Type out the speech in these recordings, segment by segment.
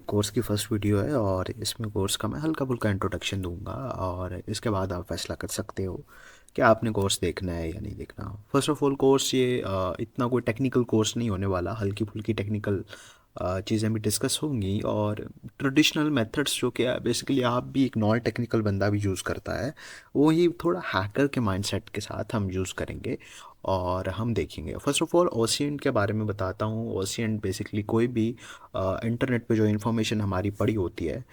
Course की first video है और इसमें कोर्स का मैं हल्का-फुल्का इंट्रोडक्शन दूँगा और इसके बाद आप फ़ैसला कर सकते हो कि आपने कोर्स देखना है या नहीं देखना। फ़र्स्ट ऑफ़ ऑल कोर्स ये इतना कोई टेक्निकल कोर्स नहीं होने वाला, हल्की-फुल्की टेक्निकल चीज़ें भी डिस्कस होंगी और ट्रेडिशनल मेथड्स जो कि बेसिकली आप भी एक नॉन टेक्निकल बंदा भी यूज़ करता है, वो ही थोड़ा हैकर के माइंडसेट के साथ हम यूज़ करेंगे और हम देखेंगे। फ़र्स्ट ऑफ़ ऑल ओसिएंट के बारे में बताता हूँ। ओसिएंट बेसिकली कोई भी इंटरनेट पे जो इन्फॉर्मेशन हमारी पड़ी होती है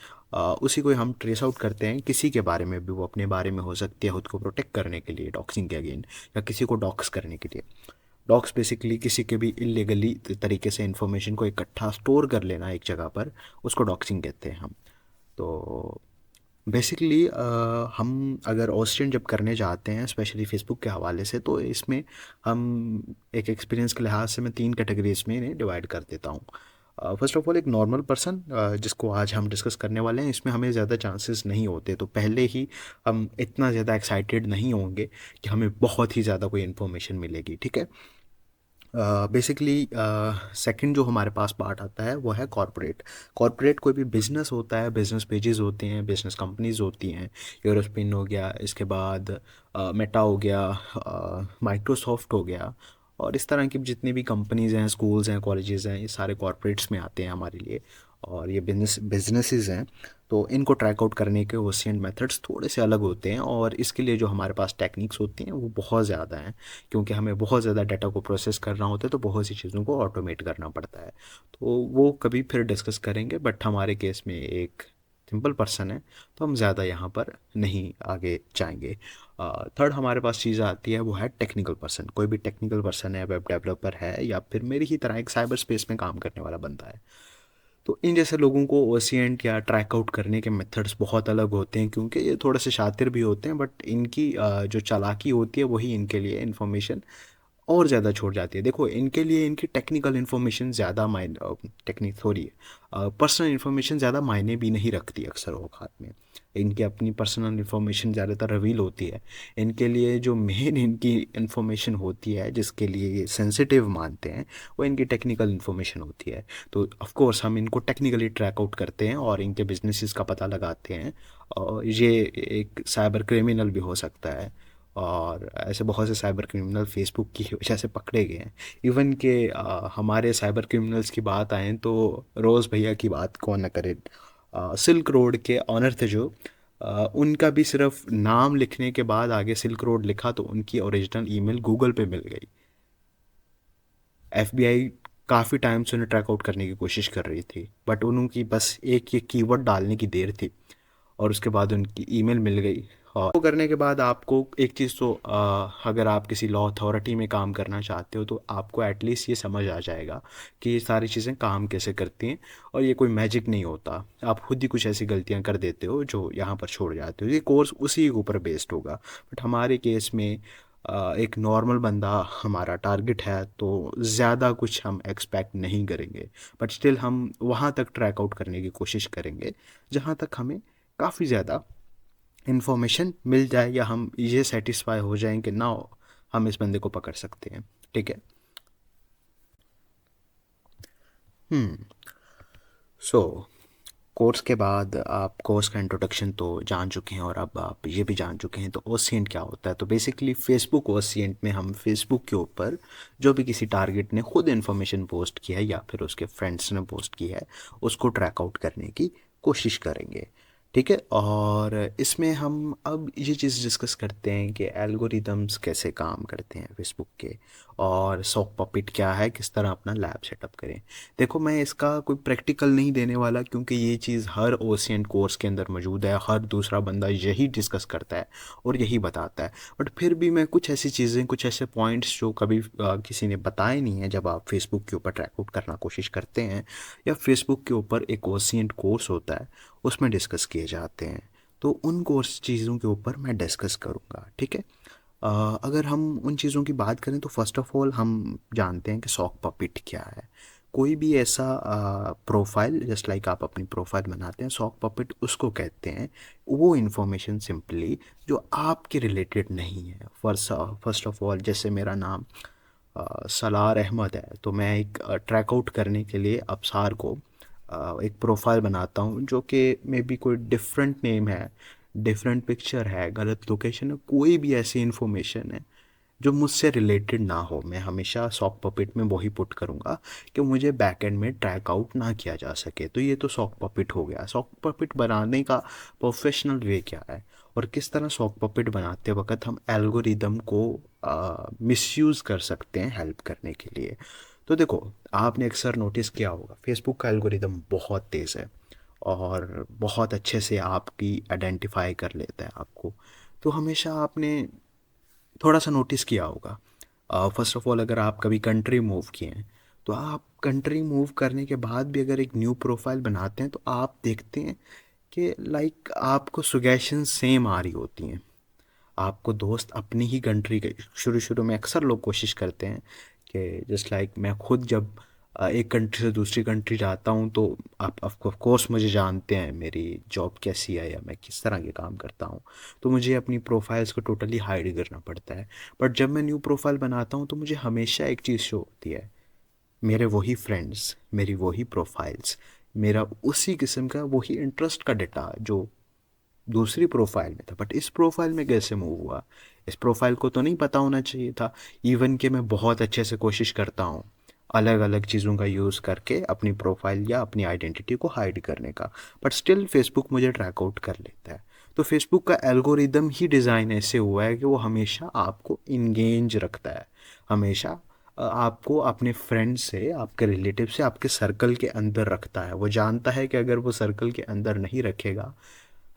उसी को हम ट्रेस आउट करते हैं किसी के बारे में भी, वो अपने बारे में हो सकती है खुद को प्रोटेक्ट करने के लिए डॉक्सिंग के अगेन, या किसी को डॉक्स करने के लिए। डॉक्स बेसिकली किसी के भी इलीगली तरीके से इन्फॉर्मेशन को इकट्ठा स्टोर कर लेना एक जगह पर, उसको डॉक्सिंग कहते हैं हम। तो बेसिकली हम अगर ऑस्टिन जब करने जाते हैं स्पेशली फेसबुक के हवाले से, तो इसमें हम एक एक्सपीरियंस के लिहाज से मैं 3 कैटेगरीज में इन्हें डिवाइड कर देता हूँ। फर्स्ट ऑफ ऑल एक नॉर्मल पर्सन जिसको आज हम डिस्कस करने वाले हैं, इसमें हमें ज़्यादा चांसेस नहीं होते, तो पहले ही हम इतना ज़्यादा एक्साइटेड नहीं होंगे कि हमें बहुत ही ज़्यादा कोई इन्फॉर्मेशन मिलेगी, ठीक है। बेसिकली सेकंड जो हमारे पास पार्ट आता है वो है कॉरपोरेट। कॉरपोरेट कोई भी बिजनेस होता है, बिजनेस पेजेस होते हैं, बिजनेस कंपनीज होती हैं। यूरोस्पिन हो गया, इसके बाद मेटा हो गया, माइक्रोसॉफ्ट हो गया, और इस तरह की जितनी भी कंपनीज हैं, स्कूल्स हैं, कॉलेजेस हैं, ये सारे कॉरपोरेट्स में आते हैं हमारे लिए। और ये बिजनेसेस हैं, तो इनको ट्रैक आउट करने के ओसिएंट मेथड्स थोड़े से अलग होते हैं और इसके लिए जो हमारे पास टेक्निक्स होती हैं वो बहुत ज़्यादा हैं, क्योंकि हमें बहुत ज़्यादा डाटा को प्रोसेस करना होता है, तो बहुत सी चीज़ों को ऑटोमेट करना पड़ता है। तो वो कभी फिर डिस्कस करेंगे, बट हमारे केस में एक सिंपल पर्सन है, तो हम ज़्यादा यहाँ पर नहीं आगे जाएंगे। थर्ड हमारे पास चीज़ आती है वो है टेक्निकल पर्सन। कोई भी टेक्निकल पर्सन है, वेब डेवलपर है, या फिर मेरी ही तरह एक साइबर स्पेस में काम करने वाला बंदा है। तो इन जैसे लोगों को ओसिएंट या ट्रैक आउट करने के मेथड्स बहुत अलग होते हैं, क्योंकि ये थोड़े से शातिर भी होते हैं, बट इनकी जो चालाकी होती है वही इनके लिए इन्फॉर्मेशन और ज़्यादा छोड़ जाती है। देखो, इनके लिए इनकी टेक्निकल इन्फॉर्मेशन ज़्यादा मायने, टेक्निक सॉरी, पर्सनल इन्फॉर्मेशन ज़्यादा मायने भी नहीं रखती अक्सर औकात में। इनकी अपनी पर्सनल इन्फॉर्मेशन ज़्यादातर रिवील होती है। इनके लिए जो मेन इनकी इन्फॉर्मेशन होती है, जिसके लिए ये सेंसिटिव मानते हैं, वो इनकी टेक्निकल इन्फॉर्मेशन होती है। तो ऑफ कोर्स हम इनको टेक्निकली ट्रैक आउट करते हैं और इनके बिजनेसेस का पता लगाते हैं, और ये एक साइबर क्रिमिनल भी हो सकता है। और ऐसे बहुत से साइबर क्रिमिनल फेसबुक की वजह से पकड़े गए हैं। इवन के हमारे साइबर क्रिमिनल्स की बात आए तो रोज़ भैया की बात कौन न करे। सिल्क रोड के ऑनर थे जो, उनका भी सिर्फ नाम लिखने के बाद आगे सिल्क रोड लिखा तो उनकी ओरिजिनल ईमेल गूगल पे मिल गई। एफबीआई काफ़ी टाइम से उन्हें ट्रैक आउट करने की कोशिश कर रही थी, बट उनकी बस एक ये कीवर्ड डालने की देर थी और उसके बाद उनकी ईमेल मिल गई। और वो करने के बाद आपको एक चीज़ तो अगर आप किसी लॉ अथॉरिटी में काम करना चाहते हो तो आपको एटलीस्ट ये समझ आ जाएगा कि ये सारी चीज़ें काम कैसे करती हैं, और ये कोई मैजिक नहीं होता। आप खुद ही कुछ ऐसी गलतियां कर देते हो जो यहाँ पर छोड़ जाते हो। ये कोर्स उसी के ऊपर बेस्ड होगा, बट हमारे केस में एक नॉर्मल बंदा हमारा टारगेट है, तो ज़्यादा कुछ हम एक्सपेक्ट नहीं करेंगे, बट स्टिल हम वहाँ तक ट्रैक आउट करने की कोशिश करेंगे जहाँ तक हमें काफ़ी ज़्यादा इन्फॉर्मेशन मिल जाए, या हम ये सेटिस्फाई हो जाएं कि ना हम इस बंदे को पकड़ सकते हैं, ठीक है। सो कोर्स के बाद आप कोर्स का इंट्रोडक्शन तो जान चुके हैं और अब आप ये भी जान चुके हैं तो ओसिएंट क्या होता है। तो बेसिकली फेसबुक ओसिएंट में हम फेसबुक के ऊपर जो भी किसी टारगेट ने खुद इन्फॉर्मेशन पोस्ट की है या फिर उसके फ्रेंड्स ने पोस्ट की है, उसको ट्रैक आउट करने की कोशिश करेंगे, ठीक है। और इसमें हम अब ये चीज़ डिस्कस करते हैं कि एल्गोरिदम्स कैसे काम करते हैं फेसबुक के, और सॉक पपिट क्या है, किस तरह अपना लैब सेटअप करें। देखो, मैं इसका कोई प्रैक्टिकल नहीं देने वाला, क्योंकि ये चीज़ हर ओसिएंट कोर्स के अंदर मौजूद है, हर दूसरा बंदा यही डिस्कस करता है और यही बताता है। बट फिर भी मैं कुछ ऐसी चीज़ें, कुछ ऐसे पॉइंट्स जो कभी किसी ने बताए नहीं है, जब आप फेसबुक के ऊपर ट्रैक आउट करना कोशिश करते हैं या फेसबुक के ऊपर एक ओसिएंट कोर्स होता है उसमें डिस्कस किए जाते हैं, तो उन कोर्स चीज़ों के ऊपर मैं डिस्कस करूँगा, ठीक है। अगर हम उन चीज़ों की बात करें तो फर्स्ट ऑफ ऑल हम जानते हैं कि सॉक पपिट क्या है। कोई भी ऐसा प्रोफाइल, जस्ट लाइक आप अपनी प्रोफाइल बनाते हैं, सॉक पपिट उसको कहते हैं। वो इन्फॉर्मेशन सिंपली जो आपके रिलेटेड नहीं है। फर्स्ट ऑफ ऑल, जैसे मेरा नाम सलार अहमद है, तो मैं एक ट्रैक आउट करने के लिए अब्सार को एक प्रोफाइल बनाता हूँ जो कि मे बी कोई डिफरेंट नेम है, डिफरेंट पिक्चर है, गलत लोकेशन है, कोई भी ऐसी इन्फॉर्मेशन है जो मुझसे रिलेटेड ना हो, मैं हमेशा सॉक पपेट में वही पुट करूँगा कि मुझे बैकएंड में ट्रैक आउट ना किया जा सके। तो ये तो सॉक पपेट हो गया। सॉक पपेट बनाने का प्रोफेशनल वे क्या है और किस तरह सॉक पपेट बनाते वक्त हम एल्गोरिदम को मिसयूज़ कर सकते हैं हेल्प करने के लिए। तो देखो, आपने अक्सर नोटिस किया होगा फेसबुक का एल्गोरिदम बहुत तेज़ है और बहुत अच्छे से आपकी आइडेंटिफाई कर लेता है आपको। तो हमेशा आपने थोड़ा सा नोटिस किया होगा, फर्स्ट ऑफ ऑल अगर आप कभी कंट्री मूव किए हैं तो आप कंट्री मूव करने के बाद भी अगर एक न्यू प्रोफाइल बनाते हैं तो आप देखते हैं कि लाइक आपको सुगेशन सेम आ रही होती हैं। आपको दोस्त अपनी ही कंट्री के शुरू शुरू में अक्सर लोग कोशिश करते हैं कि जस्ट लाइक मैं खुद जब एक कंट्री से दूसरी कंट्री जाता हूँ तो आप ऑफ कोर्स मुझे जानते हैं मेरी जॉब कैसी है या मैं किस तरह के काम करता हूँ, तो मुझे अपनी प्रोफाइल्स को टोटली हाइड करना पड़ता है। बट जब मैं न्यू प्रोफाइल बनाता हूँ तो मुझे हमेशा एक चीज़ शो होती है, मेरे वही फ्रेंड्स, मेरी वही प्रोफाइल्स, मेरा उसी किस्म का वही इंटरेस्ट का डेटा जो दूसरी प्रोफाइल में था। बट इस प्रोफाइल में कैसे मूव हुआ, इस प्रोफाइल को तो नहीं पता होना चाहिए था। इवन कि मैं बहुत अच्छे से कोशिश करता हूँ अलग अलग चीज़ों का यूज़ करके अपनी प्रोफाइल या अपनी आइडेंटिटी को हाइड करने का, बट स्टिल फेसबुक मुझे ट्रैक आउट कर लेता है। तो फेसबुक का एल्गोरिदम ही डिज़ाइन ऐसे हुआ है कि वो हमेशा आपको इंगेज रखता है, हमेशा आपको अपने फ्रेंड से, आपके रिलेटिव से, आपके सर्कल के अंदर रखता है। वो जानता है कि अगर वो सर्कल के अंदर नहीं रखेगा,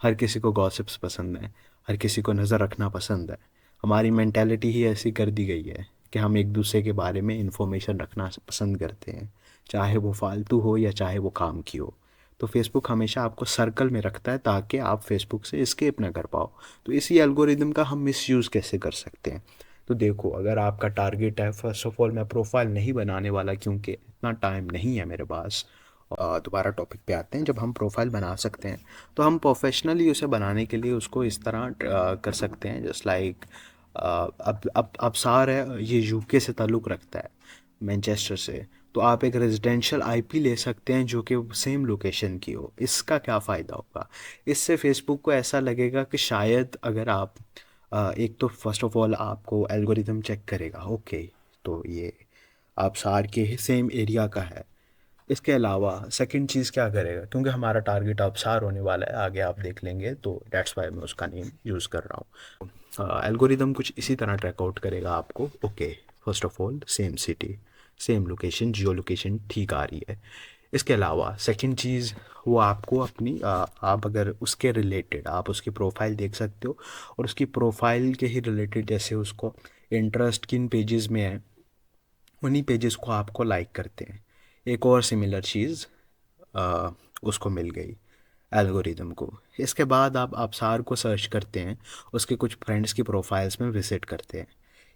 हर किसी को गॉसिप्स पसंद है, हर किसी को नज़र रखना पसंद है। हमारी मेंटालिटी ही ऐसी कर दी गई है कि हम एक दूसरे के बारे में इंफॉर्मेशन रखना पसंद करते हैं, चाहे वो फालतू हो या चाहे वो काम की हो। तो फेसबुक हमेशा आपको सर्कल में रखता है ताकि आप फेसबुक से एस्केप ना कर पाओ। तो इसी एल्गोरिदम का हम मिसयूज़ कैसे कर सकते हैं? तो देखो, अगर आपका टारगेट है, फर्स्ट ऑफ ऑल मैं प्रोफाइल नहीं बनाने वाला क्योंकि इतना टाइम नहीं है मेरे पास। दोबारा टॉपिक पे आते हैं, जब हम प्रोफाइल बना सकते हैं तो हम प्रोफेशनली उसे बनाने के लिए उसको इस तरह कर सकते हैं जस्ट लाइक अब सार है, ये यूके से ताल्लुक़ रखता है, मैनचेस्टर से। तो आप एक रेजिडेंशियल आईपी ले सकते हैं जो कि सेम लोकेशन की हो। इसका क्या फ़ायदा होगा, इससे फेसबुक को ऐसा लगेगा कि शायद अगर आप एक तो फर्स्ट ऑफ ऑल आपको एल्गोरिदम चेक करेगा, ओके तो ये आप सार के सेम एरिया का है। इसके अलावा सेकंड चीज़ क्या करेगा, क्योंकि हमारा टारगेट अवसार होने वाला है, आगे आप देख लेंगे, तो डेट्स वाई मैं उसका नेम यूज़ कर रहा हूँ। एल्गोरिदम कुछ इसी तरह ट्रैक आउट करेगा आपको, okay first of all same city, same location, Jio location ठीक आ रही है। इसके अलावा सेकंड चीज़, वो आपको अपनी आप अगर उसके रिलेटेड आप उसकी प्रोफाइल देख सकते हो और उसकी प्रोफाइल के ही रिलेटेड जैसे उसको इंटरेस्ट किन पेजेस में है, उन्हीं पेजेस को आपको लाइक करते हैं। एक और सिमिलर चीज़ उसको मिल गई एल्गोरिदम को। इसके बाद आप अवसार को सर्च करते हैं, उसके कुछ फ्रेंड्स की प्रोफाइल्स में विजिट करते हैं।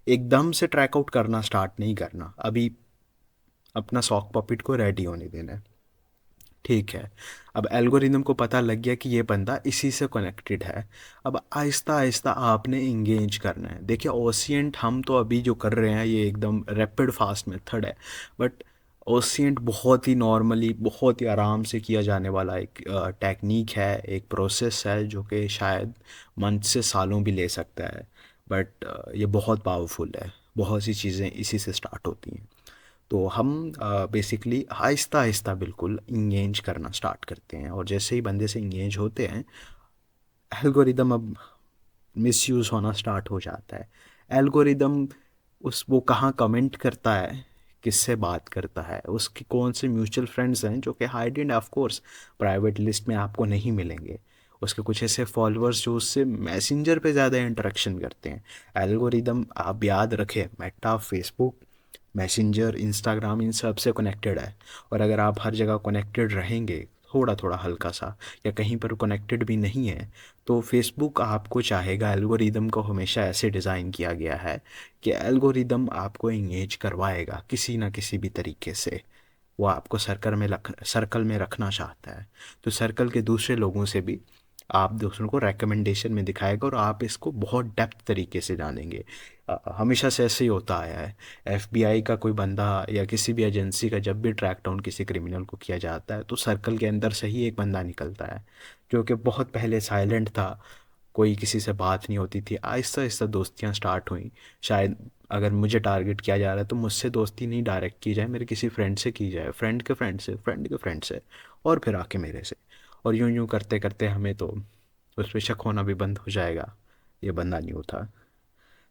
एकदम से ट्रैक आउट करना स्टार्ट नहीं करना, अभी अपना सॉक पॉकेट को रेडी होने देना है, ठीक है। अब एल्गोरिदम को पता लग गया कि ये बंदा इसी से कनेक्टेड है। अब आहिस्ता आहिस्ता आपने इंगेज करना है। देखिए ओसिएंट हम तो अभी जो कर रहे हैं ये एकदम रैपिड फास्ट मेथड है, बट ओसिएंट बहुत ही नॉर्मली, बहुत ही आराम से किया जाने वाला एक टेक्निक है, एक प्रोसेस है जो कि शायद मंथ से सालों भी ले सकता है। बट ये बहुत पावरफुल है, बहुत सी चीज़ें इसी से स्टार्ट होती हैं। तो हम बेसिकली आहिस्ता आहिस्ता बिल्कुल इंगेज करना स्टार्ट करते हैं और जैसे ही बंदे से इंगेज होते हैं, एल्गोरिदम अब मिसयूज़ होना स्टार्ट हो जाता है। एल्गोरिदम उस वो कहाँ कमेंट करता है, किससे बात करता है, उसके कौन से म्यूचुअल फ्रेंड्स हैं जो कि हाइडेड ऑफ कोर्स प्राइवेट लिस्ट में आपको नहीं मिलेंगे, उसके कुछ ऐसे फॉलोअर्स जो उससे मैसेंजर पे ज़्यादा इंटरेक्शन करते हैं। एल्गोरिदम आप याद रखें, मेटा, फेसबुक, मैसेंजर, इंस्टाग्राम, इन सब से कनेक्टेड है। और अगर आप हर जगह कनेक्टेड रहेंगे, थोड़ा थोड़ा हल्का सा, या कहीं पर कनेक्टेड भी नहीं है, तो फेसबुक आपको चाहेगा, एल्गोरिदम को हमेशा ऐसे डिज़ाइन किया गया है कि एल्गोरिदम आपको इंगेज करवाएगा किसी ना किसी भी तरीके से। वो आपको सर्कल में रखना चाहता है, तो सर्कल के दूसरे लोगों से भी आप दूसरों को रेकमेंडेशन में दिखाएगा और आप इसको बहुत डेप्थ तरीके से जानेंगे। हमेशा से ऐसे ही होता आया है। एफबीआई का कोई बंदा या किसी भी एजेंसी का जब भी ट्रैक डाउन किसी क्रिमिनल को किया जाता है तो सर्कल के अंदर से ही एक बंदा निकलता है जो कि बहुत पहले साइलेंट था, कोई किसी से बात नहीं होती थी, आहिस्ता आहिस्ता दोस्तियाँ स्टार्ट हुई। शायद अगर मुझे टारगेट किया जा रहा है तो मुझसे दोस्ती नहीं डायरेक्ट की जाए, मेरे किसी फ्रेंड से की जाए, फ्रेंड के फ्रेंड से, फ्रेंड के फ्रेंड से, और फिर आके मेरे से। और यूं यूं करते करते हमें तो उस पर शक होना भी बंद हो जाएगा, ये बंदा नहीं था।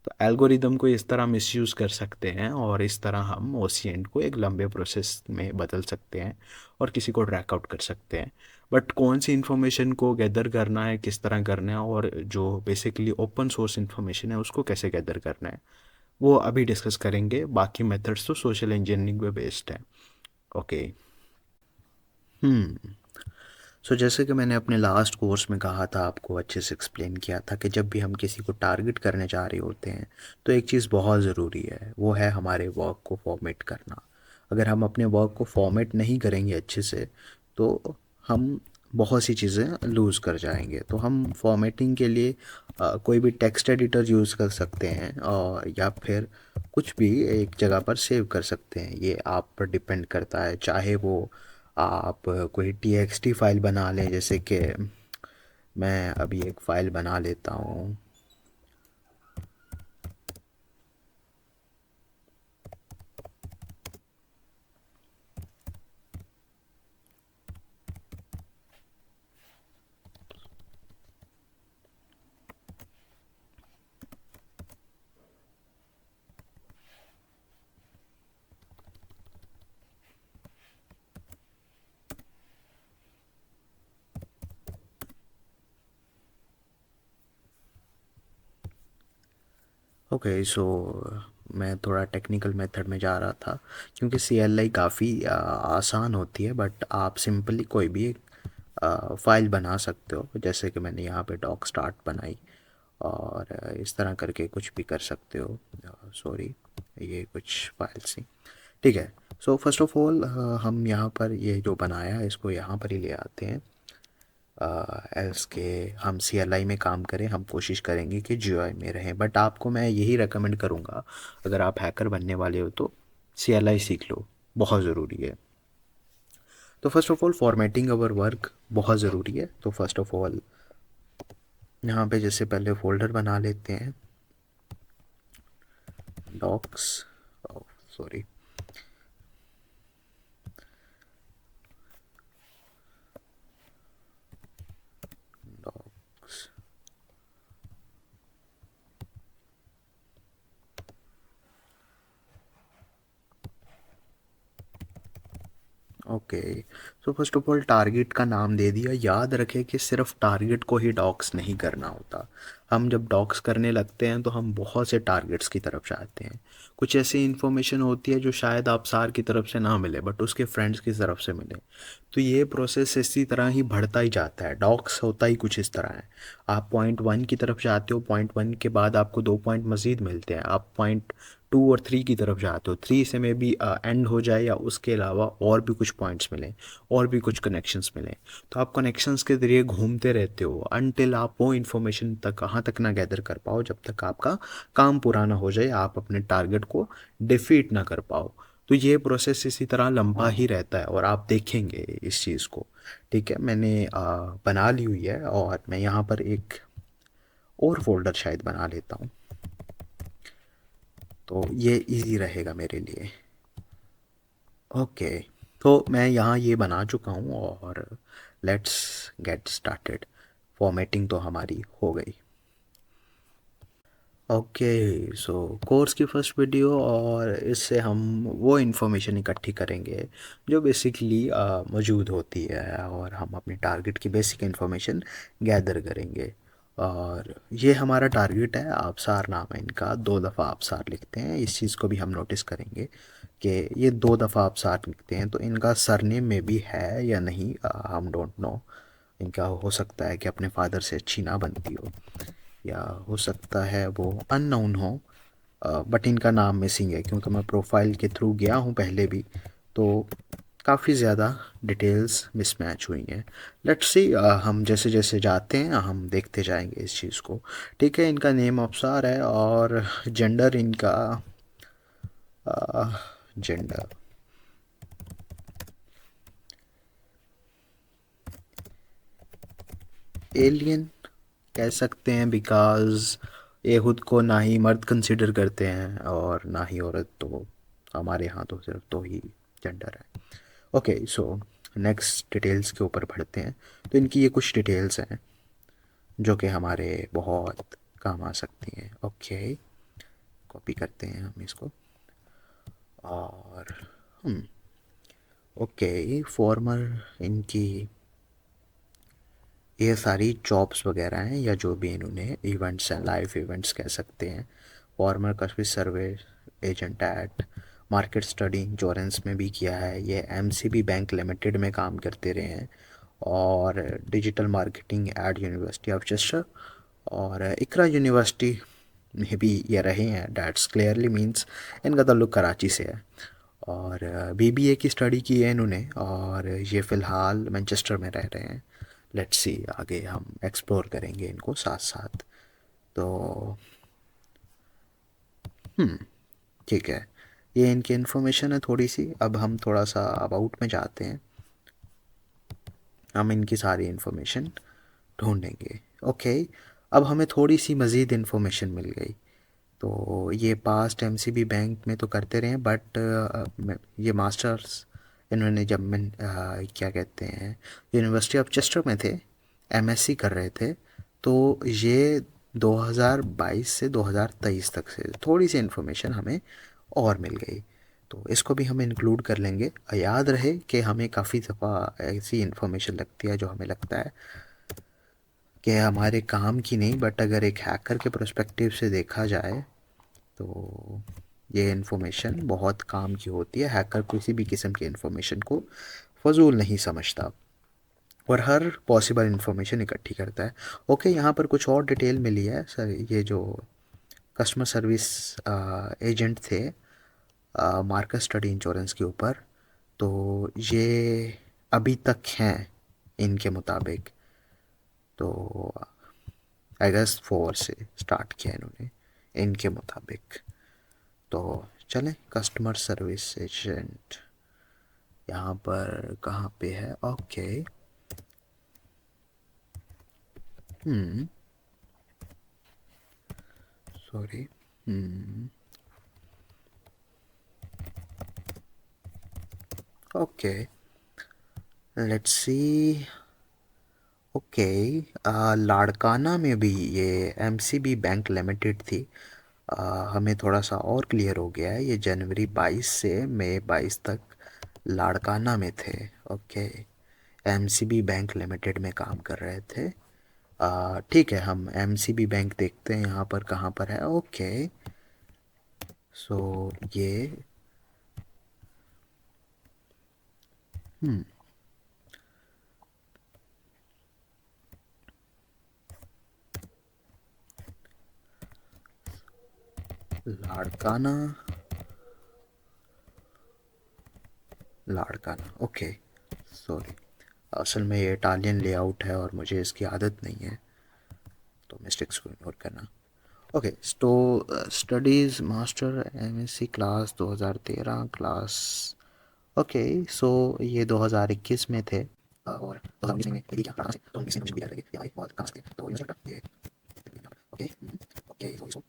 तो एल्गोरिदम को इस तरह मिसयूज़ कर सकते हैं और इस तरह हम ओसीएंड को एक लंबे प्रोसेस में बदल सकते हैं और किसी को ट्रैक आउट कर सकते हैं। बट कौन सी इन्फॉर्मेशन को गैदर करना है, किस तरह करना है, और जो बेसिकली ओपन सोर्स इन्फॉर्मेशन है उसको कैसे गैदर करना है, वो अभी डिस्कस करेंगे। बाकी मेथड्स तो सोशल इंजीनियरिंग पे बेस्ड है। ओके। हम्म। जैसे कि मैंने अपने लास्ट कोर्स में कहा था, आपको अच्छे से एक्सप्लेन किया था कि जब भी हम किसी को टारगेट करने जा रहे होते हैं तो एक चीज़ बहुत ज़रूरी है, वो है हमारे वर्क को फॉर्मेट करना। अगर हम अपने वर्क को फॉर्मेट नहीं करेंगे अच्छे से तो हम बहुत सी चीज़ें लूज़ कर जाएंगे। तो हम फॉर्मेटिंग के लिए कोई भी टेक्स्ट एडिटर यूज़ कर सकते हैं, और या फिर कुछ भी एक जगह पर सेव कर सकते हैं। ये आप पर डिपेंड करता है, चाहे वो आप कोई टीएक्सटी फाइल बना लें, जैसे कि मैं अभी एक फ़ाइल बना लेता हूँ। ओके, मैं थोड़ा टेक्निकल मेथड में जा रहा था क्योंकि सीएलआई काफ़ी आसान होती है, बट आप सिंपली कोई भी एक फ़ाइल बना सकते हो। जैसे कि मैंने यहाँ पे डॉक स्टार्ट बनाई, और इस तरह करके कुछ भी कर सकते हो। सॉरी, ये कुछ फाइल्स थी। ठीक है। फर्स्ट ऑफ ऑल हम यहाँ पर ये जो बनाया है इसको यहाँ पर ही ले आते हैं। एल्स के हम CLI में काम करें, हम कोशिश करेंगे कि GUI में रहें, बट आपको मैं यही रेकमेंड करूँगा, अगर आप हैकर बनने वाले हो तो CLI सीख लो, बहुत ज़रूरी है। तो first of all formatting our work बहुत ज़रूरी है। तो फर्स्ट ऑफ ऑल यहाँ पे जैसे पहले फ़ोल्डर बना लेते हैं, docs, sorry, docs. Okay. First of all target का नाम दे दिया। याद रखें कि सिर्फ टारगेट को ही डॉक्स नहीं करना होता। हम जब डॉक्स करने लगते हैं तो हम बहुत से टारगेट्स की तरफ जाते हैं। कुछ ऐसी इन्फॉर्मेशन होती है जो शायद आप सार की तरफ से ना मिले बट उसके फ्रेंड्स की तरफ से मिले। तो ये प्रोसेस इसी तरह ही बढ़ता ही जाता है। डॉक्स होता ही कुछ इस तरह है। आप पॉइंट वन की तरफ जाते हो, पॉइंट वन के बाद आपको 2 पॉइंट मज़ीद मिलते हैं, आप पॉइंट टू और थ्री की तरफ जाते हो, थ्री से में भी एंड हो जाए या उसके अलावा और भी कुछ पॉइंट्स मिलें, और भी कुछ कनेक्शंस मिलें। तो आप कनेक्शंस के ज़रिए घूमते रहते हो अनटिल आप वो इन्फॉर्मेशन तक कहाँ तक ना गैदर कर पाओ जब तक आपका काम पूरा ना हो जाए, आप अपने टारगेट को डिफीट ना कर पाओ। तो ये प्रोसेस इसी तरह लंबा ही रहता है और आप देखेंगे इस चीज़ को। ठीक है, मैंने बना ली हुई है, और मैं यहाँ पर एक और फोल्डर शायद बना लेता हूँ तो ये इजी रहेगा मेरे लिए। ओके, तो मैं यहाँ ये बना चुका हूँ, और लेट्स गेट स्टार्टेड। फॉर्मेटिंग तो हमारी हो गई। ओके, कोर्स की फर्स्ट वीडियो, और इससे हम वो इन्फॉर्मेशन इकट्ठी करेंगे जो बेसिकली मौजूद होती है, और हम अपने टारगेट की बेसिक इन्फॉर्मेशन गैदर करेंगे। और ये हमारा टारगेट है, आबसार नाम है इनका। 2 दफ़ा आबसार लिखते हैं, इस चीज़ को भी हम नोटिस करेंगे कि ये 2 दफ़ा आबसार लिखते हैं। तो इनका सरनेम में भी है या नहीं, हम डोंट नो। इनका हो सकता है कि अपने फादर से अच्छी ना बनती हो, या हो सकता है वो अननोन हो, बट इनका नाम मिसिंग है क्योंकि मैं प्रोफाइल के थ्रू गया हूँ पहले भी। तो काफ़ी ज़्यादा डिटेल्स मिसमैच हुई हैं। लेट्स सी, हम जैसे जैसे जाते हैं हम देखते जाएंगे इस चीज़ को। ठीक है, इनका नेम अफसार है और जेंडर इनका जेंडर एलियन कह सकते हैं, बिकॉज़ ये खुद को ना ही मर्द कंसिडर करते हैं और ना ही औरत। तो हमारे यहाँ तो सिर्फ दो ही जेंडर है। ओके, सो नेक्स्ट डिटेल्स के ऊपर बढ़ते हैं। तो इनकी ये कुछ डिटेल्स हैं जो कि हमारे बहुत काम आ सकती हैं। ओके, कॉपी करते हैं हम इसको और ओके, फॉर्मर इनकी ये सारी जॉब्स वगैरह हैं या जो भी इन्होंने इवेंट्स हैं, लाइव इवेंट्स कह सकते हैं। Farmer customer survey agent at market study insurance में भी किया है। ये एमसीबी बैंक लिमिटेड में काम करते रहे हैं और digital marketing at University of Chester और इकरा यूनिवर्सिटी में भी ये रहे हैं। डैट्स क्लियरली मींस इनका ताल्लुक कराची से है और बीबीए की स्टडी की है इन्होंने और ये फ़िलहाल मैनचेस्टर में रह रहे हैं। लेट्स सी, आगे हम एक्सप्लोर करेंगे इनको साथ साथ। तो ठीक है, ये इनकी इन्फॉर्मेशन है थोड़ी सी। अब हम थोड़ा सा अबाउट में जाते हैं, हम इनकी सारी इन्फॉर्मेशन ढूंढेंगे। ओके, अब हमें थोड़ी सी मज़ीद इन्फॉर्मेशन मिल गई। तो ये पास्ट एमसीबी बैंक में तो करते रहे, बट ये मास्टर्स इन्होंने जब मैं क्या कहते हैं यूनिवर्सिटी ऑफ चेस्टर में थे, एमएससी कर रहे थे। तो ये 2022 से 2023 तक से थोड़ी सी इन्फॉर्मेशन हमें और मिल गई। तो इसको भी हम इंक्लूड कर लेंगे। याद रहे कि हमें काफ़ी दफ़ा ऐसी इन्फॉर्मेशन लगती है जो हमें लगता है कि हमारे काम की नहीं, बट अगर एक हैकर के पर्सपेक्टिव से देखा जाए तो ये इन्फॉर्मेशन बहुत काम की होती है। हैकर किसी भी किस्म की इन्फॉर्मेशन को फजूल नहीं समझता और हर पॉसिबल इन्फॉर्मेशन इकट्ठी करता है। ओके, यहाँ पर कुछ और डिटेल मिली है सर। ये जो कस्टमर सर्विस एजेंट थे मार्केट स्टडी इंश्योरेंस के ऊपर, तो ये अभी तक हैं इनके मुताबिक। तो अगस्त 4 से स्टार्ट किया इन्होंने इनके मुताबिक। तो चलें, कस्टमर सर्विस एजेंट यहाँ पर कहाँ पे है? Okay, sorry, okay, let's see. Okay, Larkana में भी ये एमसीबी बैंक लिमिटेड थी। हमें थोड़ा सा और क्लियर हो गया है, ये जनवरी 22 से मई 22 तक लाड़काना में थे। ओके, एमसीबी बैंक लिमिटेड में काम कर रहे थे। ठीक है, हम एमसीबी बैंक देखते हैं यहाँ पर कहाँ पर है। ओके, सो ये लाड़काना, लाड़काना। ओके, सॉरी, असल में ये इटालियन लेआउट है और मुझे इसकी आदत नहीं है, तो मिस्टेक्स को इग्नोर करना। ओके, तो studies master MSc class 2013 class. Okay, so ये 2021 में थे और 2019 में ये क्या कहाँ से, तो 19 में भी लगे या एक बहुत कहाँ से, तो ये ओके ओके, सो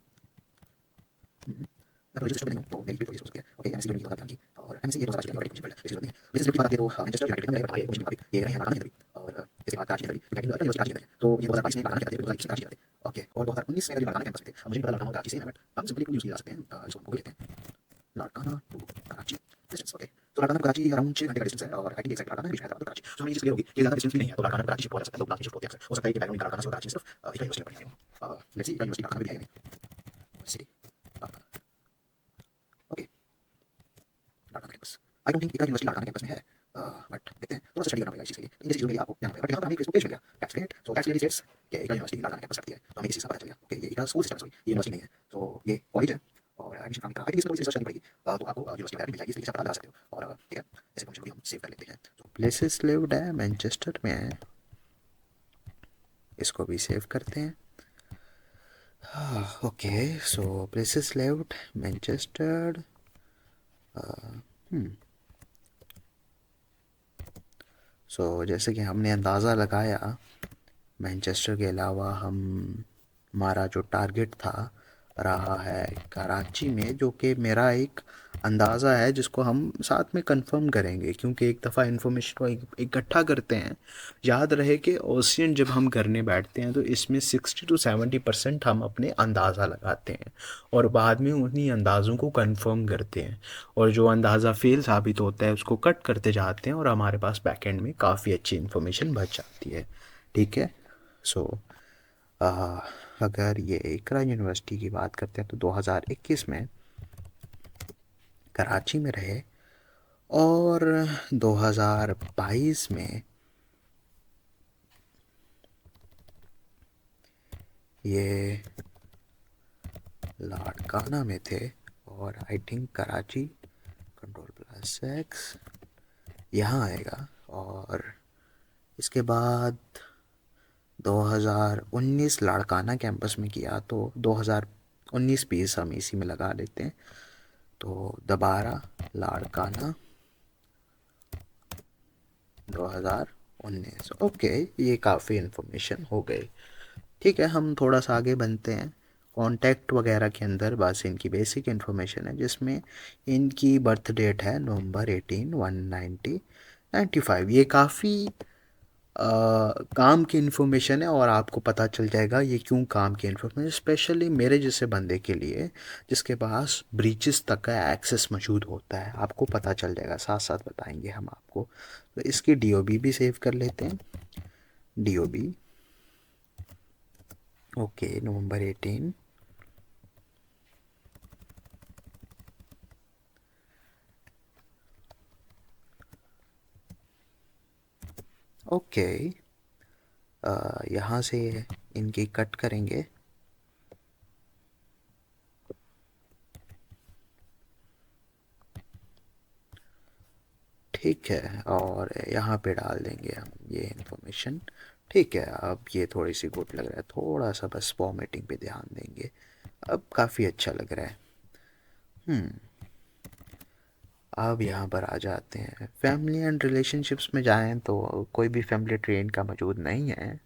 मैं रजिस्टर नहीं हूँ तो मेरी भी हो सकती है। ओके, एमएससी की बात की और एमएससी ये 2024 में कुछ बेसिस होती है। बेसिस की बात करें तो मैनचेस्टर यूनाइटेड में आए कुछ मुताबिक ये रहे हैं लगाने की और इसके बाद काज की यूनाइटेड यूनिवर्सिटी काज की। तो ये 2022 में लगाने के बाद 2021 काज की। ओके, और 2019 में लगाने कैंपस थे। मुझे पता लगा काज से बट हम सिंपली यूज किया जा सकते हैं, इसको गूगल लेते हैं। Larkana to Karachi distance. Okay, तो लाड़काना कराची अराउंड 6 घंटे का डिस्टेंस है और आईटी एक्सैक्ट लाड़काना बीच में हैदराबाद कराची। सो हमें ये चीज क्लियर होगी कि ज्यादा डिस्टेंस भी नहीं है, तो लाड़काना कराची से पहुंच सकता है, लोग लाख शिफ्ट होते हैं। हो सकता है कि बैकग्राउंड लाड़काना से कराची सिर्फ एक यूनिवर्सिटी पढ़ी है। लेट्स सी यूनिवर्सिटी लाड़काना भी है city. Okay, Larkana campus I don't think इतना यूनिवर्सिटी लाड़काना कैंपस में है, बट देखते हैं, थोड़ा सा स्टडी करना पड़ेगा इस चीज़ के लिए। इन चीज़ों के लिए आपको जानना पड़ेगा। बट यहाँ पर हमें एक फेसबुक पेज मिल गया, that's great. So that's clearly states कि इका यूनिवर्सिटी लाड़काना कैंपस रखती है, तो हमें इसी से पता चल गया। ओके, ये इका स्कूल सिस्टम, सॉरी ये यूनिवर्सिटी नहीं है, तो ये कॉलेज है और एडमिशन कहाँ मिलेगा, आई थिंक इसमें रिसर्च करनी पड़ेगी। तो आपको यूनिवर्सिटी वगैरह भी मिल जाएगी, इसलिए आप पता लगा सकते हो। और ठीक है, ऐसे इन्फॉर्मेशन को भी हम सेव कर लेते हैं। तो प्लेसेस लिव्ड है, मैनचेस्टर में है, इसको भी सेव करते हैं। ओके, सो प्लेसेस लिव्ड मैनचेस्टर। सो जैसे कि हमने अंदाज़ा लगाया, मैनचेस्टर के अलावा हम हमारा जो टारगेट था रहा है कराची में, जो कि मेरा एक अंदाज़ा है जिसको हम साथ में कंफर्म करेंगे, क्योंकि एक दफ़ा इन्फॉर्मेशन को इकट्ठा करते हैं, याद रहे कि ओशियन जब हम करने बैठते हैं तो इसमें 60 to 70% हम अपने अंदाज़ा लगाते हैं और बाद में उन्हीं अंदाज़ों को कंफर्म करते हैं, और जो अंदाज़ा फेल साबित होता है उसको कट करते जाते हैं और हमारे पास बैक एंड में काफ़ी अच्छी इन्फॉर्मेशन बच जाती है। ठीक है, सो अगर ये इकरा यूनिवर्सिटी की बात करते हैं तो 2021 में कराची में रहे, और 2022 में ये लाड़काना में थे, और आई थिंक कराची Ctrl+X यहाँ आएगा। और इसके बाद 2019 लाड़काना कैंपस में किया, तो 2019-20 हम इसी में लगा लेते हैं। तो दोबारा लाड़काना 2019। ओके, ये काफ़ी इन्फॉर्मेशन हो गई। ठीक है, हम थोड़ा सा आगे बनते हैं। कॉन्टैक्ट वगैरह के अंदर बस इनकी बेसिक इन्फॉर्मेशन है, जिसमें इनकी बर्थ डेट है November 18, 1995। ये काफ़ी काम की इन्फॉर्मेशन है, और आपको पता चल जाएगा ये क्यों काम की इन्फॉर्मेशन, स्पेशली मेरे जैसे बंदे के लिए जिसके पास ब्रीचेस तक का एक्सेस मौजूद होता है। आपको पता चल जाएगा, साथ साथ बताएंगे हम आपको। तो इसकी डीओबी भी सेव कर लेते हैं। DOB okay, November 18। ओके, यहाँ से इनकी कट करेंगे। ठीक है, और यहाँ पे डाल देंगे हम ये इन्फॉर्मेशन। ठीक है, अब ये थोड़ी सी गुड लग रहा है, थोड़ा सा बस फॉर्मेटिंग पे ध्यान देंगे। अब काफ़ी अच्छा लग रहा है। अब यहाँ पर आ जाते हैं फैमिली एंड रिलेशनशिप्स में। जाएं तो कोई भी फैमिली ट्रेन का मौजूद नहीं है,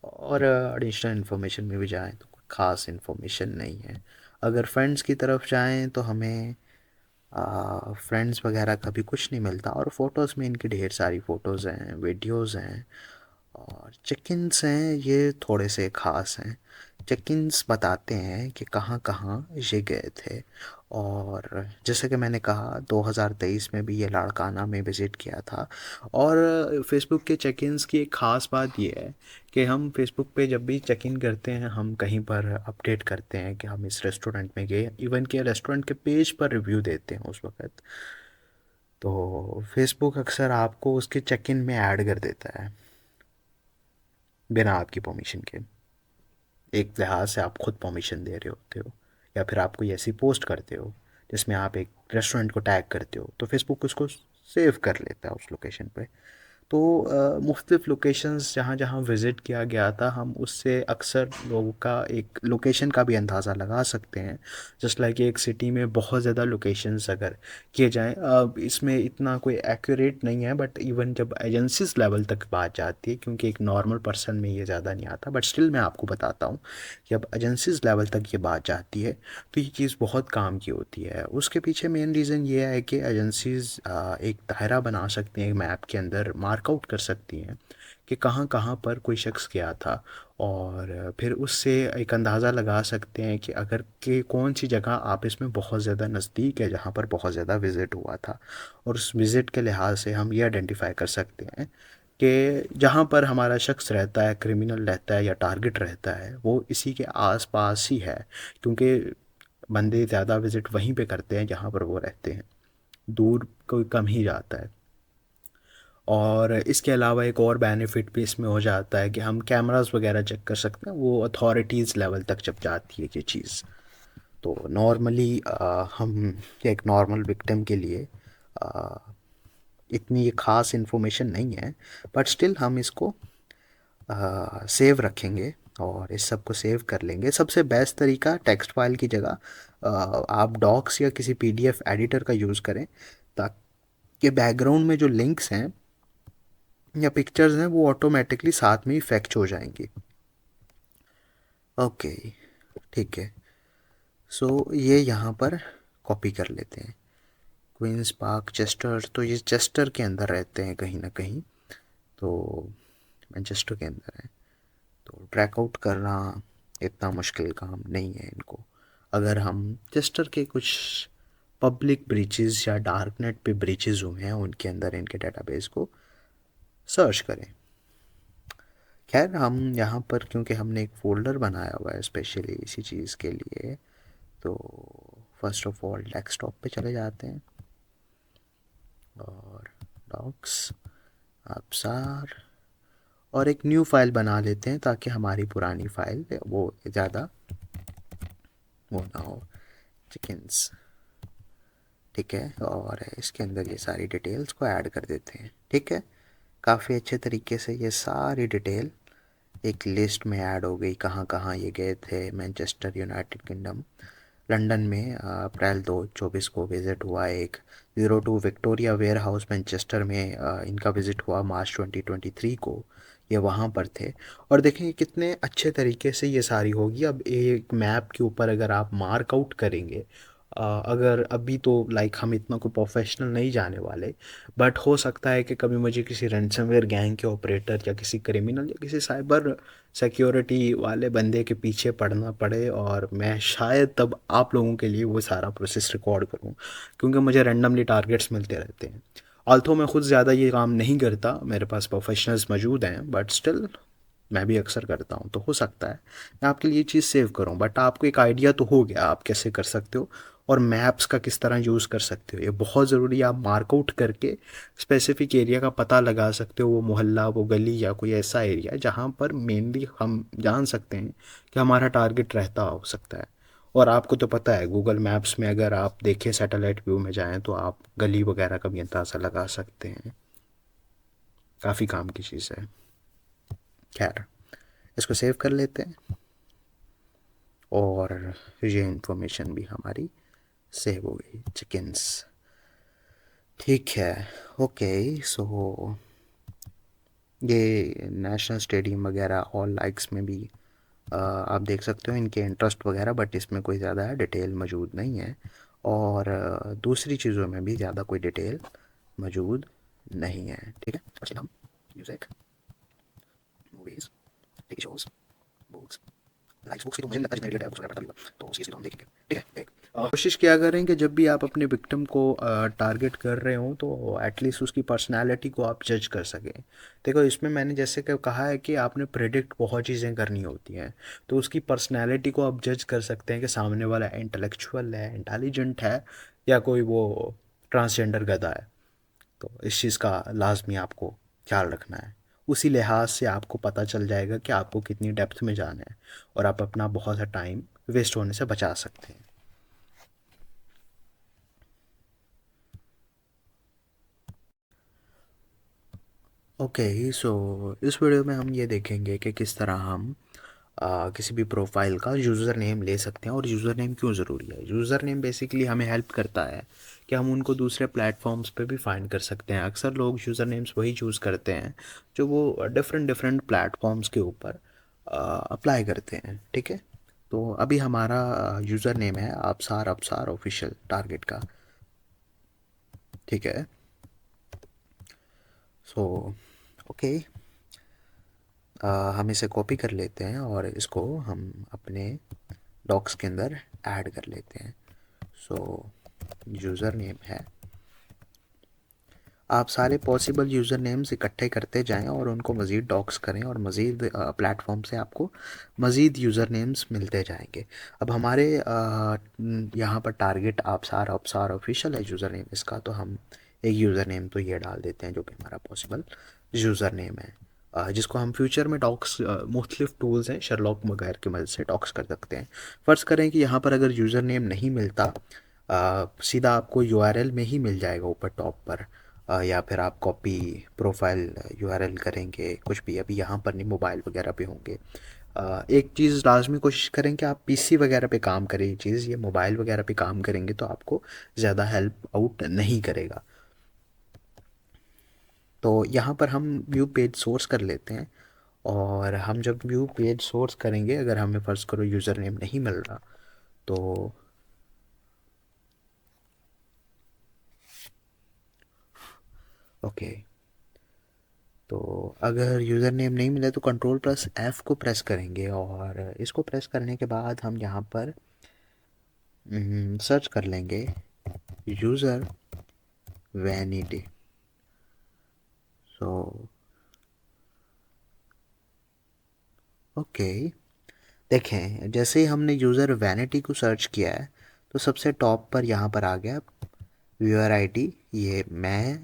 और एडिशनल इन्फॉर्मेशन में भी जाएं तो कोई ख़ास इन्फॉर्मेशन नहीं है। अगर फ्रेंड्स की तरफ जाएं तो हमें फ्रेंड्स वगैरह का भी कुछ नहीं मिलता, और फ़ोटोज़ में इनकी ढेर सारी फ़ोटोज़ हैं, वीडियोज़ हैं, और चेक इन्स हैं, ये थोड़े से ख़ास हैं। चेक इन्स बताते हैं कि कहाँ कहाँ ये गए थे। और जैसे कि मैंने कहा, 2023 में भी ये लाड़काना में विज़िट किया था। और फेसबुक के चेक इन्स की एक ख़ास बात ये है कि हम फेसबुक पे जब भी चेक इन करते हैं, हम कहीं पर अपडेट करते हैं कि हम इस रेस्टोरेंट में गए, इवन के रेस्टोरेंट के पेज पर रिव्यू देते हैं उस वक्त, तो फेसबुक अक्सर आपको उसके चेक इन में ऐड कर देता है बिना आपकी परमिशन के। एक लिहाज से आप खुद परमिशन दे रहे होते हो, या फिर आप कोई ऐसी पोस्ट करते हो जिसमें आप एक रेस्टोरेंट को टैग करते हो, तो फेसबुक उसको सेव कर लेता है उस लोकेशन पे। तो मुख्तलिफ़ लोकेशंस जहाँ जहाँ विज़िट किया गया था, हम उससे अक्सर लोगों का एक लोकेशन का भी अंदाज़ा लगा सकते हैं। जस्ट लाइक एक सिटी में बहुत ज़्यादा लोकेशंस अगर किए जाएँ, इसमें इतना कोई एक्यूरेट नहीं है, बट इवन जब एजेंसीज लेवल तक बात जाती है, क्योंकि एक नॉर्मल पर्सन में ये ज़्यादा नहीं आता, बट स्टिल मैं आपको बताता हूँ कि अब एजेंसीज लेवल तक ये बात जाती है तो ये चीज़ बहुत काम की होती है। उसके पीछे मेन रीज़न ये है कि एजेंसीज़ एक दायरा बना सकती हैं, मैप के अंदर मार्कआउट कर सकती हैं कि कहाँ कहाँ पर कोई शख्स गया था, और फिर उससे एक अंदाज़ा लगा सकते हैं कि अगर कि कौन सी जगह आप इसमें बहुत ज़्यादा नज़दीक है जहाँ पर बहुत ज़्यादा विज़िट हुआ था। और उस विज़िट के लिहाज से हम ये आइडेंटिफाई कर सकते हैं कि जहाँ पर हमारा शख्स रहता है, क्रिमिनल रहता है या टारगेट रहता है, वो इसी के आसपास ही है, क्योंकि बंदे ज़्यादा विज़िट वहीं पे करते हैं जहाँ पर वो रहते हैं, दूर कोई कम ही जाता है। और इसके अलावा एक और बेनिफिट भी इसमें हो जाता है कि हम कैमरास वगैरह चेक कर सकते हैं, वो अथॉरिटीज़ लेवल तक जब जाती है ये चीज़। तो नॉर्मली हम एक नॉर्मल विक्टिम के लिए अ, इतनी ये ख़ास इन्फॉर्मेशन नहीं है, बट स्टिल हम इसको सेव रखेंगे और इस सब को सेव कर लेंगे। सबसे बेस्ट तरीका टेक्स्ट फाइल की जगह आप डॉक्स या किसी पीडीएफ एडिटर का यूज़ करें, ताकि बैकग्राउंड में जो लिंक्स हैं या पिक्चर्स हैं वो ऑटोमेटिकली साथ में ही फैक्च हो जाएंगी। ओके, ठीक है। सो ये यहाँ पर कॉपी कर लेते हैं। क्वींस पार्क चेस्टर, तो ये चेस्टर के अंदर रहते हैं कहीं ना कहीं, तो मैनचेस्टर के अंदर है। तो ट्रैक आउट करना इतना मुश्किल काम नहीं है इनको। अगर हम चेस्टर के कुछ पब्लिक ब्रीचेस या डार्क नेट पे ब्रीचेस हुए हैं उनके अंदर इनके डेटाबेस को सर्च करें। खैर हम यहाँ पर क्योंकि हमने एक फ़ोल्डर बनाया हुआ है स्पेशली इसी चीज़ के लिए, तो फर्स्ट ऑफ ऑल डेस्कटॉप पे चले जाते हैं और डॉक्स अवसार और एक न्यू फाइल बना लेते हैं ताकि हमारी पुरानी फाइल वो ज़्यादा वो ना हो। चिकन्स, ठीक है, और इसके अंदर ये सारी डिटेल्स को ऐड कर देते हैं। ठीक है, काफ़ी अच्छे तरीके से ये सारी डिटेल एक लिस्ट में ऐड हो गई, कहाँ कहाँ ये गए थे। मैनचेस्टर यूनाइटेड किंगडम, लंदन में अप्रैल 2024 को विज़िट हुआ। एक 02 विक्टोरिया वेयर हाउस मैनचेस्टर में इनका विज़िट हुआ मार्च 2023 को, ये वहाँ पर थे। और देखें कितने अच्छे तरीके से ये सारी होगी। अब एक मैप के ऊपर अगर आप मार्क आउट करेंगे, अगर अभी तो लाइक हम इतना कोई प्रोफेशनल नहीं जाने वाले, बट हो सकता है कि कभी मुझे किसी रैंसमवेयर गैंग के ऑपरेटर या किसी क्रिमिनल या किसी साइबर सिक्योरिटी वाले बंदे के पीछे पड़ना पड़े और मैं शायद तब आप लोगों के लिए वो सारा प्रोसेस रिकॉर्ड करूं, क्योंकि मुझे रैंडमली टारगेट्स मिलते रहते हैं। ऑल्थो मैं खुद ज़्यादा ये काम नहीं करता, मेरे पास प्रोफेशनल्स मौजूद हैं, बट स्टिल मैं भी अक्सर करता हूँ। तो हो सकता है मैं आपके लिए ये चीज़ सेव करूँ, बट आपको एक आइडिया तो हो गया आप कैसे कर सकते हो और मैप्स का किस तरह यूज़ कर सकते हो। ये बहुत ज़रूरी है, आप मार्कआउट करके स्पेसिफिक एरिया का पता लगा सकते हो, वो मोहल्ला, वो गली या कोई ऐसा एरिया जहाँ पर मेनली हम जान सकते हैं कि हमारा टारगेट रहता हो सकता है। और आपको तो पता है गूगल मैप्स में अगर आप देखें सैटेलाइट व्यू में जाएं तो आप गली वगैरह का भी अंदाज़ा लगा सकते हैं। काफ़ी काम की चीज़ है। खैर, इसको सेव कर लेते हैं और ये इंफॉर्मेशन भी हमारी सेव हो गई। चिकन्स, ठीक है। ओके, सो ये नेशनल स्टेडियम वगैरह और लाइक्स में भी आप देख सकते हो इनके इंटरेस्ट वगैरह, बट इसमें कोई ज़्यादा डिटेल मौजूद नहीं है और दूसरी चीज़ों में भी ज़्यादा कोई डिटेल मौजूद नहीं है। ठीक है, अच्छा हम music, movies, TV shows, books, likes books की तो मुझे नहीं लगता जितने रिलेटेड है बुक्स वगैरह पढ़ता भी होगा, तो उस चीज़ की तो हम देखेंगे। ठीक है, एक कोशिश क्या करें कि जब भी आप अपने विक्टिम को टारगेट कर रहे हो तो एटलीस्ट उसकी पर्सनालिटी को आप जज कर सकें। देखो इसमें मैंने जैसे कि कहा है कि आपने प्रेडिक्ट बहुत चीज़ें करनी होती हैं, तो उसकी पर्सनालिटी को आप जज कर सकते हैं कि सामने वाला इंटेलेक्चुअल है, इंटेलिजेंट है, या कोई वो ट्रांसजेंडर गधा है। तो इस चीज़ का लाजमी आपको ख्याल रखना है। उसी लिहाज से आपको पता चल जाएगा कि आपको कितनी डेप्थ में जाना है और आप अपना बहुत सा टाइम वेस्ट होने से बचा सकते हैं। ओके, सो इस वीडियो में हम ये देखेंगे कि किस तरह हम किसी भी प्रोफाइल का यूज़र नेम ले सकते हैं और यूज़र नेम क्यों ज़रूरी है। यूज़र नेम बेसिकली हमें हेल्प करता है कि हम उनको दूसरे प्लेटफॉर्म्स पे भी फाइंड कर सकते हैं। अक्सर लोग यूज़र नेम्स वही चूज़ करते हैं जो वो डिफरेंट डिफरेंट प्लेटफॉर्म्स के ऊपर अप्लाई करते हैं। ठीक है, तो अभी हमारा यूज़र नेम है अबसार अबसार ऑफिशियल टारगेट का। ठीक है, सो ओके, हम इसे कॉपी कर लेते हैं और इसको हम अपने डॉक्स के अंदर ऐड कर लेते हैं। सो यूज़र नेम है, आप सारे पॉसिबल यूज़र नेम्स इकट्ठे करते जाएं और उनको मज़ीद डॉक्स करें और मज़ीद प्लेटफॉर्म से आपको मज़ीद यूज़र नेम्स मिलते जाएंगे। अब हमारे यहाँ पर टारगेट आपसार ऑफिशियल है यूज़र नेम इसका, तो हम एक यूज़र नेम तो ये डाल देते हैं जो कि हमारा पॉसिबल यूज़र नेम है। जिसको हम फ्यूचर में डॉक्स मुख्तलिफ टूल्स हैं शर्लॉक वगैरह की मदद से डॉक्स कर सकते हैं। फ़र्ज़ करें कि यहाँ पर अगर यूज़र नेम नहीं मिलता, सीधा आपको यूआरएल में ही मिल जाएगा ऊपर टॉप पर, या फिर आप कॉपी प्रोफाइल यूआरएल करेंगे, कुछ भी अभी यहाँ पर नहीं, मोबाइल वगैरह पे होंगे। एक चीज़ लाजमी कोशिश करें कि आप पीसी वगैरह पे काम करें, ये चीज़, ये मोबाइल वगैरह पे काम करेंगे तो आपको ज़्यादा हेल्प आउट नहीं करेगा। तो यहाँ पर हम व्यू पेज सोर्स कर लेते हैं, और हम जब व्यू पेज सोर्स करेंगे, अगर हमें फ़र्ज़ करो यूज़र नेम नहीं मिल रहा, तो ओके, तो अगर यूज़र नेम नहीं मिले तो कंट्रोल+F को प्रेस करेंगे, और इसको प्रेस करने के बाद हम यहाँ पर सर्च कर लेंगे यूज़र वैनिटी। सो ओके, देखें जैसे ही हमने यूज़र वैनिटी को सर्च किया है तो सबसे टॉप पर यहाँ पर आ गया व्यूअर आईडी, ये मैं,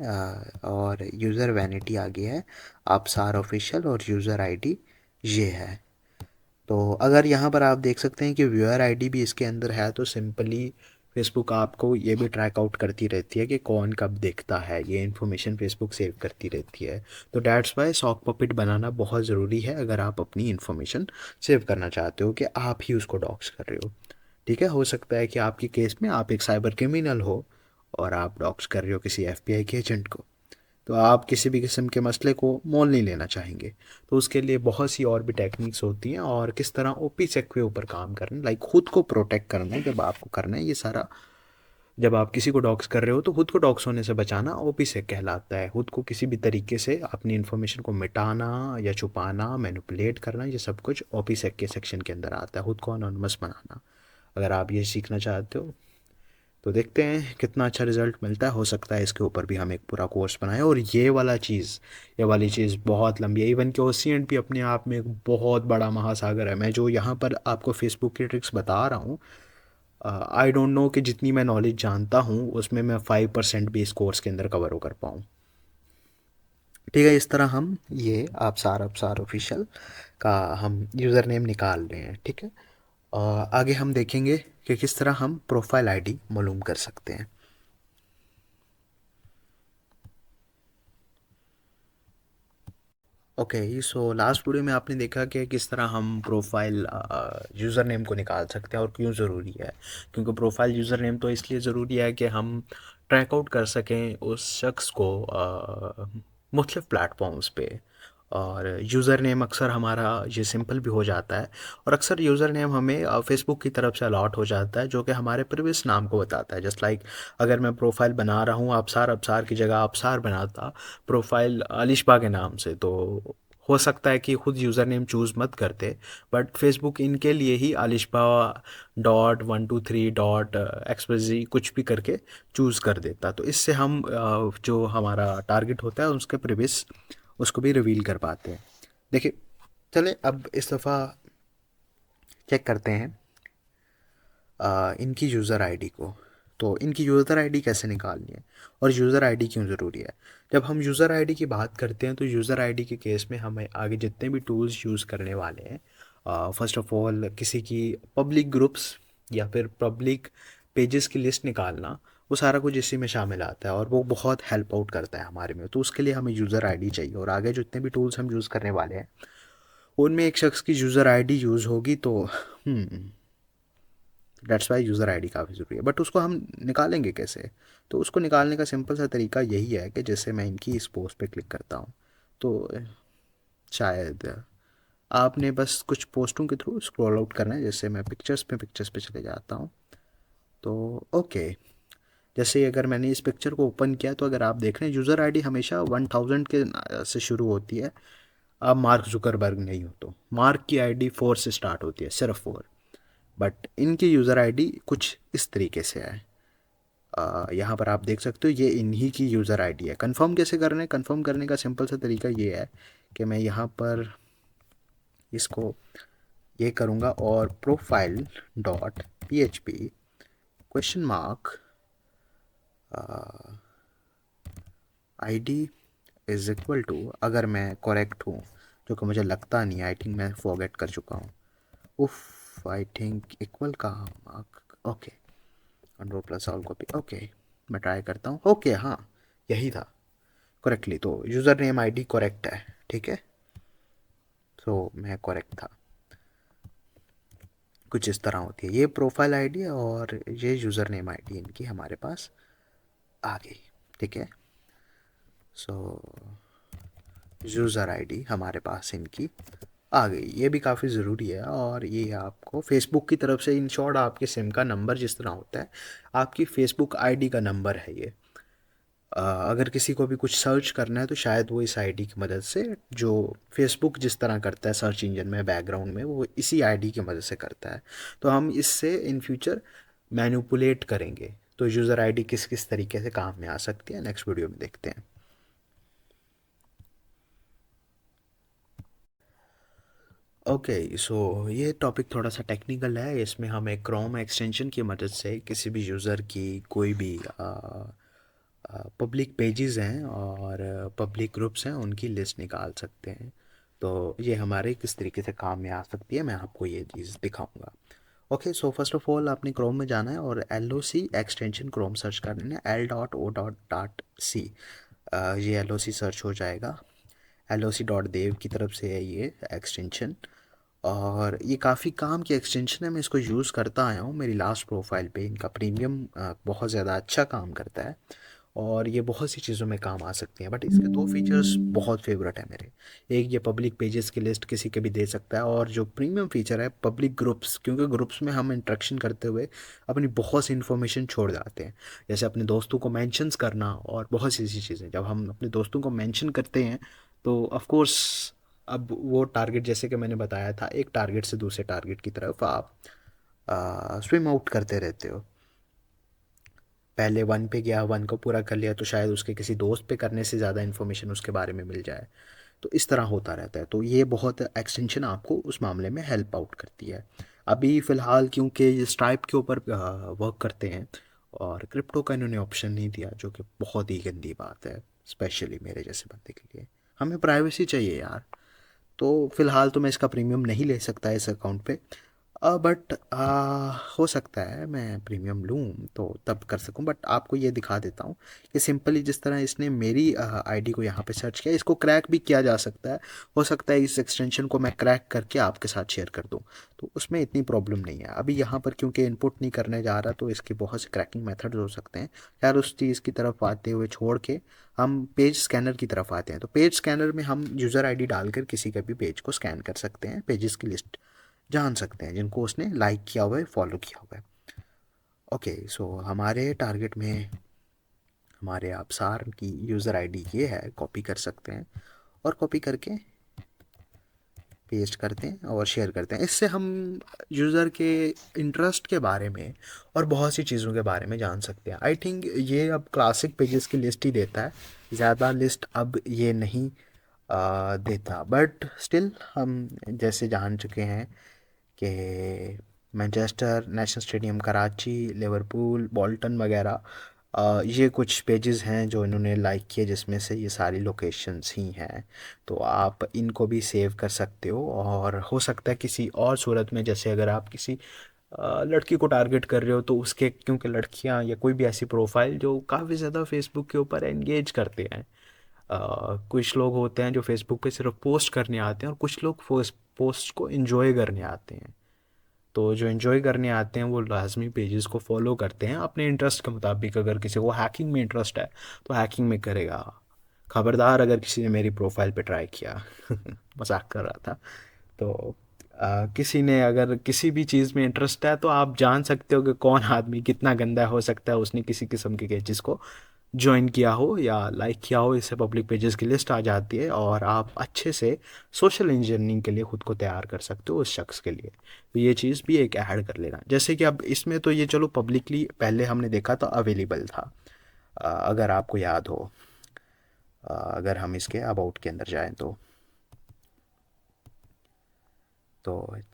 और यूज़र वैनिटी आ गया है आपसार ऑफिशियल, और यूज़र आईडी ये है। तो अगर यहाँ पर आप देख सकते हैं कि व्यूअर आईडी भी इसके अंदर है, तो सिंपली फेसबुक आपको ये भी ट्रैक आउट करती रहती है कि कौन कब देखता है, ये इन्फॉर्मेशन फेसबुक सेव करती रहती है। तो डैट्स वाई सॉक पपेट बनाना बहुत ज़रूरी है अगर आप अपनी इन्फॉर्मेशन सेव करना चाहते हो कि आप ही उसको डॉक्स कर रहे हो। ठीक है, हो सकता है कि आपके केस में आप एक साइबर क्रिमिनल हो और आप डॉक्स कर रहे हो किसी एफबीआई के एजेंट को, तो आप किसी भी किस्म के मसले को मोल नहीं लेना चाहेंगे। तो उसके लिए बहुत सी और भी टेक्निक्स होती हैं, और किस तरह ओपी सेक के ऊपर काम करना, लाइक खुद को प्रोटेक्ट करना है जब आपको करना है ये सारा। जब आप किसी को डॉक्स कर रहे हो तो खुद को डॉक्स होने से बचाना ओपी सेक कहलाता है। खुद को किसी भी तरीके से अपनी इन्फॉर्मेशन को मिटाना या छुपाना, मैनिपुलेट करना, ये सब कुछ ओपी सेक के सेक्शन के अंदर आता है, खुद को अनोनिमस बनाना। अगर आप ये सीखना चाहते हो तो देखते हैं कितना अच्छा रिजल्ट मिलता है। हो सकता है इसके ऊपर भी हम एक पूरा कोर्स बनाएं। और ये वाली चीज़ बहुत लंबी है। इवन कि ओशियंट भी अपने आप में एक बहुत बड़ा महासागर है। मैं जो यहाँ पर आपको फेसबुक की ट्रिक्स बता रहा हूँ, आई डोंट नो कि जितनी मैं नॉलेज जानता हूँ उसमें मैं 5% भी इस कोर्स के अंदर कवर हो कर पाऊँ। ठीक है, इस तरह हम ये आप सार ऑफिशियल का हम यूज़र नेम निकाल रहे हैं। ठीक है, आगे हम देखेंगे कि किस तरह हम प्रोफाइल आईडी मालूम कर सकते हैं। ओके, सो लास्ट वीडियो में आपने देखा कि किस तरह हम प्रोफाइल यूज़र नेम को निकाल सकते हैं और क्यों ज़रूरी है। क्योंकि प्रोफाइल यूज़र नेम तो इसलिए ज़रूरी है कि हम ट्रैक आउट कर सकें उस शख्स को मुख्तलिफ़ प्लेटफॉर्म्स पे। और यूज़र नेम अक्सर हमारा ये सिंपल भी हो जाता है, और अक्सर यूज़र नेम हमें फेसबुक की तरफ से अलॉट हो जाता है जो कि हमारे प्रीवियस नाम को बताता है। जस्ट लाइक अगर मैं प्रोफाइल बना रहा हूँ अबसार अबसार की जगह अबसार बनाता प्रोफाइल अलिशबा के नाम से, तो हो सकता है कि खुद यूज़र नेम चूज़ मत करते, बट फेसबुक इनके लिए ही अलिशबा .123.xyz कुछ भी करके चूज़ कर देता। तो इससे हम जो हमारा टारगेट होता है उसके प्रीवियस उसको भी रिवील कर पाते हैं। देखिए, चले अब इस दफ़ा चेक करते हैं इनकी यूज़र आईडी को। तो इनकी यूज़र आईडी कैसे निकालनी है और यूज़र आईडी क्यों ज़रूरी है। जब हम यूज़र आईडी की बात करते हैं तो यूज़र आईडी के केस में हमें आगे जितने भी टूल्स यूज़ करने वाले हैं, फ़र्स्ट ऑफ ऑल किसी की पब्लिक ग्रुप्स या फिर पब्लिक पेजेस की लिस्ट निकालना, वो सारा कुछ इसी में शामिल आता है, और वो बहुत हेल्प आउट करता है हमारे में। तो उसके लिए हमें यूज़र आईडी चाहिए, और आगे जितने भी टूल्स हम यूज़ करने वाले हैं उनमें एक शख्स की यूज़र आईडी यूज़ होगी। तो डेट्स वाई यूज़र आईडी काफ़ी ज़रूरी है। बट उसको हम निकालेंगे कैसे। तो उसको निकालने का सिंपल सा तरीका यही है कि जैसे मैं इनकी इस पोस्ट पे क्लिक करता हूँ, तो शायद आपने बस कुछ पोस्टों के थ्रू स्क्रॉल आउट करना है। जैसे मैं पिक्चर्स पे चले जाता हूँ, तो ओके, जैसे अगर मैंने इस पिक्चर को ओपन किया तो अगर आप देख रहे हैं यूज़र आईडी हमेशा 1000 के से शुरू होती है। आप मार्क जुकरबर्ग नहीं हो तो मार्क की आईडी 4 से स्टार्ट होती है, सिर्फ 4। बट इनकी यूज़र आईडी कुछ इस तरीके से है। यहाँ पर आप देख सकते हो ये इन्हीं की यूज़र आईडी है। कंफर्म कैसे करना है, कंफर्म करने का सिंपल सा तरीका ये है कि मैं यहाँ पर इसको ये करूँगा और profile dot PHP question mark ID is equal to, अगर मैं करेक्ट हूँ जो कि मुझे लगता नहीं, आई थिंक मैं फॉरगेट कर चुका हूँ। उफ, आई थिंक इक्वल का mark, okay, control plus all copy, okay, मैं ट्राई करता हूँ। ओके, हाँ, यही था करेक्टली, तो यूज़र नेम आईडी करेक्ट है, ठीक है, तो मैं करेक्ट था। कुछ इस तरह होती है ये प्रोफाइल आईडी और ये यूज़र नेम आईडी इनकी हमारे पास आ गई, ठीक है। सो यूज़र आईडी हमारे पास इनकी आ गई, ये भी काफ़ी ज़रूरी है। और ये आपको फेसबुक की तरफ से, इन शॉर्ट आपके सिम का नंबर जिस तरह होता है, आपकी फेसबुक आईडी का नंबर है ये। अगर किसी को भी कुछ सर्च करना है तो शायद वो इस आईडी की मदद से, जो फेसबुक जिस तरह करता है सर्च इंजन में बैकग्राउंड में, वो इसी आईडी की मदद से करता है। तो हम इससे इन फ्यूचर मैनिपुलेट करेंगे। तो यूज़र आईडी किस किस तरीके से काम में आ सकती है, नेक्स्ट वीडियो में देखते हैं। ओके, सो ये टॉपिक थोड़ा सा टेक्निकल है। इसमें हम एक क्रोम एक्सटेंशन की मदद से किसी भी यूज़र की कोई भी पब्लिक पेजेस हैं और पब्लिक ग्रुप्स हैं, उनकी लिस्ट निकाल सकते हैं। तो ये हमारे किस तरीके से काम में आ सकती है, मैं आपको ये चीज़ दिखाऊंगा। Okay, so first of all आपने क्रोम में जाना है और एल ओ सी एक्सटेंशन क्रोम सर्च करना है, L.O.C। ये एल ओ सी सर्च हो जाएगा। LOC.dev की तरफ से है ये एक्सटेंशन, और ये काफ़ी काम की एक्सटेंशन है। मैं इसको यूज़ करता आया हूँ मेरी लास्ट प्रोफाइल पे। इनका प्रीमियम बहुत ज़्यादा अच्छा काम करता है और ये बहुत सी चीज़ों में काम आ सकती हैं। बट इसके दो फीचर्स बहुत फेवरेट है मेरे। एक, ये पब्लिक पेजेस की लिस्ट किसी के भी दे सकता है, और जो प्रीमियम फीचर है पब्लिक ग्रुप्स, क्योंकि ग्रुप्स में हम इंटरेक्शन करते हुए अपनी बहुत सी इन्फॉर्मेशन छोड़ जाते हैं, जैसे अपने दोस्तों को मेंशंस करना और बहुत सी ऐसी चीज़ें। जब हम अपने दोस्तों को मेंशन करते हैं तो ऑफ कोर्स, अब वो टारगेट, जैसे कि मैंने बताया था, एक टारगेट से दूसरे टारगेट की तरफ आप स्विम आउट करते रहते हो। पहले वन पे गया, वन को पूरा कर लिया, तो शायद उसके किसी दोस्त पे करने से ज़्यादा इन्फॉर्मेशन उसके बारे में मिल जाए। तो इस तरह होता रहता है। तो ये बहुत एक्सटेंशन आपको उस मामले में हेल्प आउट करती है। अभी फ़िलहाल क्योंकि ये स्ट्राइप के ऊपर वर्क करते हैं और क्रिप्टो का इन्होंने ऑप्शन नहीं दिया, जो कि बहुत ही गंदी बात है, स्पेशली मेरे जैसे बंदे के लिए। हमें प्राइवेसी चाहिए यार। तो फ़िलहाल तो मैं इसका प्रीमियम नहीं ले सकता इस अकाउंट पे, बट हो सकता है मैं प्रीमियम लूँ तो तब कर सकूँ। बट आपको ये दिखा देता हूँ कि सिंपली जिस तरह इसने मेरी आईडी को यहाँ पे सर्च किया, इसको क्रैक भी किया जा सकता है। हो सकता है इस एक्सटेंशन को मैं क्रैक करके आपके साथ शेयर कर दूँ, तो उसमें इतनी प्रॉब्लम नहीं है। अभी यहाँ पर क्योंकि इनपुट नहीं करने जा रहा, तो इसके बहुत से क्रैकिंग मेथड्स हो सकते हैं। यार, उस चीज़ की तरफ आते हुए छोड़ के हम पेज स्कैनर की तरफ आते हैं। तो पेज स्कैनर में हम यूज़र आईडी डालकर किसी का भी पेज को स्कैन कर सकते हैं, पेजेस की लिस्ट जान सकते हैं जिनको उसने लाइक किया हुआ है, फॉलो किया हुआ है। ओके, सो हमारे टारगेट में हमारे आबसार की यूज़र आईडी ये है, कॉपी कर सकते हैं और कॉपी करके पेस्ट करते हैं और शेयर करते हैं। इससे हम यूज़र के इंटरेस्ट के बारे में और बहुत सी चीज़ों के बारे में जान सकते हैं। आई थिंक ये अब क्लासिक पेजेस की लिस्ट ही देता है, ज़्यादा लिस्ट अब ये नहीं देता। बट स्टिल हम जैसे जान चुके हैं कि Manchester, national stadium Karachi, Liverpool, Bolton वगैरह, ये कुछ पेजेस हैं जो इन्होंने लाइक किए, जिसमें से ये सारी लोकेशंस ही हैं। तो आप इनको भी सेव कर सकते हो। और हो सकता है किसी और सूरत में, जैसे अगर आप किसी लड़की को टारगेट कर रहे हो, तो उसके, क्योंकि लड़कियां या कोई भी ऐसी प्रोफाइल जो काफ़ी ज़्यादा फेसबुक के ऊपर एंगेज करते हैं, कुछ लोग होते हैं जो फेसबुक पे सिर्फ पोस्ट करने आते हैं और कुछ लोग पोस्ट को एंजॉय करने आते हैं। तो जो एंजॉय करने आते हैं वो लाजमी पेजेस को फॉलो करते हैं अपने इंटरेस्ट के मुताबिक। अगर किसी को हैकिंग में इंटरेस्ट है तो हैकिंग में करेगा। खबरदार अगर किसी ने मेरी प्रोफाइल पे ट्राई किया, मजाक कर रहा था। तो किसी ने अगर किसी भी चीज़ में इंटरेस्ट है, तो आप जान सकते हो कि कौन आदमी कितना गंदा हो सकता है। उसने किसी किस्म के पेजेस को ज्वाइन किया हो या लाइक किया हो, इससे पब्लिक पेजेस की लिस्ट आ जाती है और आप अच्छे से सोशल इंजीनियरिंग के लिए ख़ुद को तैयार कर सकते हो उस शख्स के लिए। तो ये चीज़ भी एक ऐड कर लेना। जैसे कि अब इसमें तो ये चलो पब्लिकली पहले हमने देखा तो अवेलेबल था, अगर आपको याद हो। अगर हम इसके अबाउट के अंदर जाएं तो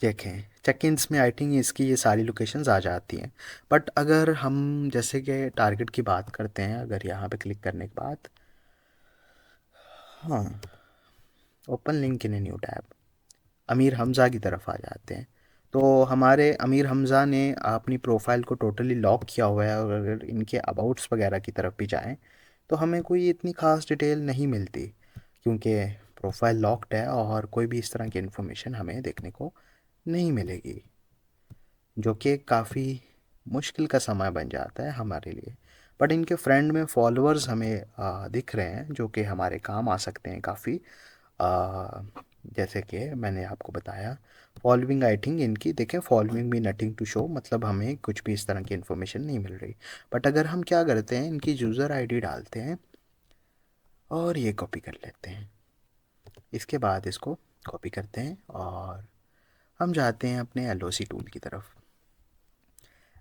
देखें, चेक इन्स में आई थिंक इसकी ये सारी लोकेशंस आ जाती हैं। बट अगर हम जैसे कि टारगेट की बात करते हैं, अगर यहाँ पे क्लिक करने के बाद, हाँ, open link in a new tab. Amir Hamza की तरफ आ जाते हैं। तो हमारे अमीर हमज़ा ने अपनी प्रोफाइल को टोटली लॉक किया हुआ है, और अगर इनके अबाउट्स वगैरह की तरफ भी जाएं तो हमें कोई इतनी ख़ास डिटेल नहीं मिलती, क्योंकि प्रोफाइल लॉक्ड है और कोई भी इस तरह की इन्फॉर्मेशन हमें देखने को नहीं मिलेगी, जो कि काफ़ी मुश्किल का समय बन जाता है हमारे लिए। बट इनके फ्रेंड में फॉलोअर्स हमें दिख रहे हैं जो कि हमारे काम आ सकते हैं काफ़ी। जैसे कि मैंने आपको बताया, फॉलोइंग आई थिंक इनकी देखें, फॉलोइंग भी नथिंग टू शो, मतलब हमें कुछ भी इस तरह की इन्फॉर्मेशन नहीं मिल रही। बट अगर हम क्या करते हैं, इनकी यूज़र आईडी डालते हैं और ये कॉपी कर लेते हैं। इसके बाद इसको कॉपी करते हैं और हम जाते हैं अपने एलओसी टूल की तरफ।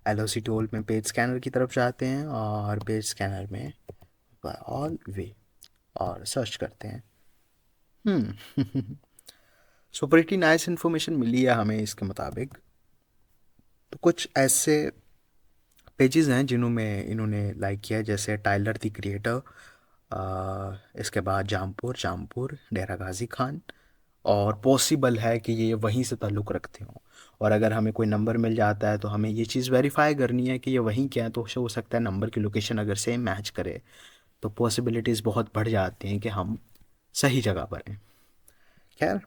एलओसी टूल में पेज स्कैनर की तरफ जाते हैं और पेज स्कैनर में ऑल वे और सर्च करते हैं। सो प्रिटी नाइस इन्फॉर्मेशन मिली है हमें इसके मुताबिक। तो कुछ ऐसे पेजेस हैं जिन्होंने इन्होंने लाइक किया है, जैसे टाइलर द क्रिएटर, इसके बाद जामपुर जामपुर डेरा गाजी खान, और पॉसिबल है कि ये वहीं से ताल्लुक़ रखते हों। और अगर हमें कोई नंबर मिल जाता है तो हमें ये चीज़ वेरीफाई करनी है कि ये वहीं क्या है, तो हो सकता है नंबर की लोकेशन अगर सेम मैच करे तो पॉसिबिलिटीज़ बहुत बढ़ जाती हैं कि हम सही जगह पर हैं। खैर,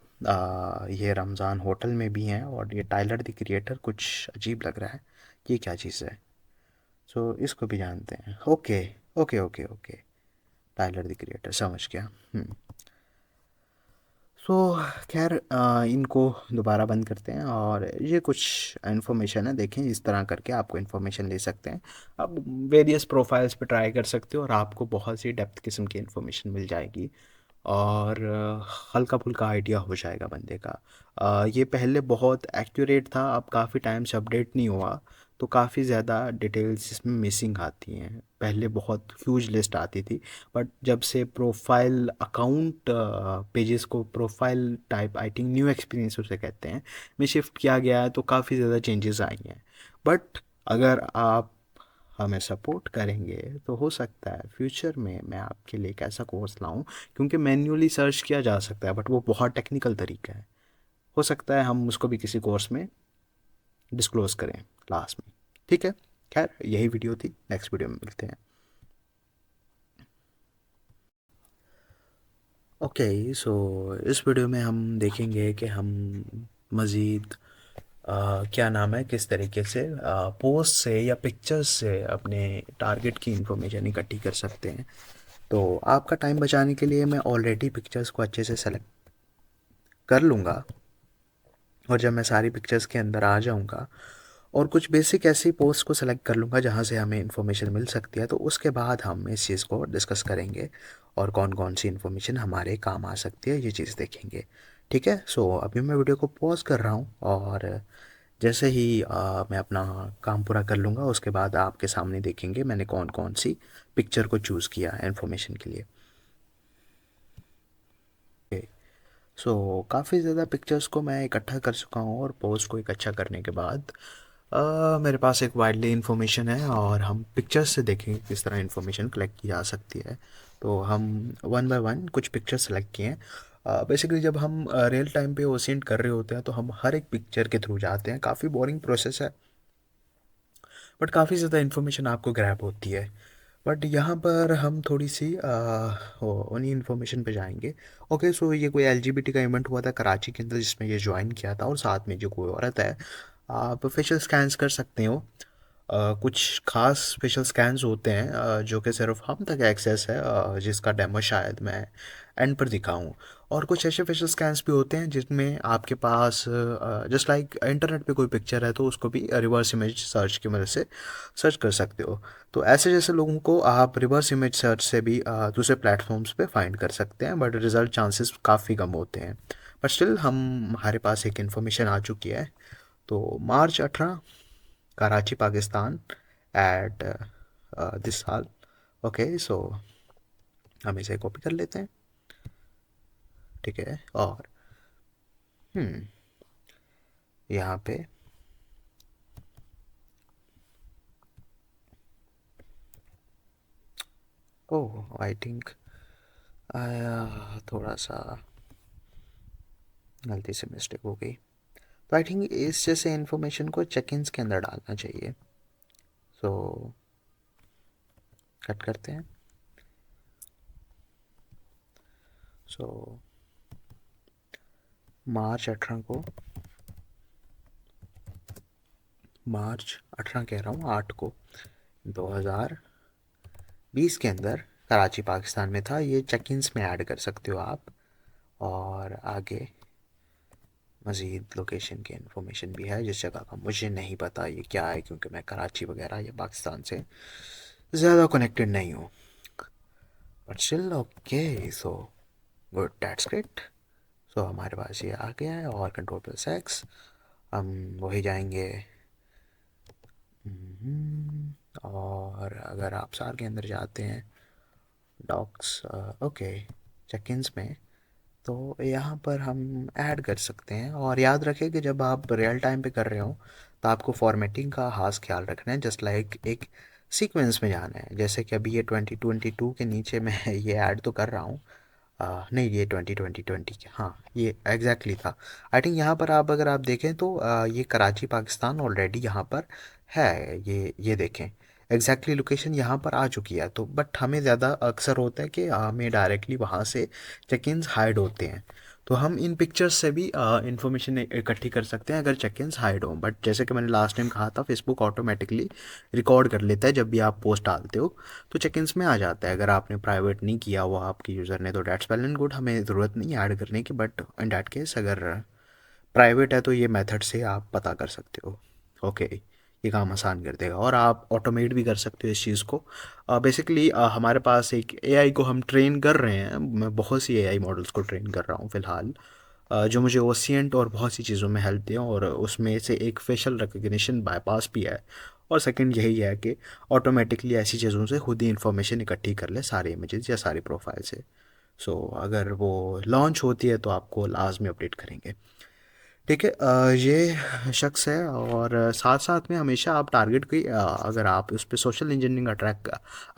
ये रमज़ान होटल में भी हैं और ये टाइलर द क्रिएटर कुछ अजीब लग रहा है, ये क्या चीज़ है। सो इसको भी जानते हैं। Okay okay okay okay, Tyler the creator, समझ गया। सो खैर, इनको दोबारा बंद करते हैं और ये कुछ इन्फॉर्मेशन है, देखें इस तरह करके आपको इन्फॉर्मेशन ले सकते हैं। अब वेरियस प्रोफाइल्स पे ट्राई कर सकते हो और आपको बहुत सी डेप्थ किस्म की इन्फॉर्मेशन मिल जाएगी, और हल्का फुल्का आइडिया हो जाएगा बंदे का। ये पहले बहुत एक्यूरेट था, अब काफ़ी टाइम से अपडेट नहीं हुआ, तो काफ़ी ज़्यादा डिटेल्स इसमें मिसिंग आती हैं। पहले बहुत ह्यूज लिस्ट आती थी, बट जब से प्रोफाइल अकाउंट पेजेस को profile type I think new experience उसे कहते हैं में शिफ्ट किया गया है, तो काफ़ी ज़्यादा चेंजेस आई हैं। बट अगर आप हमें सपोर्ट करेंगे तो हो सकता है फ्यूचर में मैं आपके लिए एक ऐसा कोर्स लाऊं, क्योंकि मैन्युअली सर्च किया जा सकता है बट वो बहुत टेक्निकल तरीका है। हो सकता है हम उसको भी किसी कोर्स में डिस्क्लोज़ करें लास्ट में। ठीक है, खैर यही वीडियो थी, नेक्स्ट वीडियो में मिलते हैं। ओके, सो इस वीडियो में हम देखेंगे कि हम मज़ीद क्या नाम है, किस तरीके से पोस्ट से या पिक्चर्स से अपने टारगेट की इंफॉर्मेशन इकट्ठी कर सकते हैं। तो आपका टाइम बचाने के लिए मैं ऑलरेडी पिक्चर्स को अच्छे से सेलेक्ट कर लूँगा, और जब मैं सारी पिक्चर्स के अंदर आ जाऊँगा और कुछ बेसिक ऐसी पोस्ट को सेलेक्ट कर लूँगा जहाँ से हमें इन्फॉर्मेशन मिल सकती है, तो उसके बाद हम इस चीज़ को डिस्कस करेंगे और कौन कौन सी इन्फॉर्मेशन हमारे काम आ सकती है, ये चीज़ देखेंगे। ठीक है, सो अभी मैं वीडियो को पॉज कर रहा हूँ, और जैसे ही मैं अपना काम पूरा कर लूँगा उसके बाद आपके सामने देखेंगे मैंने कौन कौन सी पिक्चर को चूज़ किया है इन्फॉर्मेशन के लिए। सो काफ़ी ज़्यादा पिक्चर्स को मैं इकट्ठा कर चुका हूँ, और पोस्ट को इकट्ठा करने के बाद मेरे पास एक वाइडली इन्फॉर्मेशन है, और हम पिक्चर्स से देखेंगे किस तरह इन्फॉर्मेशन कलेक्ट की जा सकती है। तो हम वन बाय वन कुछ पिक्चर्स सेलेक्ट किए हैं। बेसिकली जब हम रियल टाइम पे ओसेंट कर रहे होते हैं तो हम हर एक पिक्चर के थ्रू जाते हैं, काफ़ी बोरिंग प्रोसेस है बट काफ़ी ज़्यादा इन्फॉर्मेशन आपको ग्रैब होती है। बट यहाँ पर हम थोड़ी सी उन्हीं इन्फॉर्मेशन पे जाएंगे। ओके, सो ये कोई एलजीबीटी का इवेंट हुआ था कराची के अंदर जिसमें ये ज्वाइन किया था, और साथ में जो कोई औरत है, आप फेशियल स्कैन्स कर सकते हो। कुछ खास स्पेशल स्कैन्स होते हैं जो कि सिर्फ हम तक एक्सेस है, जिसका डेमो शायद मैं एंड पर दिखाऊं। और कुछ ऐसे फेशियल स्कैन्स भी होते हैं जिसमें आपके पास जस्ट लाइक इंटरनेट पे कोई पिक्चर है तो उसको भी रिवर्स इमेज सर्च की मदद से सर्च कर सकते हो। तो ऐसे जैसे लोगों को आप रिवर्स इमेज सर्च से भी दूसरे प्लेटफॉर्म्स पे फाइंड कर सकते हैं, बट रिज़ल्ट चांसेस काफ़ी कम होते हैं। बट स्टिल हम हमारे पास एक इन्फॉर्मेशन आ चुकी है। तो मार्च 18 कराची पाकिस्तान एट दिस साल। ओके, सो हम इसे कॉपी कर लेते हैं। ठीक है, और यहाँ पे ओह आई थिंक थोड़ा सा गलती से मिस्टेक हो गई। तो आई थिंक इस जैसे इन्फॉर्मेशन को चेक इन्स के अंदर डालना चाहिए। सो कट करते हैं। सो मार्च 18 कह रहा हूँ, 8 को 2020 के अंदर कराची पाकिस्तान में था। ये चेक इन्स में ऐड कर सकते हो आप। और आगे मज़ीद लोकेशन की इन्फॉर्मेशन भी है जिस जगह का मुझे नहीं पता ये क्या है, क्योंकि मैं कराची वगैरह या पाकिस्तान से ज़्यादा कनेक्टेड नहीं हूँ। But still okay, so good, that's great. So हमारे पास ये आ गया है और Ctrl+X हम वही जाएंगे। और अगर आप सार के अंदर जाते हैं डॉक्स, ओके, चेक इन्स में, तो यहाँ पर हम ऐड कर सकते हैं। और याद रखें कि जब आप रियल टाइम पे कर रहे हो तो आपको फॉर्मेटिंग का खास ख्याल रखना है, जस्ट लाइक एक सीक्वेंस में जाना है। जैसे कि अभी ये 2022 के नीचे मैं ये ऐड तो कर रहा हूँ। नहीं, ये 2020 हाँ, ये एग्जैक्टली था। आई थिंक यहाँ पर आप अगर आप देखें तो ये कराची पाकिस्तान ऑलरेडी यहाँ पर है। ये देखें, एग्जैक्टली लोकेशन यहाँ पर आ चुकी है। तो बट हमें ज़्यादा अक्सर होता है कि हमें डायरेक्टली वहाँ से चेक इन्स हाइड होते हैं। तो हम इन पिक्चर्स से भी इंफॉर्मेशन इकट्ठी कर सकते हैं अगर चेक इन्स हाइड हों। बट जैसे कि मैंने लास्ट टाइम कहा था, फेसबुक ऑटोमेटिकली रिकॉर्ड कर लेता है जब भी आप पोस्ट डालते हो, तो चेक इन्स में आ जाता है। अगर आपने प्राइवेट नहीं किया हुआ आपके यूज़र ने तो डैट्स वेल एंड गुड, हमें ज़रूरत नहीं ऐड करने की। बट इन डैट केस अगर प्राइवेट है तो ये मेथड से आप पता कर सकते हो। ओके, ये काम आसान कर देगा और आप ऑटोमेट भी कर सकते हो इस चीज़ को। बेसिकली हमारे पास एक एआई को हम ट्रेन कर रहे हैं। मैं बहुत सी एआई मॉडल्स को ट्रेन कर रहा हूँ फ़िलहाल, जो मुझे ओसिएंट और बहुत सी चीज़ों में हेल्प दें। और उसमें से एक फेशियल रिकग्निशन बाईपास भी है। और सेकंड यही है कि ऑटोमेटिकली ऐसी चीज़ों से खुद ही इंफॉर्मेशन इकट्ठी कर ले, सारे इमेजेस या सारी प्रोफाइल से। सो अगर वो लॉन्च होती है तो आपको लाजमी अपडेट करेंगे। ठीक है, ये शख्स है। और साथ साथ में हमेशा आप टारगेट की, अगर आप उस पर सोशल इंजीनियरिंग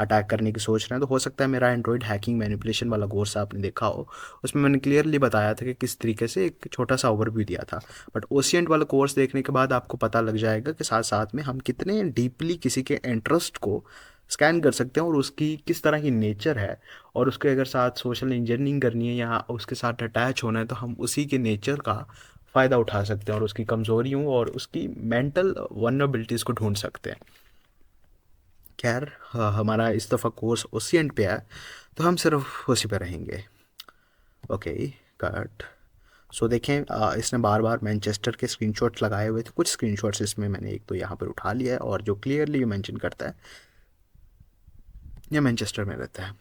अटैक करने की सोच रहे हैं तो हो सकता है मेरा एंड्रॉयड हैकिंग मैनिपुलेशन वाला कोर्स आपने देखा हो। उसमें मैंने क्लियरली बताया था कि किस तरीके से, एक छोटा सा ओवरव्यू दिया था। बट ओशियंट वाला कोर्स देखने के बाद आपको पता लग जाएगा कि साथ साथ में हम कितने डीपली किसी के इंटरेस्ट को स्कैन कर सकते हैं और उसकी किस तरह की नेचर है। और उसके अगर साथ सोशल इंजीनियरिंग करनी है या उसके साथ अटैच होना है तो हम उसी के नेचर का फ़ायदा उठा सकते हैं और उसकी कमज़ोरियों और उसकी मेंटल वनरेबिलिटीज़ को ढूंढ सकते हैं। खैर, हमारा इस दफ़ा कोर्स उसी एंड पे है तो हम सिर्फ उसी पे रहेंगे। Okay, cut. सो देखें, इसने बार बार मैनचेस्टर के स्क्रीनशॉट्स लगाए हुए थे। कुछ स्क्रीनशॉट्स इसमें मैंने एक तो यहाँ पर उठा लिया है और जो क्लियरली मेंशन करता है ये मैनचेस्टर में रहता है।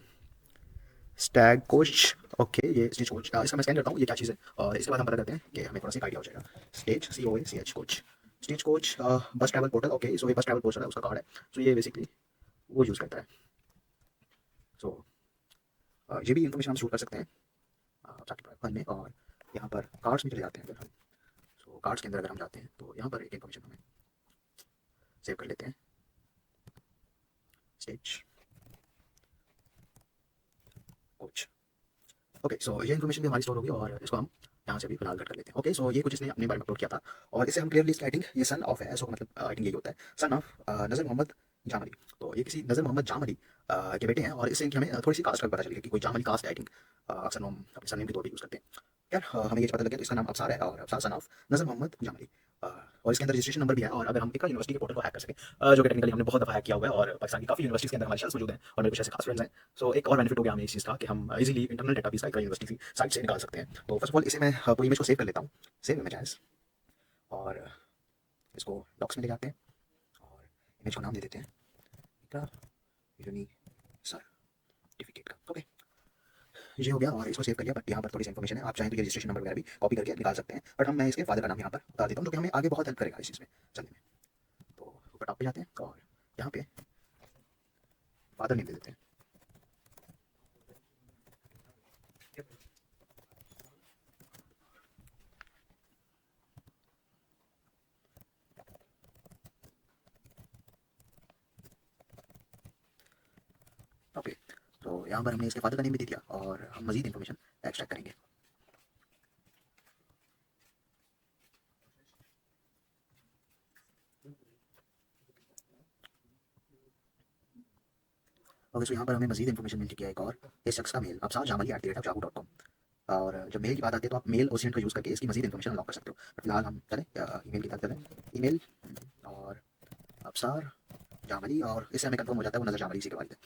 स्टैग कोच, ओके, ये स्टेज कोच, इसका मैं स्कैन करता हूँ ये क्या चीज़ है और इसके बाद हम पता करते हैं कि हमें थोड़ा सा आइडिया हो जाएगा। Stage COACH coach, stage coach bus travel portal. Okay, so ये बस ट्रैवल पोर्टल है, उसका कार्ड है। सो ये बेसिकली वो यूज़ करता है। सो ये भी इन्फॉर्मेशन हम शूट कर सकते हैं साथ ही में। और यहाँ पर कार्ड्स में चले जाते हैं अगर हम। सो कार्ड्स के अंदर अगर हम जाते हैं तो यहाँ पर एक इन्फॉर्मेशन हमें सेव कर लेते हैं। स्टेज कोच, ओके, सो ये इन्फॉर्मेशन भी हमारी स्टोर होगी और इसको हम यहाँ से भी फिलहाल कट कर लेते हैं। ओके, सो ये कुछ इसने अपने बारे में अपलोड किया था और इसे हम क्लियरली इसकी राइटिंग, ये सन ऑफ है। सो मतलब राइटिंग यही होता है, सन ऑफ नज़र मोहम्मद जामली। तो ये किसी नज़र मोहम्मद जामली के बेटे हैं और इससे इनकी हमें थोड़ी सी कास्ट का पता चल गया कि कोई जामली कास्ट है। आई थिंक अक्सर हम अपने सरनेम के तौर पर यूज़ करते हैं। यार, हमें ये पता लग गया तो इसका नाम अफसार है और अफसार सन ऑफ नज़र मोहम्मद जामली। और इसके अंदर रजिस्ट्रेशन नंबर भी है। और अगर हम एक यूनिवर्सिटी के पोर्टल को हैक कर सकें, जो कि टेक्निकली हमने बहुत दफ़ा हैक किया हुआ है और पाकिस्तान की काफ़ी यूनिवर्सिटीज़ के अंदर हमारे शेल्स मौजूद हैं और मेरे कुछ ऐसे खास फ्रेंड्स हैं। सो एक और बेनिफिट हो गया हमें इस चीज़ का कि हम इजीली इंटरनल डेटाबेस का एक यूनिवर्सिटी की साइट से निकाल सकते हैं। तो फर्स्ट ऑफ ऑल इसे मैं पूरी इमेज को सेव कर लेता हूँ, सेव इमेज एज, और इसको डॉक्स में ले जाते हैं और इमेज को नाम दे देते हैं यूनी सर्टिफिकेट का। ओके, ये हो गया और इसको सेव कर लिया। बट यहाँ पर थोड़ी सी इन्फॉर्मेशन है, आप चाहें तो ये रजिस्ट्रेशन नंबर वगैरह भी कॉपी करके निकाल सकते हैं। बट मैं इसके फादर का नाम यहाँ पर बता देता हूँ जो कि हमें आगे बहुत हेल्प करेगा इस चीज़ में चलने में। तो ऊपर टॉप पे जाते हैं और यहाँ पे फादर नेम दे देते हैं। ओके, तो यहाँ पर हमने इसके फादर का नेम भी दे दिया और हम मजीद इन्फॉर्मेशन एक्सट्रैक्ट करेंगे। ओके, सो यहाँ पर हमें मजीद इन्फॉर्मेशन मिल चुकी है एक और, इस शख्स का मेल absarjamali@yahoo.com। और जब मेल की बात आती है तो आप मेल ओशियन का यूज़ करके इसकी मजीद इन्फॉर्मेशन अनलॉक कर सकते हो। बट फिलहाल हम चलें ईमेल की तरफ चलें। ईमेल और अबसार जामली, और इससे हमें कंफर्म हो जाता है वो नज़र जामली इसी के वालिद है,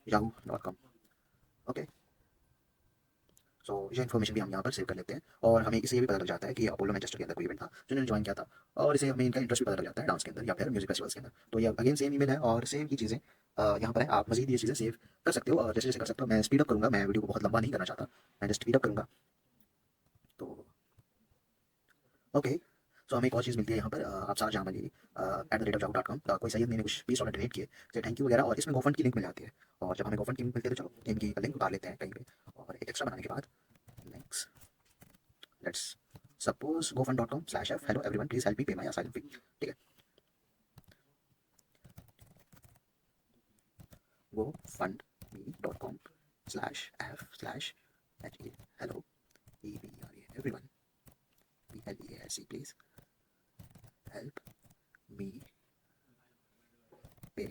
yahoo.com। ओके, सो ये इन्फॉर्मेशन भी हम यहाँ पर सेव कर लेते हैं, और हमें इससे ये भी पता लग जाता है कि अपोलो मैनचेस्टर के अंदर कोई इवेंट था जिन्होंने ज्वाइन किया था, और इसे हमें इनका इंटरेस्ट भी पता लग जाता है डांस के अंदर या फिर म्यूजिक फेस्टिवल्स के अंदर। तो ये अगेन सेम ईमेल है और सेम की चीज़ें यहाँ पर है। आप मजीद ये चीज़ें सेव कर सकते हो, और जैसे जैसे कर सकते हो। मैं स्पीड अप करूँगा, मैं वीडियो को बहुत लंबा नहीं करना चाहता, मैं जस्ट स्पीड अप करूँगा। तो ओके, सो हमें एक और चीज़ मिलती है यहाँ पर, अबसार जामली @yahoo.com। कोई सैयद ने कुछ $20 डोनेट किए, तो थैंक यू वगैरह, और इसमें गोफंड की लिंक मिल जाती है। और जब हमें गोफंड की लिंक मिलती है तो चलो इनकी लिंक उतार लेते हैं कहीं पे, और एक एक्स्ट्रा बनाने के बाद links, let's suppose gofund.com/f hello everyone please help me पे माय असाइलम फी। ठीक है, gofundme.com/f/he hello everyone please help me पे।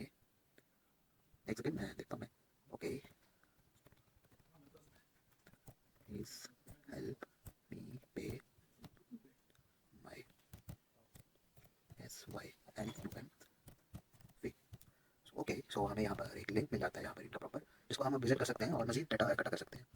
एक सेकंड मैं देखता हूँ मैं। ओके, प्लीज हेल्प मी पे my SYLUM fee. Okay, so हमें यहाँ पर एक लिंक मिल जाता है यहाँ पर इनका प्रॉपर, जिसको हम विजिट कर सकते हैं और मजीद डाटा इकट्ठा कर सकते हैं।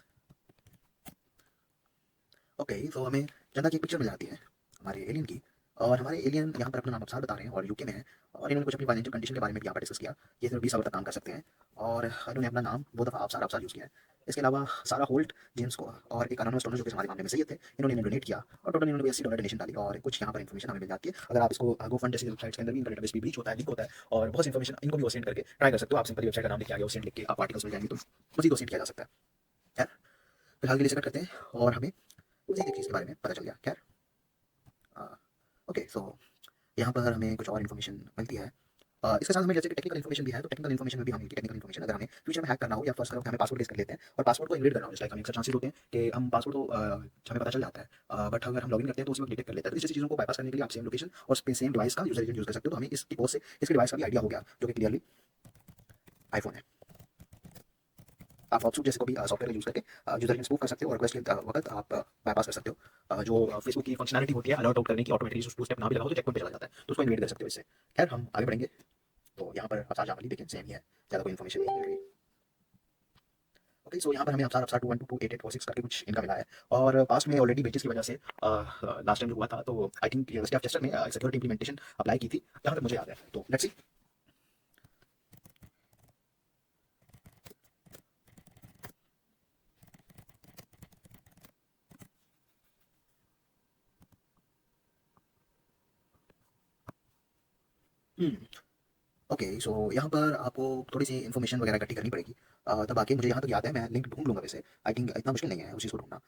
ओके, तो हमें चंदा की एक पिक्चर मिल जाती है हमारे एलियन की, और हमारे एलियन यहाँ पर अपना नाम अबसार बता रहे हैं और यूके में है, और इन्होंने कुछ अपनी फाइनेंशियल कंडीशन के बारे में भी यहाँ पर डिस्कस किया। ये सिर्फ 20 आवर तक काम कर सकते हैं, और इन्होंने अपना नाम 2 दफ़ा अबसार अबसार यूज़ किया है। इसके अलावा सारा होल्ट, जेम्स को और एक अनोनिमस डोनर जो कि हमारे मामले में सही थे, इन्होंने डोनेट किया, और टोटल इन्होंने $80 डोनेशन डाली, और कुछ यहाँ पर इन्फॉर्मेशन हमें मिल जाती है। अगर आप इसको गोफंड जैसी वेबसाइट्स के अंदर भी इनका डेटाबेस भी ब्रीच होता है, लीक होता है, और बहुत सी इन्फॉर्मेशन इनको भी ओसेंड करके ट्राई कर सकते हो। आप सिंपली वेबसाइट का नाम लिख के आगे ओसेंड लिख के आप आर्टिकल्स मिल जाएंगे, तो मजीद ओसेंड किया जा सकता है। खैर, फिलहाल के लिए करते हैं, और हमें मजीद एक चीज़ के बारे में पता चल गया। खैर, ओके, सो यहाँ पर हमें कुछ और इन्फॉर्मेशन मिलती है। इसके साथ हमें जैसे कि टेक्निकल इन्फॉर्मेशन भी है, तो टेक्निकल इन्फॉर्मेशन में भी हमें टेक्निकल इन्फॉर्मेशन, अगर हमें फ्यूचर में हैक करना हो या फर्स्ट करो हमें पासवर्ड गेस कर लेते हैं, और पासवर्ड को इनवेट करना हो, जैसे हमें अक्सर चांसेस होते हैं कि हम पासवर्ड तो हमें पता चल जाता है, बट अगर हम लॉगिन करते हैं तो उसी वक्त डिटेक्ट कर लेता है। तो इस जैसी चीज़ों को बाईपास करने के लिए आप सेम लोकेशन और सेम डिवाइस का यूजर एजेंट यूज़ कर सकते हो। तो हमें इसकी पोस्ट से इसके डिवाइस का भी आइडिया हो गया, जो कि क्लियरली आईफोन है। आप ऑप्शूट जैसे को भी सॉफ्टवेयर यूज़ करके यूजर एजेंट स्पूफ कर सकते हो, और रिक्वेस्ट के वक्त आप बाईपास कर सकते हो। जो फेसबुक की फंक्शनलिटी होती है अलर्ट आउट करने की, ऑटोमेटिकली टू स्टेप ना भी लगाओ तो चेक पॉइंट पे चला जाता है, तो उसको इन्वेट कर सकते हो इससे। खैर, हम आगे बढ़ेंगे। तो यहाँ पर अबसार जामली देखें सेम ही है, ज़्यादा कोई इन्फॉर्मेशन नहीं मिल रही। ओके, सो यहाँ पर हमें अबसार अबसार 2122846 करके कुछ इनका मिला है, और पास्ट में ऑलरेडी ब्रीचेस की वजह से लास्ट टाइम जो हुआ था, तो I think university of Chester ने सिक्योरिटी इंप्लीमेंटेशन अप्लाई की थी, जहाँ तक मुझे याद है। तो लेट्स सी। ओके, सो यहाँ पर आपको थोड़ी सी इन्फॉर्मेशन वगैरह इकट्ठी करनी पड़ेगी, तब आके मुझे यहाँ तक याद है, मैं लिंक ढूंढ लूँगा वैसे। आई थिंक इतना मुश्किल नहीं है उस चीज़ को ढूंढना।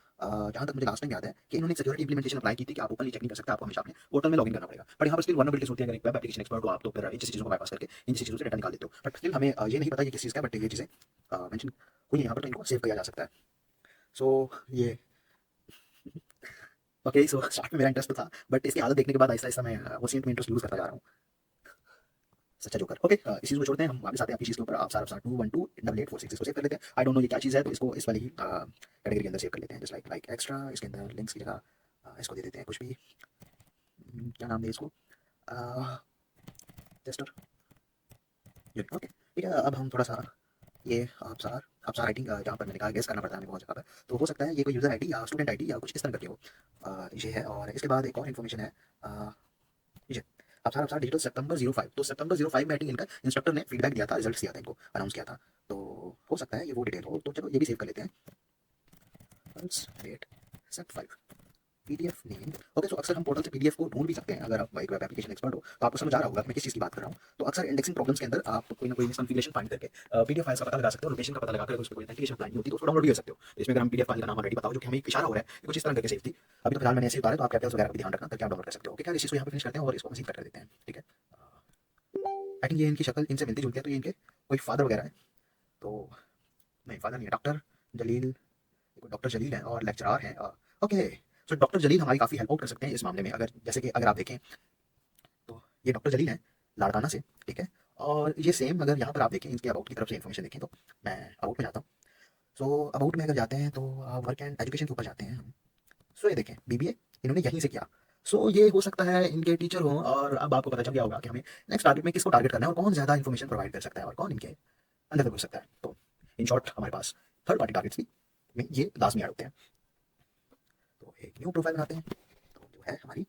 जहाँ तक मुझे लास्ट टाइम याद है कि इन्होंने सिक्योरिटी इंप्लीमेंटेशन अप्लाई की थी कि आप ओपनली चेक नहीं कर सकते, आपको हमेशा अपने पोर्टल में लॉगिन करना पड़ेगा। बट यहाँ पर स्टिल वल्नरेबिलिटीज होती है, अगर एक वेब एप्लीकेशन एक्सपर्ट हो आप, तो फिर इन जैसी चीज़ों को बाईपास करके इन जैसी चीज़ों से डेटा निकाल देते हो। बट स्टिल हमें ये नहीं पता ये किस चीज़ का, बट ये चीज़ें मेंशन हुई हैं यहाँ पर, तो इनको सेव किया जा सकता है। सो ये ओके, सो स्टार्ट में मेरा इंटरेस्ट तो था, बट इसकी हालत देखने के बाद आहिस्ता आहिस्ता मैं ओशियन में इंटरेस्ट लूज करता जा रहा हूँ। सच्चा जोकर। ओके, इस चीज़ को छोड़ते हैं, हम वापस आते हैं आपकी चीज़ के ऊपर। आप सारा 2128846 इसको सेव कर लेते हैं। आई डोंट नो ये क्या चीज़ है, तो इसको इस वाली कैटेगरी के अंदर सेव कर लेते हैं, जस्ट लाइक एक्स्ट्रा। इसके अंदर लिंक्स की जगह इसको दे देते हैं कुछ भी, क्या नाम दें इसको, टेस्टर। ओके, ठीक है। अब हम थोड़ा सा ये आप सार राइटिंग, जहाँ पर मैंने कहा गेस करना पड़ता है हमें बहुत जगह पर, तो हो सकता है ये कोई यूज़र आईडी या स्टूडेंट आईडी या कुछ इस तरह करके हो। ये है, और इसके बाद एक और इन्फॉर्मेशन है, ये अफसार डिजिटल सितंबर 05, तो सितंबर 05 में आई थिंक इनका इंस्ट्रक्टर ने फीडबैक दिया था, रिजल्ट्स दिया था, इनको अनाउंस किया था। तो हो सकता है ये वो डिटेल हो, तो चलो ये भी सेव कर लेते हैं। Date set5 PDF name. Okay, so अक्सर हम पोर्टल से पीडीएफ को ढूंढ भी सकते हैं, अगर आप एक वेब एप्लीकेशन एक्सपर्ट हो तो आपको समझ आ रहा होगा मैं किस चीज़ की बात कर रहा हूँ। तो अक्सर इंडेक्सिंग प्रॉब्लम्स के अंदर आप कोई ना कोई मिसकॉन्फिगरेशन फाइंड करके पीडीएफ फाइल्स का पता लगा सकते हो, लोकेशन का पता लगाकर, अगर उसमें कोई एप्लीकेशन अप्लाई नहीं होती तो उसको डाउनलोड भी कर सकते हो। तो इसमें अगर हम पीडीएफ फाइल का नाम ऑलरेडी बताओ, जो कि हमें इशारा हो रहा है कि कुछ इस तरह करके सेव थी, अभी तो फिलहाल मैंने ऐसे ही उतारा, तो आप कैपिटल्स वगैरह का भी ध्यान रखना करके आप डाउनलोड कर सकते हो। ओके, क्या इस चीज़ को यहाँ पर फिनिश करते हैं और इसको मजीद कर देते हैं। ठीक है, आई थिंक ये इनकी शक्ल इनसे मिलती जुलती है, तो ये इनके कोई फादर वगैरह है। तो नहीं, फादर नहीं है, डॉक्टर जलील हैं और लेक्चरार हैं। ओके, सो डॉक्टर जलील हमारी काफ़ी हेल्प आउट कर सकते हैं इस मामले में, अगर जैसे कि अगर आप देखें तो ये डॉक्टर जलील हैं लाड़काना से, ठीक है। और ये सेम अगर यहाँ पर आप देखें, इनके अबाउट की तरफ से इन्फॉर्मेशन देखें, तो मैं अबाउट में जाता हूँ। सो अबाउट में अगर जाते हैं तो वर्क एंड एजुकेशन के ऊपर जाते हैं हम। सो ये देखें, बीबीए इन्होंने यहीं से किया। सो ये हो सकता है इनके टीचर हों, और अब आपको पता चल गया होगा कि हमें नेक्स्ट टारगेट में किसको टारगेट करना है और कौन ज़्यादा इन्फॉर्मेशन प्रोवाइड कर सकता है और कौन इनके अंदर घुस सकता है। तो इन शॉर्ट हमारे पास थर्ड पार्टी टारगेट्स भी में ये लास्ट में ऐड होते हैं। तो एक न्यू प्रोफाइल बनाते हैं, तो जो है हमारी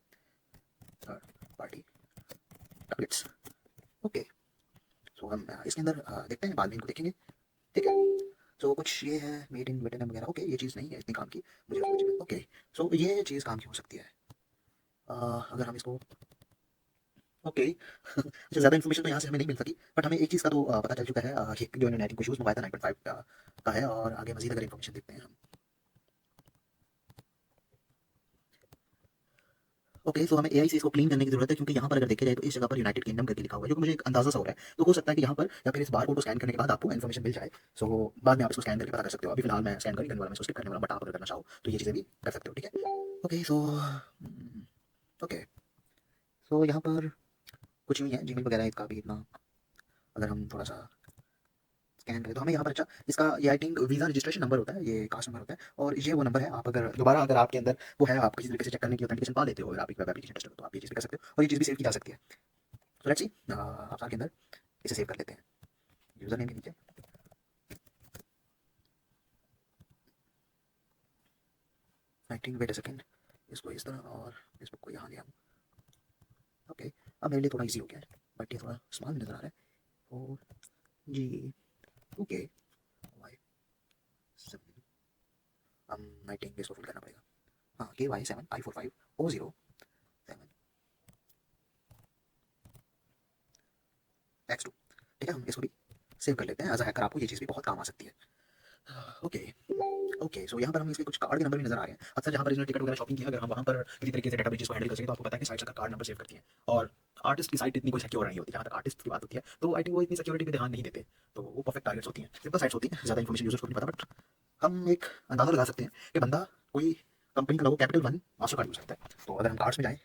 थर्ड पार्टी टारगेट्स। ओके, सो हम इसके अंदर देखते हैं, बाद में इनको देखेंगे। ठीक है, सो कुछ ये है मेड इन वेटनम वगैरह। ओके, ये चीज़ नहीं है इतनी काम की मुझे उसमें चाहिए। ओके, सो ये चीज़ काम की हो सकती है। अगर हम इसको ओके अच्छा, ज़्यादा इन्फॉर्मेशन तो यहाँ से हमें नहीं मिल सकी, बट हमें एक चीज़ का तो पता चल चुका है, कि जो इन्होंने नेटिंग को इशूज़ मंगवाया था 9.5 का है। और आगे मजीद अगर इन्फॉर्मेशन देखते हैं हम। ओके, सो हमें एआईसी को क्लीन करने की जरूरत है, क्योंकि यहाँ पर अगर देखा जाए तो इस जगह पर यूनाइटेड किंगडम करके लिखा हुआ है, जो कि मुझे एक अंदाजा सा हो रहा है। तो हो सकता है कि यहाँ पर या फिर इस बार कोड को स्कैन करने के बाद आपको इन्फॉर्मेशन मिल जाए। सो बाद में आप इसको स्कैन करके पता कर सकते हो। अभी फिलहाल मैं स्कैन करने वाला, मैं इसको स्किप करने वाला, बट आप अगर करना चाहो तो ये चीज़ें भी कर सकते हो। ठीक है, ओके, सो ओके, सो यहाँ पर कुछ नहीं है, जीमेल वगैरह इसका भी इतना अगर हम थोड़ा सा स्कैन करें तो हमें यहाँ पर अच्छा इसका ये I think visa registration number होता है, ये कास्ट नंबर होता है, और ये वो नंबर है। आप अगर दोबारा अगर आपके अंदर वो है, आप किसी तरीके से चेक करने की ऑथेंटिकेशन पा लेते हो, अगर आप एक वेब एप्लीकेशन टेस्ट हो तो आप ये चीज़ भी कर सकते हो, और ये चीज़ भी सेव की जा सकती है। तो लेट्स सी, आप साल के अंदर इसे सेव कर लेते हैं यूज़र नेम के नीचे। I think wait a second, इसको इस तरह और फेसबुक को यहाँ लिया। ओके, अब मेरे लिए थोड़ा इजी हो गया है, बट ये थोड़ा स्मॉल नज़र आ रहा है। और जी ओके, वाई 7, आई थिंक इसको फिल करना पड़ेगा। हाँ, KY7I45O07 X2। ठीक है, हम इसको भी सेव कर लेते हैं। एज अ हैकर आपको ये चीज़ भी बहुत काम आ सकती है। ओके ओके, सो यहाँ पर हमें इसके कुछ कार्ड के नंबर भी नजर आ रहे हैं। अक्सर जहाँ पर इसने टिकट वगैरह शॉपिंग किया, अगर हम वहाँ पर किसी तरीके से डेटाबेस को हैंडल कर सकें, तो आपको पता है कि साइट्स का कार्ड नंबर सेव करती हैं। और आर्टिस्ट की साइट इतनी कोई सिक्योर नहीं होती, जहाँ तक आर्टिस्ट की बात होती है, तो आई थिंक वो इतनी सिक्योरिटी पे ध्यान नहीं देते। तो वो परफेक्ट टारगेट्स होती हैं, सिंपल साइट्स होती हैं, ज़्यादा इन्फॉर्मेशन यूजर्स को नहीं पता, बट हम एक अंदाजा लगा सकते हैं कि बंदा कोई कंपनी का logo capital one Mastercard use करता है। तो अगर हम कार्ड्स में जाएँ,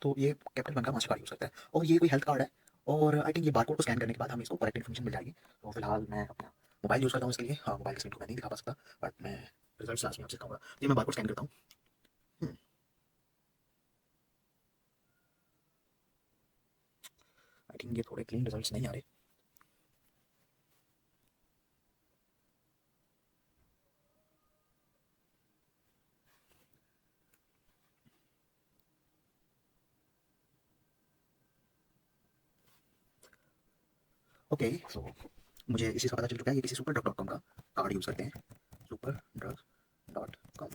तो ये कैपिटल वन का मास्टर कार्ड यूज़ करता है, और ये कोई हेल्थ कार्ड है। और आई थिंक ये बारकोड को स्कैन करने के बाद हमें इसको करेक्ट इन्फॉर्मेशन मिल जाएगी। तो फिलहाल मैं अपना मोबाइल यूज़ करता हूँ इसके लिए। हाँ, मोबाइल स्क्रीन को मैं नहीं दिखा पा सकता, बट मैं रिजल्ट लास्ट में आपसे दिखाऊंगा। ये मैं बारकोड स्कैन करता हूँ। आई थिंक ये थोड़े क्लीन रिजल्ट्स नहीं आ रहे। ओके, सो मुझे इसी से पता चल चुका है, ये किसी सुपर ड्रग डॉट कॉम का कार्ड यूज़ करते हैं, सुपर ड्रग डॉट कॉम।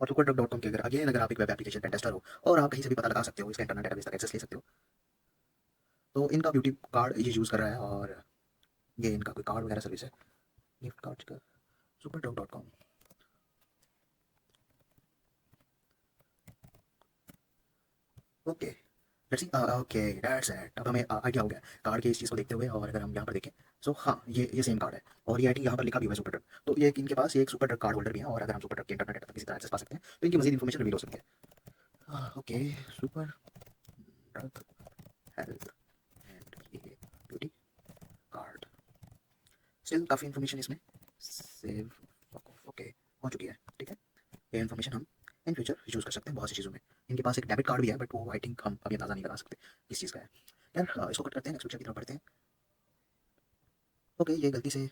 और सुपर ड्रग डॉट कॉम के अगर अगेन अगर आप एक वेब एप्लीकेशन पेन टेस्टर हो और आप कहीं से भी पता लगा सकते हो, इसका इंटरनेट डेटाबेस तक एक्सेस ले सकते हो, तो इनका ब्यूटी कार्ड ये यूज़ कर रहा है, और ये इनका कोई कार्ड वगैरह सर्विस है, गिफ्ट कार्ड का super drug dot com. Okay, let's see, okay that's it. अब हमें आइडिया हो गया कार्ड के इस चीज़ को देखते हुए। और अगर हम यहाँ पर देखें, सो हाँ, ये सेम कार्ड है, और ये आई थिंक यहाँ पर लिखा भी हुआ है सुपर ड्रग। तो ये इनके पास ये एक सुपर ड्रग कार्ड होल्डर भी है, और अगर हम सुपर ड्रग के इंटरनेट तक किसी तरह एक्सेस पा सकते हैं, तो इनकी मजीद इन्फॉर्मेशन रिवील हो सकती है। Okay, super drug health and ये ब्यूटी कार्ड, स्टिल काफ़ी इन्फॉर्मेशन इसमें सेव ओके हो चुकी है। ठीक है, ये इन्फॉर्मेशन हम इन फ्यूचर यूज़ कर सकते हैं बहुत सी चीज़ों में। इनके पास एक डेबिट कार्ड भी है, बट वो आई थिंक हम अभी अंदाज़ा नहीं लगा सकते किस चीज़ का है। यार इसको कट करते हैं, नेक्स्ट पिक्चर की तरफ बढ़ते हैं। ओके, ये गलती से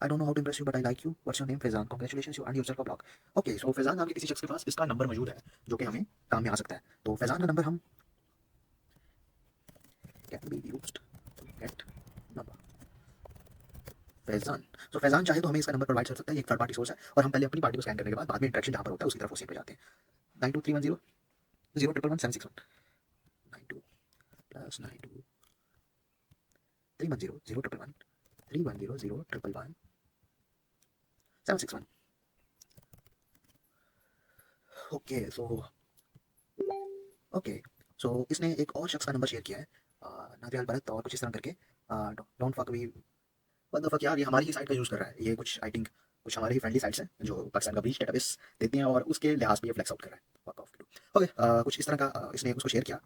I don't know how to impress you but I like you, what's your name? Faizan, congratulations you earn yourself a blog. Okay, so Faizan नाम के किसी शख्स के पास इसका नंबर मौजूद है, जो कि हमें काम में आ सकता है। तो फैजान का नंबर हम can be used to get number Faizan. तो फैजान चाहे तो हमें इसका नंबर प्रोवाइड कर सकता है, ये एक थर्ड पार्टी सोर्स है, और हम पहले अपनी पार्टी को स्कैन करने के बाद में इंटरेक्शन जहाँ पर होता है उसकी तरफ उसी पे जाते हैं। 923100111761 92 plus 9231001131 761। Okay so okay so इसने एक और शख्स का नंबर शेयर किया है, नादियाल भरत और कुछ इस तरह करके। Don't fuck we, what the fuck यार, ये हमारी ही साइट का यूज़ कर रहा है। ये कुछ आई थिंक कुछ हमारी ही फ्रेंडली साइट्स हैं जो पाकिस्तान का ब्रीच डेटाबेस देती हैं और उसके लिहाज पे ये फ्लेक्स आउट कर रहा है। Fuck off. ओके, कुछ इस तरह का इसने उसको शेयर किया,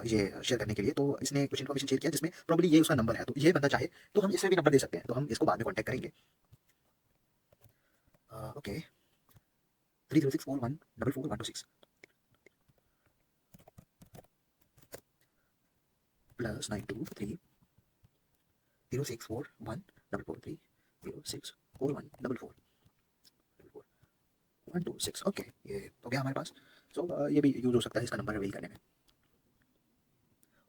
ये शेयर करने के लिए। तो इसने कुछ इन्फॉर्मेशन शेयर किया जिसमें प्रॉब्ली ये उसका नंबर है, तो ये बंदा चाहे तो हम इससे भी नंबर दे सकते हैं, तो हम इसको बाद में कॉन्टैक्ट करेंगे। ओके, 3064144126 प्लस 923 0641443064144144 ओके, ये हो गया हमारे पास। सो ये भी यूज़ हो सकता है इसका नंबर रिवील करने में।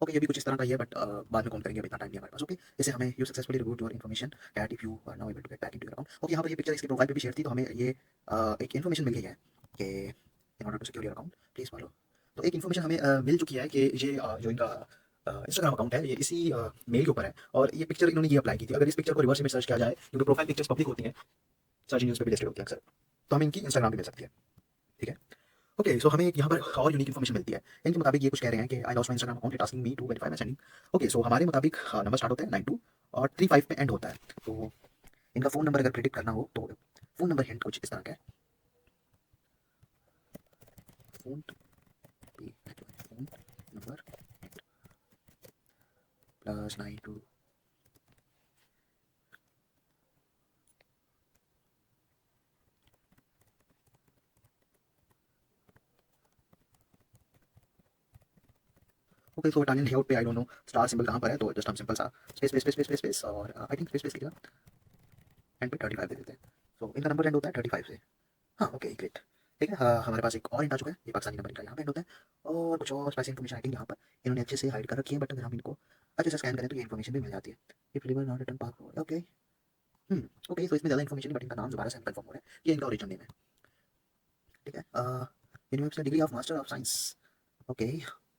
ओके, ये भी कुछ इस तरह का ही है, बट बाद में कॉल करेंगे, अभी इतना टाइम नहीं है हमारे पास। ओके, जैसे हमें you successfully reviewed your information that if you are now able to get back into your account. Okay, यहाँ पर ये पिक्चर इसकी प्रोफाइल पे भी शेयर थी, तो हमें ये एक इन्फॉर्मेशन मिल गई है कि in order to secure your account please follow. तो एक इन्फॉर्मेशन हमें मिल चुकी है कि ये जो इनका इंस्टाग्राम अकाउंट है ये इसी मेल के ऊपर है, और ये पिक्चर इन्होंने ये अप्लाई की थी। अगर इस पिक्चर को रिवर्स में सर्च किया जाए, क्योंकि प्रोफाइल पिक्चर्स पब्लिक होती हैं, सर्च इंजन पे भी लिस्टेड होती हैं अक्सर, तो हमें इनकी इंस्टाग्राम पे मिल सकती है। ठीक है, ओके सो हमें यहाँ पर और यूनिक इन्फॉर्मेशन मिलती है। इनके मुताबिक ये कुछ कह रहे हैं कि I lost my Instagram account, it asking me to verify my sending. Okay, so हमारे मुताबिक नंबर स्टार्ट होता है 92 और 35 में एंड होता है। तो इनका फ़ोन नंबर अगर प्रेडिक्ट करना हो तो फ़ोन नंबर हिंट कुछ इस तरह का है। Phone phone number plus 92। Okay, so Italian layout पे I don't know star symbol कहाँ पर है, तो जस्ट हम सिंपल सा space space space space space और आई थिंक स्पेस स्पेस लिखा, एंड पे 35 दे देते हैं। सो इनका नंबर एंड होता है 35 से। हाँ, ओके ग्रेट। ठीक है, हमारे पास एक और हिंट आ चुका है, ये पाकिस्तानी नंबर इनका यहाँ पे एंड होता है, और कुछ और स्पेसिफिक इन्फॉर्मेशन आई थिंक यहाँ पर इन्होंने अच्छे से हाइड कर रखी है, बट अगर हम इनको अच्छे से स्कैन करें तो ये इन्फॉर्मेशन भी मिल जाती है। ये deliver not return password. Okay, okay, तो इसमें ज़्यादा इन्फॉर्मेशन नहीं, बट इनका नाम दोबारा से हम कंफर्म हो रहा है, ये इनका ओरिजिनल नेम है। ठीक है, university degree of master of science. Okay,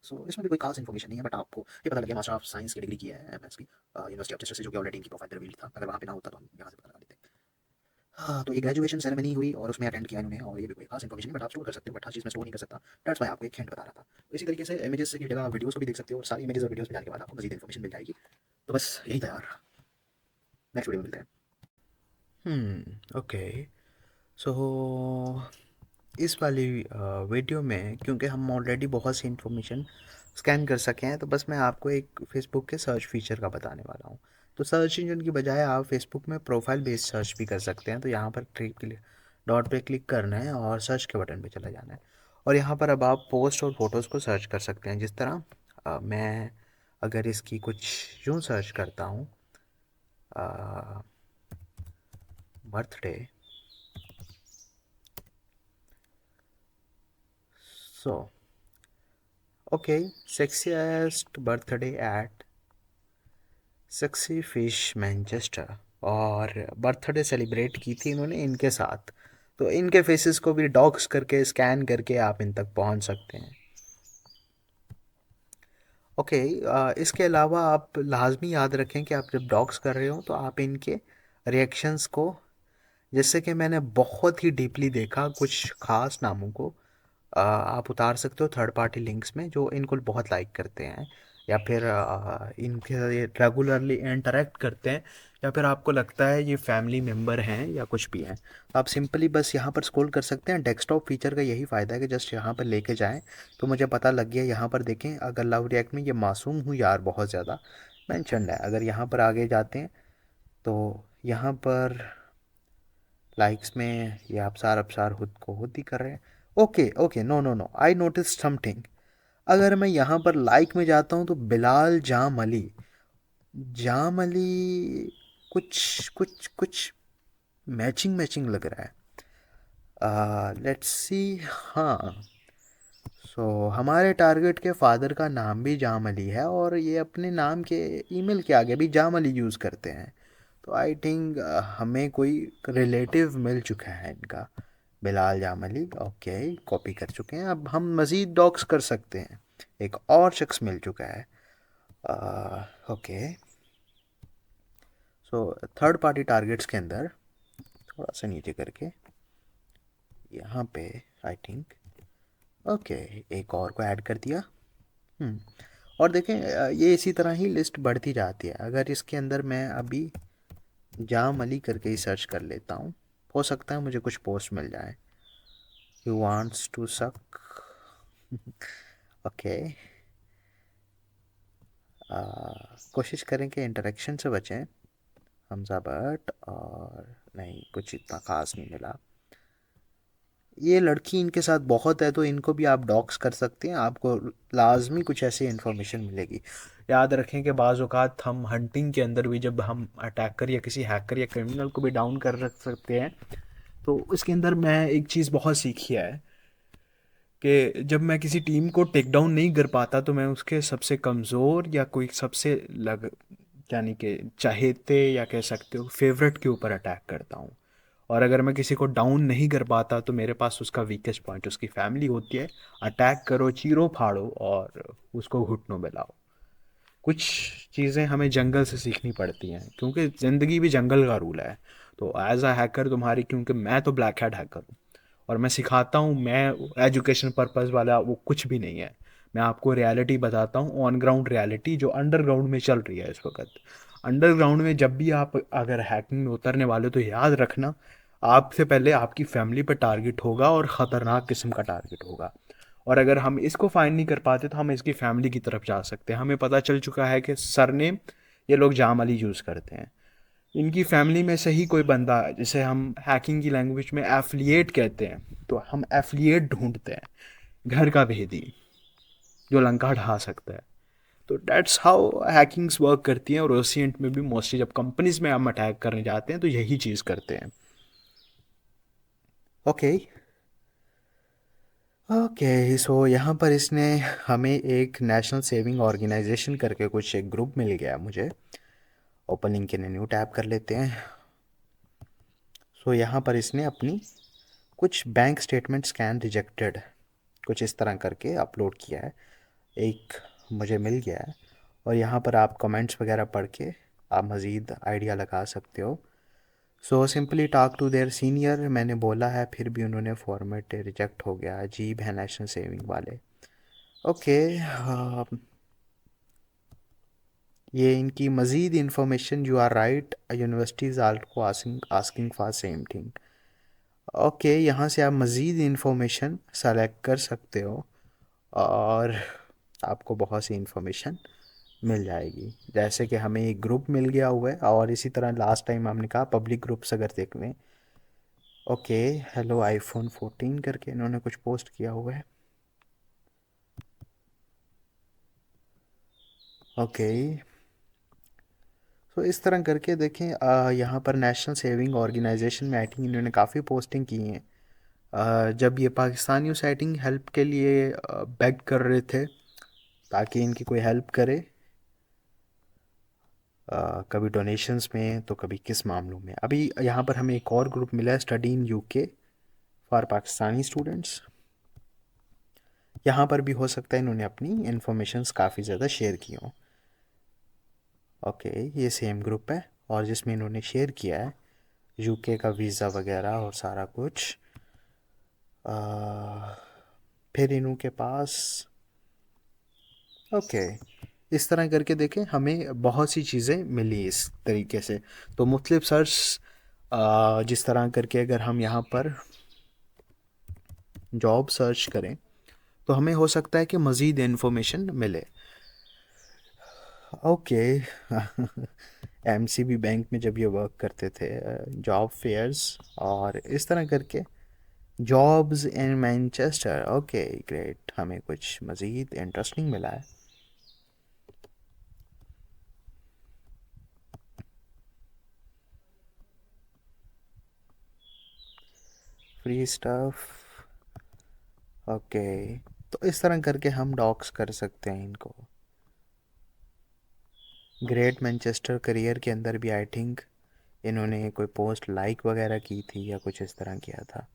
so इसमें भी कोई खास इन्फॉर्मेशन नहीं है, बट आपको ये पता लगे मास्टर ऑफ साइंस की डिग्री की है एमएस की यूनिवर्सिटी ऑफ चेस्टर से, जो कि ऑलरेडी इनकी प्रोफाइल पे रिवील था। अगर वहाँ पे ना होता तो हम यहाँ से पता लगा लेते। हाँ, तो ये ग्रेजुएशन सेरेमनी हुई और उसमें अटेंड किया इन्होंने, और ये भी कोई खास इन्फॉर्मेशन नहीं, बट आप स्टोर कर सकते हो, बट हर चीज़ में स्टोर नहीं कर सकता। दैट्स वाई आपको एक हिंट बता रहा था। तो इसी तरीके से इमेजेस की जगह वीडियोस को भी देख सकते हो, और सारी इमेजेस और वीडियोस पे जाने के बाद आपको मजीद इन्फॉर्मेशन मिल जाएगी। तो बस यही था यार, नेक्स्ट वीडियो में मिलते हैं। ओके, सो इस वाली वीडियो में क्योंकि हम ऑलरेडी बहुत सी इन्फॉर्मेशन स्कैन कर सके हैं, तो बस मैं आपको एक फ़ेसबुक के सर्च फीचर का बताने वाला हूँ। तो सर्च इंजन की बजाय आप फेसबुक में प्रोफाइल बेस्ड सर्च भी कर सकते हैं। तो यहाँ पर क्लिक डॉट पे क्लिक करना है और सर्च के बटन पे चला जाना है, और यहाँ पर अब आप पोस्ट और फोटोज़ को सर्च कर सकते हैं। जिस तरह मैं अगर इसकी कुछ यूँ सर्च करता हूँ, birthday, so okay, sexiest birthday eight sexy fish Manchester, और बर्थडे सेलिब्रेट की थी इन्होंने इनके साथ। तो इनके फेसेस को भी डॉक्स करके स्कैन करके आप इन तक पहुंच सकते हैं। ओके, इसके अलावा आप लाजमी याद रखें कि आप जब डॉक्स कर रहे हो तो आप इनके रिएक्शंस को, जैसे कि मैंने बहुत ही डीपली देखा कुछ ख़ास नामों को, आप उतार सकते हो थर्ड पार्टी लिंक्स में जो इनको बहुत लाइक करते हैं, या फिर इनके रेगुलरली इंटरेक्ट करते हैं, या फिर आपको लगता है ये फैमिली मेम्बर हैं या कुछ भी हैं। आप सिंपली बस यहाँ पर स्क्रॉल कर सकते हैं। डेस्कटॉप फीचर का यही फ़ायदा है कि जस्ट यहाँ पर लेके जाएं तो मुझे पता लग गया। यहाँ पर देखें, अगर लव रिएक्ट में ये मासूम हूँ यार बहुत ज़्यादा मैंशनड है। अगर यहाँ पर आगे जाते हैं तो यहाँ पर लाइक्स में ये अबसार अबसार खुद को खुद ही कर रहे हैं। Okay okay, no no no, I notice something. अगर मैं यहाँ पर लाइक में जाता हूँ तो बिलाल जाम अली, जाम अली, कुछ कुछ कुछ मैचिंग मैचिंग लग रहा है। Let's see. हाँ, सो हमारे टारगेट के फादर का नाम भी जाम अली है, और ये अपने नाम के ईमेल के आगे भी जाम अली यूज़ करते हैं। तो आई थिंक हमें कोई रिलेटिव मिल चुका है इनका, बिलाल जाम अली। ओके, कॉपी कर चुके हैं। अब हम मज़ीद डॉक्स कर सकते हैं। एक और शख्स मिल चुका है। Okay, so third party targets के अंदर थोड़ा सा नीचे करके यहाँ पे आई थिंक ओके, एक और को ऐड कर दिया। हम्म, और देखें ये इसी तरह ही लिस्ट बढ़ती जाती है। अगर इसके अंदर मैं अभी जाम अली करके ही सर्च कर लेता हूँ, हो सकता है मुझे कुछ पोस्ट मिल जाए। You wants to suck. Okay, कोशिश करें कि इंटरेक्शन से बचें। हमजा बट, और नहीं, कुछ इतना ख़ास नहीं मिला। ये लड़की इनके साथ बहुत है तो इनको भी आप डॉक्स कर सकते हैं, आपको लाजमी कुछ ऐसी इन्फॉर्मेशन मिलेगी। याद रखें कि बाज़ औक़ात हम हंटिंग के अंदर भी जब हम अटैकर या किसी हैकर या क्रिमिनल को भी डाउन कर रख सकते हैं, तो इसके अंदर मैं एक चीज़ बहुत सीखी है कि जब मैं किसी टीम को टेक डाउन नहीं कर पाता तो मैं उसके सबसे कमज़ोर या कोई सबसे लग यानी कि चाहेते या कह सकते हो फेवरेट के ऊपर अटैक करता हूँ। और अगर मैं किसी को डाउन नहीं कर पाता तो मेरे पास उसका वीकेस्ट पॉइंट उसकी फैमिली होती है। अटैक करो, चीरो फाड़ो और उसको घुटनों में लाओ। कुछ चीज़ें हमें जंगल से सीखनी पड़ती हैं क्योंकि ज़िंदगी भी जंगल का रूल है। तो एज अ हैकर तुम्हारी, क्योंकि मैं तो ब्लैक हैट हैकर हूँ और मैं सिखाता हूँ, मैं एजुकेशन पर्पज़ वाला वो कुछ भी नहीं है। मैं आपको रियलिटी बताता हूँ, ऑन ग्राउंड रियलिटी जो अंडरग्राउंड में चल रही है इस वक्त। अंडरग्राउंड में जब भी आप अगर हैकिंग में उतरने वाले हो तो याद रखना, आपसे पहले आपकी फैमिली पर टारगेट होगा और ख़तरनाक किस्म का टारगेट होगा। और अगर हम इसको फाइंड नहीं कर पाते तो हम इसकी फैमिली की तरफ जा सकते हैं। हमें पता चल चुका है कि सरनेम ये लोग जामली यूज़ करते हैं। इनकी फैमिली में से ही कोई बंदा, जिसे हम हैकिंग की लैंग्वेज में एफिलिएट कहते हैं, तो हम एफिलिएट ढूंढते हैं, घर का भेदी जो लंका ढा सकता है। तो डेट्स हाउ हैकिंग्स वर्क करती हैं। और ओसिएंट में भी मोस्टली जब कंपनीज में हम अटैक करने जाते हैं तो यही चीज़ करते हैं। ओके, ओके, सो यहाँ पर इसने हमें एक नेशनल सेविंग ऑर्गेनाइजेशन करके कुछ एक ग्रुप मिल गया मुझे। Open link in new tab कर लेते हैं। सो यहाँ पर इसने अपनी कुछ बैंक स्टेटमेंट स्कैन रिजेक्टेड कुछ इस तरह करके अपलोड किया है, एक मुझे मिल गया है। और यहाँ पर आप कमेंट्स वगैरह पढ़ के आप मज़ीद आइडिया लगा सकते हो। So simply talk to their senior मैंने बोला है, फिर भी उन्होंने फॉर्मेट रिजेक्ट हो गया। अजीब है नेशनल सेविंग वाले। ओके, ये इनकी मज़ीद information, you are right, universities also asking asking for same thing. Okay, यहाँ से आप मज़ीद इंफॉर्मेशन सेलेक्ट कर सकते हो और आपको बहुत सी इंफॉर्मेशन मिल जाएगी। जैसे कि हमें एक ग्रुप मिल गया हुआ है और इसी तरह लास्ट टाइम हमने कहा पब्लिक ग्रुप्स अगर देख लें। ओके, हेलो आईफोन 14 करके इन्होंने कुछ पोस्ट किया हुआ है। ओके, तो इस तरह करके देखें, यहाँ पर नेशनल सेविंग ऑर्गेनाइजेशन में आई थिंक इन्होंने काफ़ी पोस्टिंग की हैं। जब ये पाकिस्तानी साइटिंग हेल्प के लिए बेग कर रहे थे ताकि इनकी कोई हेल्प करे, कभी डोनेशंस में तो कभी किस मामलों में। अभी यहाँ पर हमें एक और ग्रुप मिला है, study in UK for Pakistani students. यहाँ पर भी हो सकता है इन्होंने अपनी इंफॉर्मेशंस काफ़ी ज़्यादा शेयर की हों। ओके, ये सेम ग्रुप है और जिसमें इन्होंने शेयर किया है यूके का वीज़ा वगैरह और सारा कुछ। फिर इन्हों के पास, ओके, इस तरह करके देखें हमें बहुत सी चीज़ें मिली इस तरीके से। तो मुख्तलिफ सर्च जिस तरह करके अगर हम यहाँ पर जॉब सर्च करें तो हमें हो सकता है कि मज़ीद इन्फॉर्मेशन मिले। ओके, एमसीबी बैंक में जब ये वर्क करते थे, जॉब फेयर्स और इस तरह करके jobs in Manchester. Okay great, हमें कुछ मज़ीद इंटरेस्टिंग मिला है। Free stuff. ओके, तो इस तरह करके हम डॉक्स कर सकते हैं इनको। ग्रेट मैनचेस्टर करियर के अंदर भी आई थिंक इन्होंने कोई पोस्ट लाइक वगैरह की थी या कुछ इस तरह किया था।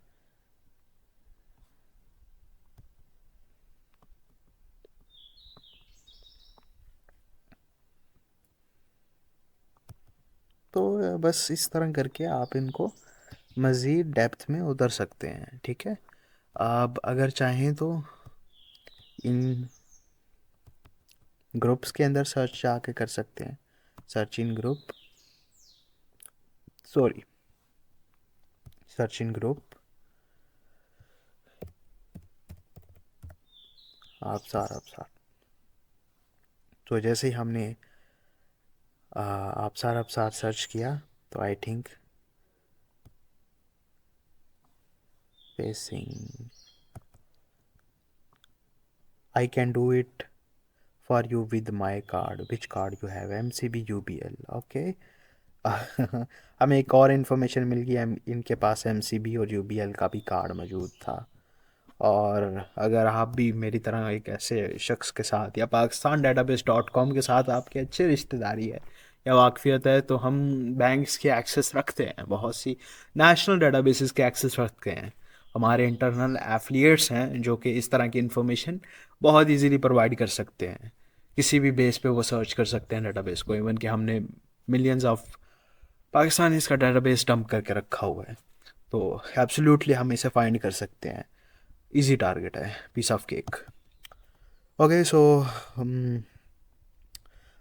तो बस इस तरह करके आप इनको मज़ीद डेप्थ में उतर सकते हैं। ठीक है, अब अगर चाहें तो इन ग्रुप्स के अंदर सर्च जाके कर सकते हैं, search in group, sorry, search in group आप सार। तो जैसे ही हमने आप सार सर्च किया तो I think facing I can do it for you with my card. Which card you have? MCB UBL. Okay. हमें एक और इन्फॉर्मेशन मिल गई, इनके पास MCB और UBL का भी कार्ड मौजूद था। और अगर आप भी मेरी तरह एक ऐसे शख्स के साथ या pakistandatabase.com के साथ आपकी अच्छी रिश्तेदारी है या वाकफियत है, तो हम बैंक्स के एक्सेस रखते हैं, बहुत सी नेशनल डेटाबेसेस के एक्सेस रखते हैं। हमारे इंटरनल एफिलिएट्स हैं जो कि इस तरह की इन्फॉर्मेशन बहुत इजीली प्रोवाइड कर सकते हैं। किसी भी बेस पे वो सर्च कर सकते हैं डेटाबेस को, इवन कि हमने मिलियंस ऑफ पाकिस्तान इसका डेटाबेस डंप करके रखा हुआ है, तो एब्सोल्युटली हम इसे फाइंड कर सकते हैं। इजी टारगेट है, पीस ऑफ केक। ओके, सो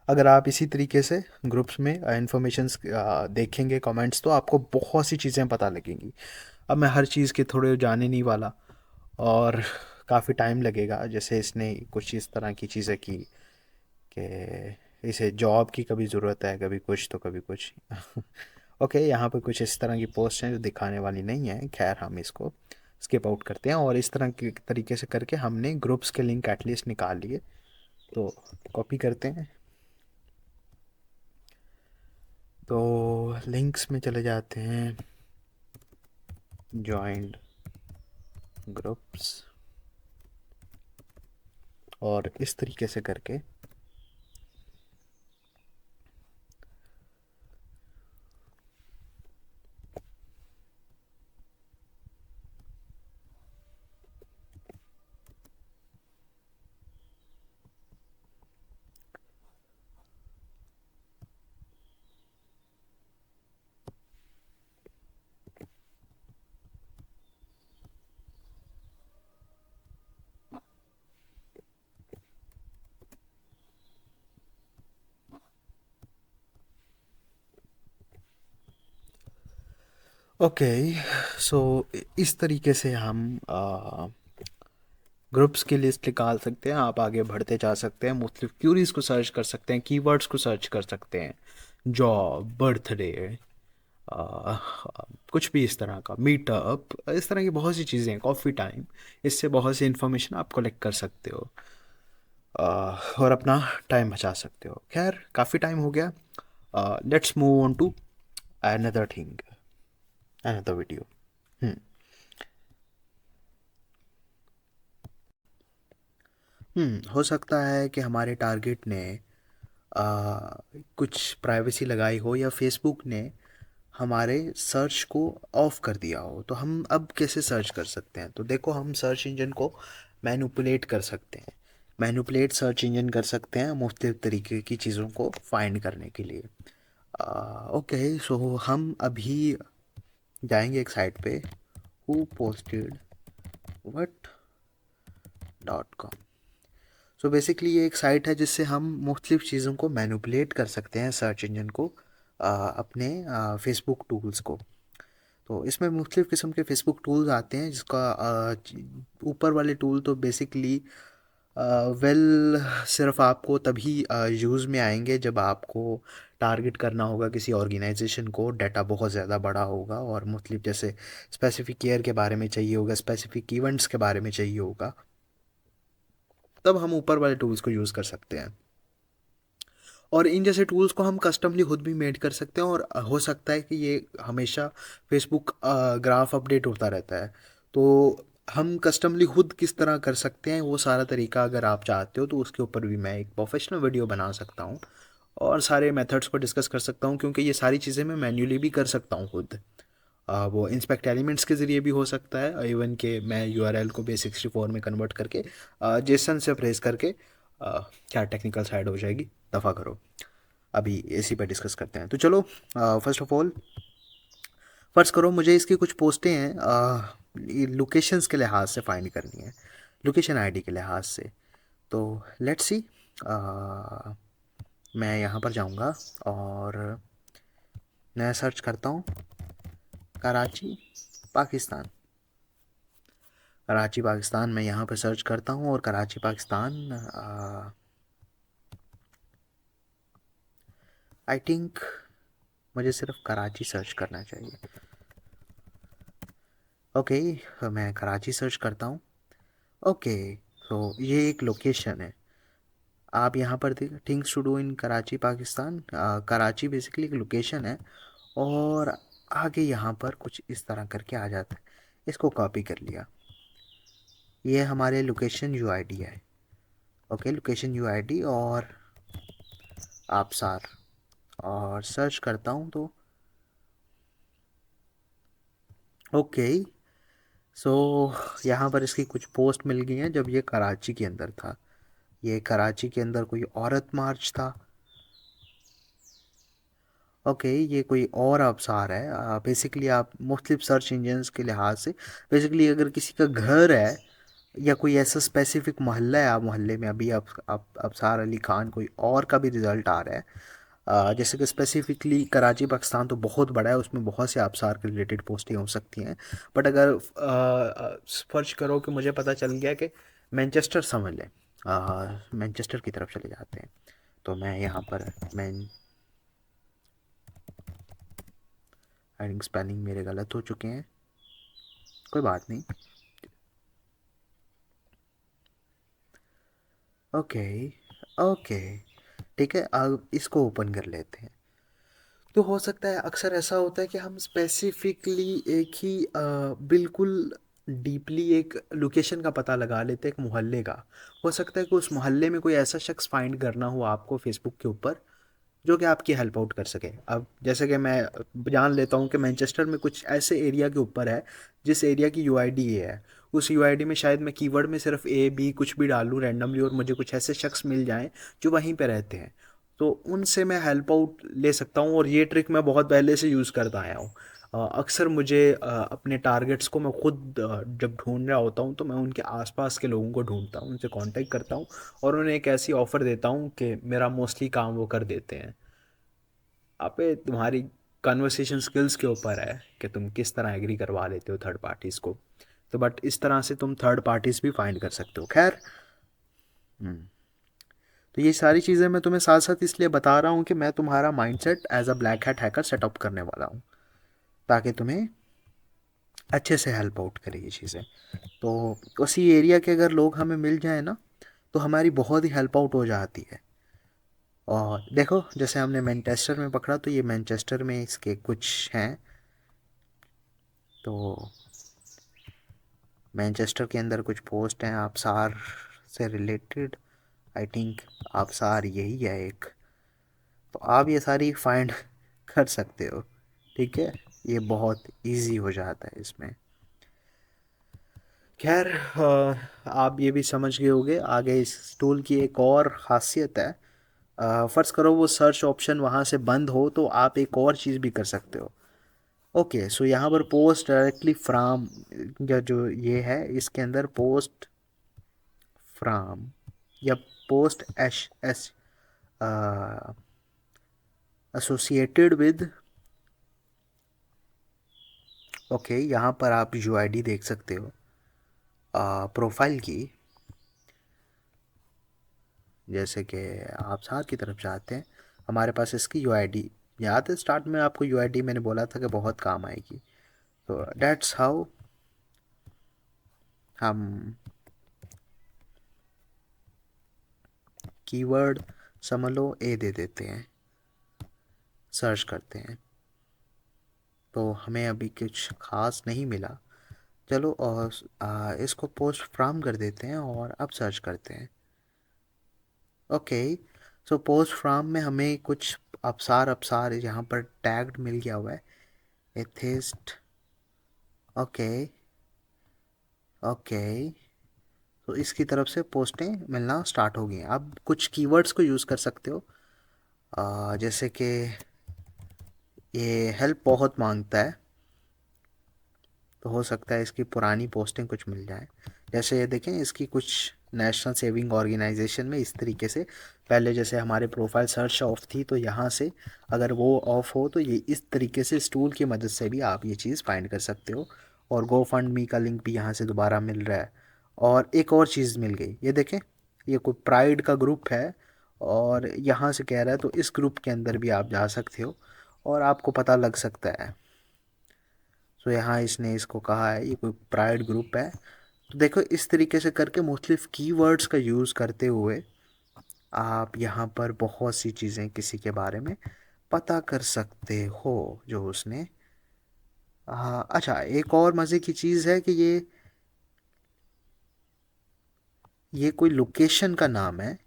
अगर आप इसी तरीके से ग्रुप्स में इंफॉर्मेशंस देखेंगे, कमेंट्स, तो आपको बहुत सी चीज़ें पता लगेंगी। अब मैं हर चीज़ के थोड़े जाने नहीं वाला और काफ़ी टाइम लगेगा। जैसे इसने कुछ इस तरह की चीज़ें की कि इसे जॉब की कभी ज़रूरत है, कभी कुछ तो कभी कुछ। ओके, यहाँ पे कुछ इस तरह की पोस्ट हैं जो दिखाने वाली नहीं है, खैर हम इसको स्किप आउट करते हैं। और इस तरह के तरीके से करके हमने ग्रुप्स के लिंक एटलीस्ट निकाल लिए। तो कॉपी करते हैं, तो लिंक्स में चले जाते हैं, जॉइंड ग्रुप्स, और इस तरीके से करके ओके, सो इस तरीके से हम ग्रुप्स की लिस्ट निकाल सकते हैं। आप आगे बढ़ते जा सकते हैं, मुख्तलिफ क्यूरीज को सर्च कर सकते हैं, कीवर्ड्स को सर्च कर सकते हैं, जॉब, बर्थडे, कुछ भी इस तरह का, मीटअप, इस तरह की बहुत सी चीज़ें हैं, कॉफ़ी टाइम, इससे बहुत सी इन्फॉर्मेशन आप कलेक्ट कर सकते हो और अपना टाइम बचा सकते हो। खैर काफ़ी टाइम हो गया, let's move on to another thing, another video. हो सकता है कि हमारे टारगेट ने कुछ प्राइवेसी लगाई हो या फेसबुक ने हमारे सर्च को ऑफ कर दिया हो। तो हम अब कैसे सर्च कर सकते हैं? तो देखो, हम सर्च इंजन को मैनिपुलेट कर सकते हैं, मैनिपुलेट सर्च इंजन कर सकते हैं मुख्तलिफ तरीके की चीज़ों को फाइंड करने के लिए। ओके, सो हम अभी जाएंगे एक साइट पे, who posted what dot com. So basically ये एक साइट है जिससे हम मुख्तलिफ चीज़ों को मैनिपुलेट कर सकते हैं, सर्च इंजन को, अपने फेसबुक टूल्स को। तो इसमें मुख्तलिफ किस्म के फेसबुक टूल्स आते हैं, जिसका ऊपर वाले टूल तो बेसिकली वेल सिर्फ आपको तभी यूज़ में आएंगे जब आपको टारगेट करना होगा किसी ऑर्गेनाइजेशन को, डाटा बहुत ज़्यादा बड़ा होगा और मुख्तलिफ जैसे स्पेसिफिक ईयर के बारे में चाहिए होगा, स्पेसिफिक इवेंट्स के बारे में चाहिए होगा, तब हम ऊपर वाले टूल्स को यूज़ कर सकते हैं। और इन जैसे टूल्स को हम कस्टमली खुद भी मेड कर सकते हैं, और हो सकता है कि ये हमेशा फेसबुक ग्राफ अपडेट होता रहता है, तो हम कस्टमली खुद किस तरह कर सकते हैं वो सारा तरीका अगर आप चाहते हो तो उसके ऊपर भी मैं एक प्रोफेशनल वीडियो बना सकता हूँ और सारे मेथड्स को डिस्कस कर सकता हूँ, क्योंकि ये सारी चीज़ें मैं मैन्युअली भी कर सकता हूँ खुद। वो इंस्पेक्ट एलिमेंट्स के ज़रिए भी हो सकता है, इवन के मैं यूआरएल को बेस64 में कन्वर्ट करके जेसन से प्रेस करके क्या टेक्निकल साइड हो जाएगी, दफ़ा करो। अभी इसी पर डिस्कस करते हैं। तो चलो, फर्स्ट ऑफ ऑल फर्स्ट करो, मुझे इसकी कुछ पोस्टें हैं लोकेशंस के लिहाज से फाइंड करनी है, लोकेशन आईडी के लिहाज से। तो लेट्स सी, मैं यहाँ पर जाऊँगा और मैं सर्च करता हूँ कराची पाकिस्तान। कराची पाकिस्तान मैं यहाँ पे सर्च करता हूँ और कराची पाकिस्तान आई थिंक मुझे सिर्फ कराची सर्च करना चाहिए। ओके, मैं कराची सर्च करता हूँ। ओके, तो ये एक लोकेशन है। आप यहाँ पर देख things to do in Karachi Pakistan. Karachi basically एक लोकेशन है और आगे यहाँ पर कुछ इस तरह करके आ जाता है। इसको कॉपी कर लिया। ये हमारे लोकेशन यूआईडी है। ओके, लोकेशन यूआईडी और आबसार और सर्च करता हूँ तो ओके। सो यहाँ पर इसकी कुछ पोस्ट मिल गई हैं जब ये कराची के अंदर था। ये कराची के अंदर कोई औरत मार्च था। ओके, ये कोई और आबसार है। बेसिकली आप मुख्तलिफ सर्च इंजन्स के लिहाज से बेसिकली अगर किसी का घर है या कोई ऐसा स्पेसिफिक मोहल्ला है, आप मोहल्ले में अभी आप अबसार अली खान कोई और का भी रिज़ल्ट आ रहा है। जैसे कि स्पेसिफिकली कराची पाकिस्तान तो बहुत बड़ा है, उसमें बहुत से आबसार के रिलेटेड पोस्टें हो सकती हैं। बट अगर सर्च करो कि मुझे पता चल गया कि मैनचेस्टर समझ लें, मैनचेस्टर की तरफ चले जाते हैं। तो मैं यहाँ पर आई स्पेलिंग मेरे गलत हो चुके हैं, कोई बात नहीं। ओके, ओके, ठीक है, अब इसको ओपन कर लेते हैं। तो हो सकता है अक्सर ऐसा होता है कि हम स्पेसिफिकली एक ही बिल्कुल डीपली एक लोकेशन का पता लगा लेते हैं, एक मोहल्ले का। हो सकता है कि उस मोहल्ले में कोई ऐसा शख्स फाइंड करना हो आपको फेसबुक के ऊपर जो कि आपकी हेल्प आउट कर सके। अब जैसे कि मैं जान लेता हूँ कि मैनचेस्टर में कुछ ऐसे एरिया के ऊपर है जिस एरिया की यूआईडी ये है। उस यूआईडी में शायद मैं कीवर्ड में सिर्फ ए बी कुछ भी डालूँ रैंडमली और मुझे कुछ ऐसे शख्स मिल जाएं जो वहीं पे रहते हैं। तो उनसे मैं हेल्प आउट ले सकता हूँ और ये ट्रिक मैं बहुत पहले से यूज़ करता आया हूँ। अक्सर मुझे अपने टारगेट्स को मैं खुद जब ढूंढ रहा होता हूँ तो मैं उनके आसपास के लोगों को ढूंढता हूँ, उनसे कांटेक्ट करता हूँ और उन्हें एक ऐसी ऑफ़र देता हूँ कि मेरा मोस्टली काम वो कर देते हैं। अबे तुम्हारी कन्वर्सेशन स्किल्स के ऊपर है कि तुम किस तरह एग्री करवा लेते हो थर्ड पार्टीज़ को। तो बट इस तरह से तुम थर्ड पार्टीज़ भी फाइंड कर सकते हो। खैर, तो ये सारी चीज़ें मैं तुम्हें साथ साथ इसलिए बता रहा हूँ कि मैं तुम्हारा mindset as a black hat hacker setup करने वाला हूँ ताकि तुम्हें अच्छे से हेल्प आउट करे ये चीज़ें। तो उसी एरिया के अगर लोग हमें मिल जाए ना तो हमारी बहुत ही हेल्प आउट हो जाती है। और देखो जैसे हमने मैनचेस्टर में पकड़ा तो ये मैनचेस्टर में इसके कुछ हैं। तो मैनचेस्टर के अंदर कुछ पोस्ट हैं आबसार से रिलेटेड। आई थिंक आबसार यही है एक। तो आप ये सारी फाइंड कर सकते हो, ठीक है। ये बहुत इजी हो जाता है इसमें। खैर, आप ये भी समझ गए होंगे आगे इस टूल की एक और ख़ासियत है। फ़र्ज़ करो वो सर्च ऑप्शन वहाँ से बंद हो तो आप एक और चीज़ भी कर सकते हो। ओके, सो यहाँ पर पोस्ट डायरेक्टली फ्राम या जो ये है इसके अंदर पोस्ट फ्राम या post S S associated with. Okay, यहाँ पर आप यूआईडी देख सकते हो प्रोफाइल की। जैसे कि आप साथ की तरफ जाते हैं, हमारे पास इसकी यूआईडी याद है। स्टार्ट में आपको यूआईडी मैंने बोला था कि बहुत काम आएगी। तो डेट्स हाउ हम कीवर्ड समझ लो ए दे देते हैं, सर्च करते हैं। तो हमें अभी कुछ खास नहीं मिला। चलो और इसको पोस्ट फ्राम कर देते हैं और अब सर्च करते हैं। ओके, सो पोस्ट फ्राम में हमें कुछ अवसार अवसार यहाँ पर टैग्ड मिल गया हुआ है एथिस्ट। ओके, ओके, तो इसकी तरफ से पोस्टें मिलना स्टार्ट हो गई हैं। अब कुछ कीवर्ड्स को यूज़ कर सकते हो जैसे कि ये हेल्प बहुत मांगता है तो हो सकता है इसकी पुरानी पोस्टें कुछ मिल जाए। जैसे ये देखें इसकी कुछ नेशनल सेविंग ऑर्गेनाइजेशन में इस तरीके से, पहले जैसे हमारे प्रोफाइल सर्च ऑफ थी तो यहाँ से अगर वो ऑफ हो तो ये इस तरीके से इस टूल की मदद से भी आप ये चीज़ फाइंड कर सकते हो। और गो फंड मी का लिंक भी यहाँ से दोबारा मिल रहा है। और एक और चीज़ मिल गई, ये देखें, ये कोई प्राइड का ग्रुप है और यहाँ से कह रहा है, तो इस ग्रुप के अंदर भी आप जा सकते हो और आपको पता लग सकता है। तो यहाँ इसने इसको कहा है ये कोई प्राइड ग्रुप है। तो देखो इस तरीके से करके मुख्तलिफ कीवर्ड्स का यूज़ करते हुए आप यहाँ पर बहुत सी चीज़ें किसी के बारे में पता कर सकते हो जो उसने। हाँ अच्छा, एक और मज़े की चीज़ है कि ये कोई लोकेशन का नाम है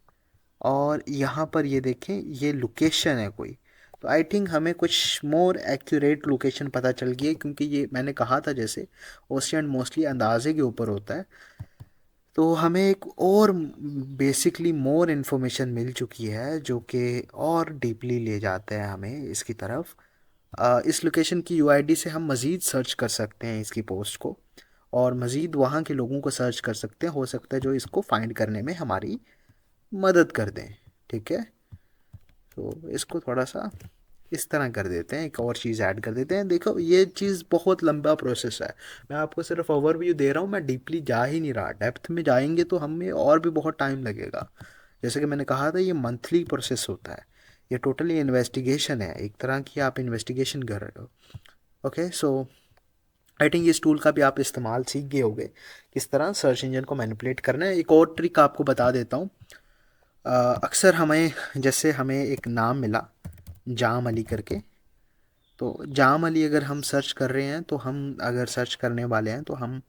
और यहाँ पर ये देखें ये लोकेशन है कोई। तो आई थिंक हमें कुछ मोर एक्यूरेट लोकेशन पता चल गई है, क्योंकि ये मैंने कहा था जैसे ओशियन मोस्टली अंदाजे के ऊपर होता है। तो हमें एक और बेसिकली मोर इन्फॉर्मेशन मिल चुकी है जो कि और डीपली ले जाते हैं हमें इसकी तरफ। इस लोकेशन की यूआईडी से हम मज़ीद सर्च कर सकते हैं इसकी पोस्ट को और मज़ीद वहाँ के लोगों को सर्च कर सकते हैं, हो सकता है जो इसको फाइंड करने में हमारी मदद कर दें। ठीक है, तो इसको थोड़ा सा इस तरह कर देते हैं, एक और चीज़ ऐड कर देते हैं। देखो ये चीज़ बहुत लंबा प्रोसेस है, मैं आपको सिर्फ ओवरव्यू दे रहा हूँ, मैं डीपली जा ही नहीं रहा। डेप्थ में जाएंगे तो हमें और भी बहुत टाइम लगेगा। जैसे कि मैंने कहा था ये मंथली प्रोसेस होता है, ये टोटली इन्वेस्टिगेशन है, एक तरह की आप इन्वेस्टिगेशन कर रहे हो। ओके, सो आई थिंक इस टूल का भी आप इस्तेमाल सीख गए होंगे किस तरह सर्च इंजन को मैनिपुलेट करना है। एक और ट्रिक आपको बता देता हूँ। अक्सर हमें, जैसे हमें एक नाम मिला जाम अली करके, तो जाम अली अगर हम सर्च कर रहे हैं तो हम अगर सर्च करने वाले हैं तो हम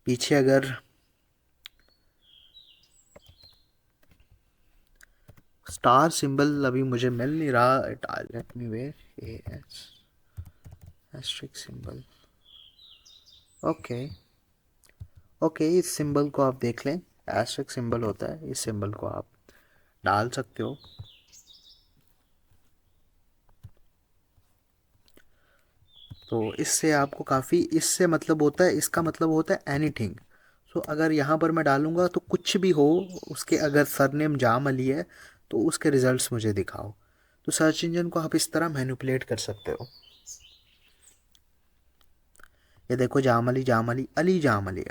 पीछे अगर स्टार सिंबल अभी मुझे मिल नहीं रहा, let me way a S asterisk symbol. Okay okay, इस सिंबल को आप देख लें, एस्ट्रिक सिंबल होता है, इस सिंबल को आप डाल सकते हो। तो इससे आपको काफ़ी, इससे मतलब होता है, इसका मतलब होता है एनीथिंग। सो अगर यहाँ पर मैं डालूँगा तो कुछ भी हो उसके, अगर सरनेम जाम अली है तो उसके रिजल्ट्स मुझे दिखाओ। तो सर्च इंजन को आप इस तरह मैनिपुलेट कर सकते हो। ये देखो जाम अली, जाम अली, अली जाम अली,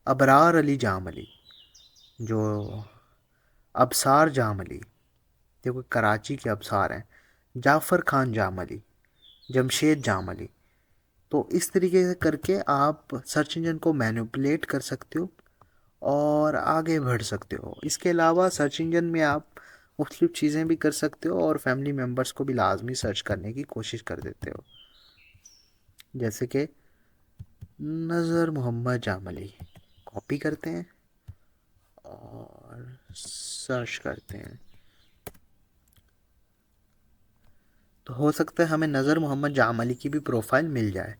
अबरार अली जाम अली, जो अबसार जाम अली, देखो कराची के अबसार हैं, जाफ़र खान जाम अली, जमशेद जाम अली। तो इस तरीके से करके आप सर्च इंजन को मैनिपुलेट कर सकते हो और आगे बढ़ सकते हो। इसके अलावा सर्च इंजन में आप मुख्तलिफ़ चीज़ें भी कर सकते हो और फैमिली मेम्बर्स को भी लाजमी सर्च करने की कोशिश कर देते हो। जैसे कि नज़र मोहम्मद जामली, कॉपी करते हैं और सर्च करते हैं, तो हो सकता है हमें नज़र मोहम्मद जामली की भी प्रोफाइल मिल जाए।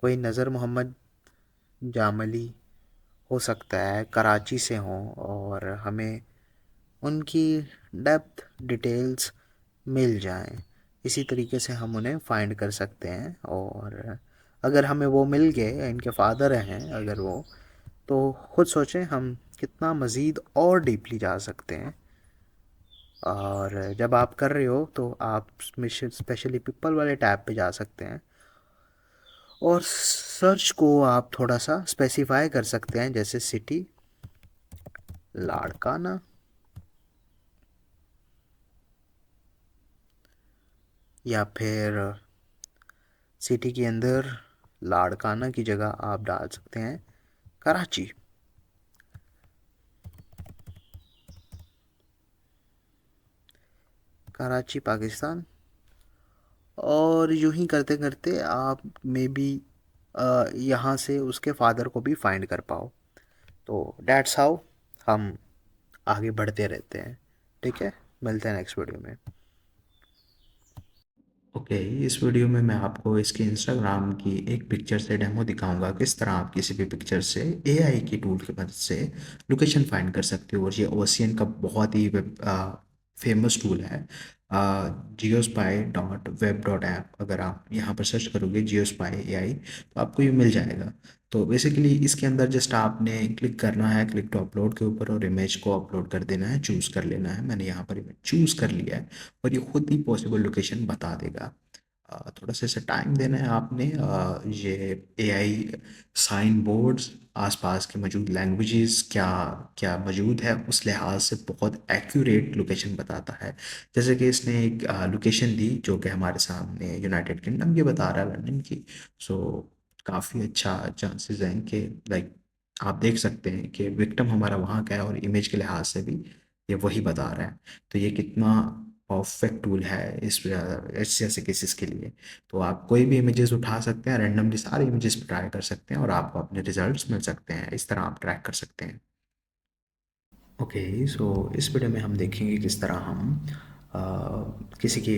कोई नज़र मोहम्मद जामली हो सकता है कराची से हों और हमें उनकी डेप्थ डिटेल्स मिल जाएं। इसी तरीके से हम उन्हें फाइंड कर सकते हैं और अगर हमें वो मिल गए, इनके फादर हैं अगर वो, तो खुद सोचें हम कितना मज़ीद और डीपली जा सकते हैं। और जब आप कर रहे हो तो आप स्पेशली पीपल वाले टैब पे जा सकते हैं और सर्च को आप थोड़ा सा स्पेसिफाई कर सकते हैं, जैसे सिटी लाड़काना, या फिर सिटी के अंदर लाड़काना की जगह आप डाल सकते हैं कराची। कराची पाकिस्तान, और यूं ही करते करते आप मे बी यहाँ से उसके फादर को भी फाइंड कर पाओ। तो डैट्स हाउ हम आगे बढ़ते रहते हैं। ठीक है, मिलते हैं नेक्स्ट वीडियो में। ओके, इस वीडियो में मैं आपको इसके इंस्टाग्राम की एक पिक्चर से डेमो दिखाऊंगा किस तरह आप किसी भी पिक्चर से एआई की टूल की मदद से लोकेशन फाइंड कर सकते हो। और ये ओशियन का बहुत ही फेमस टूल है geospy.web.app। अगर आप यहाँ पर सर्च करोगे geospy AI तो आपको ये मिल जाएगा। तो बेसिकली इसके अंदर जस्ट आपने क्लिक करना है, क्लिक टू अपलोड के ऊपर, और इमेज को अपलोड कर देना है, चूज़ कर लेना है। मैंने यहाँ पर इमेज चूज़ कर लिया है और ये खुद ही पॉसिबल लोकेशन बता देगा। थोड़ा सा इसे टाइम देना है आपने। ये एआई साइन बोर्ड्स, आसपास के मौजूद लैंग्वेजेस क्या क्या मौजूद है उस लिहाज से बहुत एक्यूरेट लोकेशन बताता है। जैसे कि इसने एक लोकेशन दी जो कि हमारे सामने यूनाइटेड किंगडम की बता रहा है, लंदन की। सो काफ़ी अच्छा चांसेस हैं कि लाइक आप देख सकते हैं कि विक्टिम हमारा वहाँ का है और इमेज के लिहाज से भी ये वही बता रहा है। तो ये कितना परफेक्ट टूल है इस जैसे केसेस के लिए। तो आप कोई भी इमेजेस उठा सकते हैं, रैंडमली सारे इमेजेस ट्राई कर सकते हैं और आपको अपने रिजल्ट्स मिल सकते हैं। इस तरह आप ट्रैक कर सकते हैं। ओके, सो इस वीडियो में हम देखेंगे किस तरह हम अ, किसी की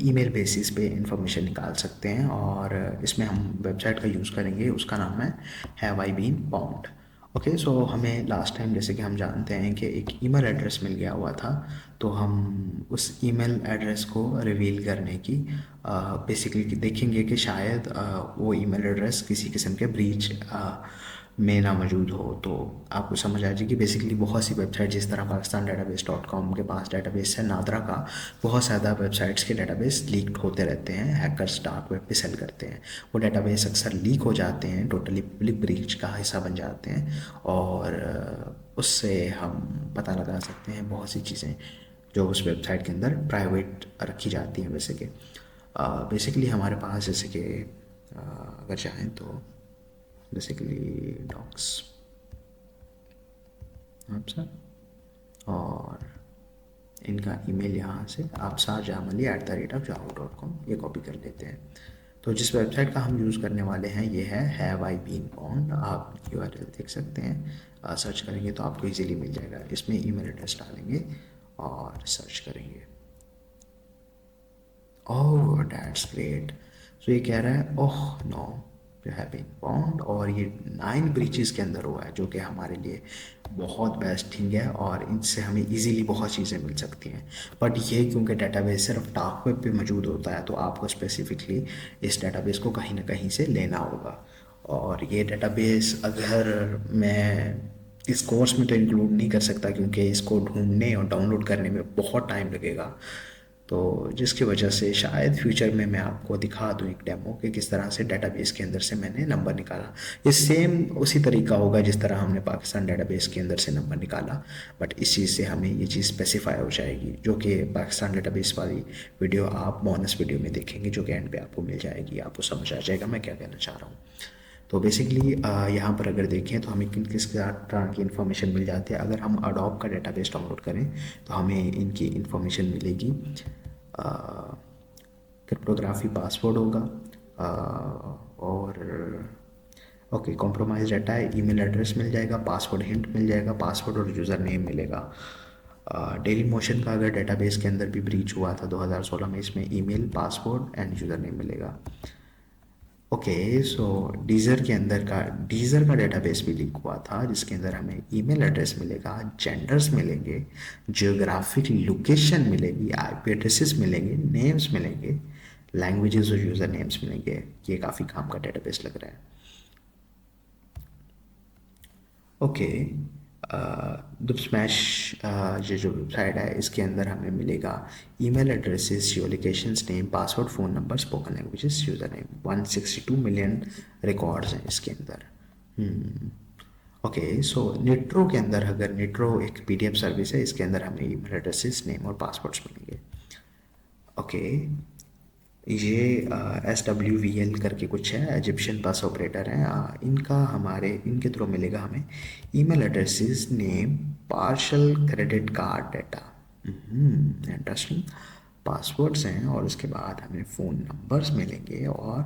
ईमेल बेसिस पे इंफॉर्मेशन निकाल सकते हैं। और इसमें हम वेबसाइट का यूज़ करेंगे, उसका नाम है have I been bound. Okay, so हमें लास्ट टाइम जैसे कि हम जानते हैं कि एक ईमेल एड्रेस मिल गया हुआ था। तो हम उस ईमेल एड्रेस को रिवील करने की बेसिकली देखेंगे कि शायद वो ईमेल एड्रेस किसी किस्म के ब्रीच में ना मौजूद हो। तो आपको समझ आ जाएगी बेसिकली बहुत सी वेबसाइट, जिस तरह pakistandatabase.com के पास डेटाबेस है नादरा का, बहुत ज़्यादा वेबसाइट्स के डेटाबेस लीक होते रहते हैं। हैकर्स डार्क वेब पे सेल करते हैं, वो डेटाबेस अक्सर लीक हो जाते हैं, टोटली पब्लिक ब्रीच का हिस्सा बन जाते हैं। और उससे हम पता लगा सकते हैं बहुत सी चीज़ें जो उस वेबसाइट के अंदर प्राइवेट रखी जाती हैं। वैसे कि बेसिकली हमारे पास जैसे कि अगर चाहें तो बेसिकली डॉक्स आपसा, और इनका ईमेल यहाँ से absarjamali@yahoo.com ये कॉपी कर लेते हैं। तो जिस वेबसाइट का हम यूज़ करने वाले हैं ये है हैव आई बीन बाउंड। आप यूआरएल देख सकते हैं, सर्च करेंगे तो आपको इजीली मिल जाएगा। इसमें ईमेल एड्रेस डालेंगे और सर्च करेंगे। Oh that's great. सो ये कह रहा है oh no you have been bound, और ये 9 ब्रीचेस के अंदर हुआ है, जो कि हमारे लिए बहुत बेस्ट थिंग है और इनसे हमें इजीली बहुत चीज़ें मिल सकती हैं। बट ये क्योंकि डेटाबेस सिर्फ डार्क वेब पे मौजूद होता है तो आपको स्पेसिफिकली इस डेटाबेस को कहीं ना कहीं से लेना होगा। और ये डेटाबेस अगर मैं इस कोर्स में तो इंक्लूड नहीं कर सकता क्योंकि इसको ढूंढने और डाउनलोड करने में बहुत टाइम लगेगा। तो जिसकी वजह से शायद फ्यूचर में मैं आपको दिखा दूँ एक डेमो कि किस तरह से डेटाबेस के अंदर से मैंने नंबर निकाला। ये सेम उसी तरीका होगा जिस तरह हमने पाकिस्तान डेटाबेस के अंदर से नंबर निकाला, बट इस चीज़ से हमें ये चीज़ स्पेसिफाई हो जाएगी, जो कि पाकिस्तान डेटाबेस वाली वीडियो आप बोनस वीडियो में देखेंगे, जो कि एंड पे आपको मिल जाएगी। आपको समझ आ जाएगा मैं क्या कहना चाह रहा हूँ। तो बेसिकली यहाँ पर अगर देखें तो हमें किन किस तरह की इन्फॉर्मेशन मिल जाती है। अगर हम अडोब का डेटाबेस डाउनलोड करें तो हमें इनकी इन्फॉर्मेशन मिलेगी। क्रिप्टोग्राफी पासवर्ड होगा, और ओके कॉम्प्रोमाइज डाटा है, ईमेल एड्रेस मिल जाएगा, पासवर्ड हिंट मिल जाएगा, पासवर्ड और यूज़र नेम मिलेगा। डेली मोशन का अगर डेटाबेस के अंदर भी ब्रीच हुआ था 2016 में, इसमें email, password end user name मिलेगा। ओके, सो डीजर का डेटाबेस भी लीक हुआ था जिसके अंदर हमें ईमेल एड्रेस मिलेगा, जेंडर्स मिलेंगे, जियोग्राफिक लोकेशन मिलेगी, आईपी एड्रेसेस मिलेंगे, नेम्स मिलेंगे, लैंग्वेजेस और यूज़र नेम्स मिलेंगे। ये काफ़ी काम का डेटाबेस लग रहा है। ओके, दुब स्मैश ये जो वेबसाइट है इसके अंदर हमें मिलेगा email addresses, geolocations, name, password, phone number, spoken languages, username. 162 million records हैं इसके अंदर। ओके, सो निट्रो के अंदर, अगर निट्रो एक पीडीएफ सर्विस है, इसके अंदर हमें ईमेल एड्रेसेस, नेम और पासवर्ड्स मिलेंगे। ओके, ये SWVL करके कुछ है, इजिप्शियन बस ऑपरेटर हैं। इनका हमारे इनके थ्रू मिलेगा हमें email addresses, name, partial credit card data, interesting, passwords हैं, और उसके बाद हमें फ़ोन नंबर्स मिलेंगे और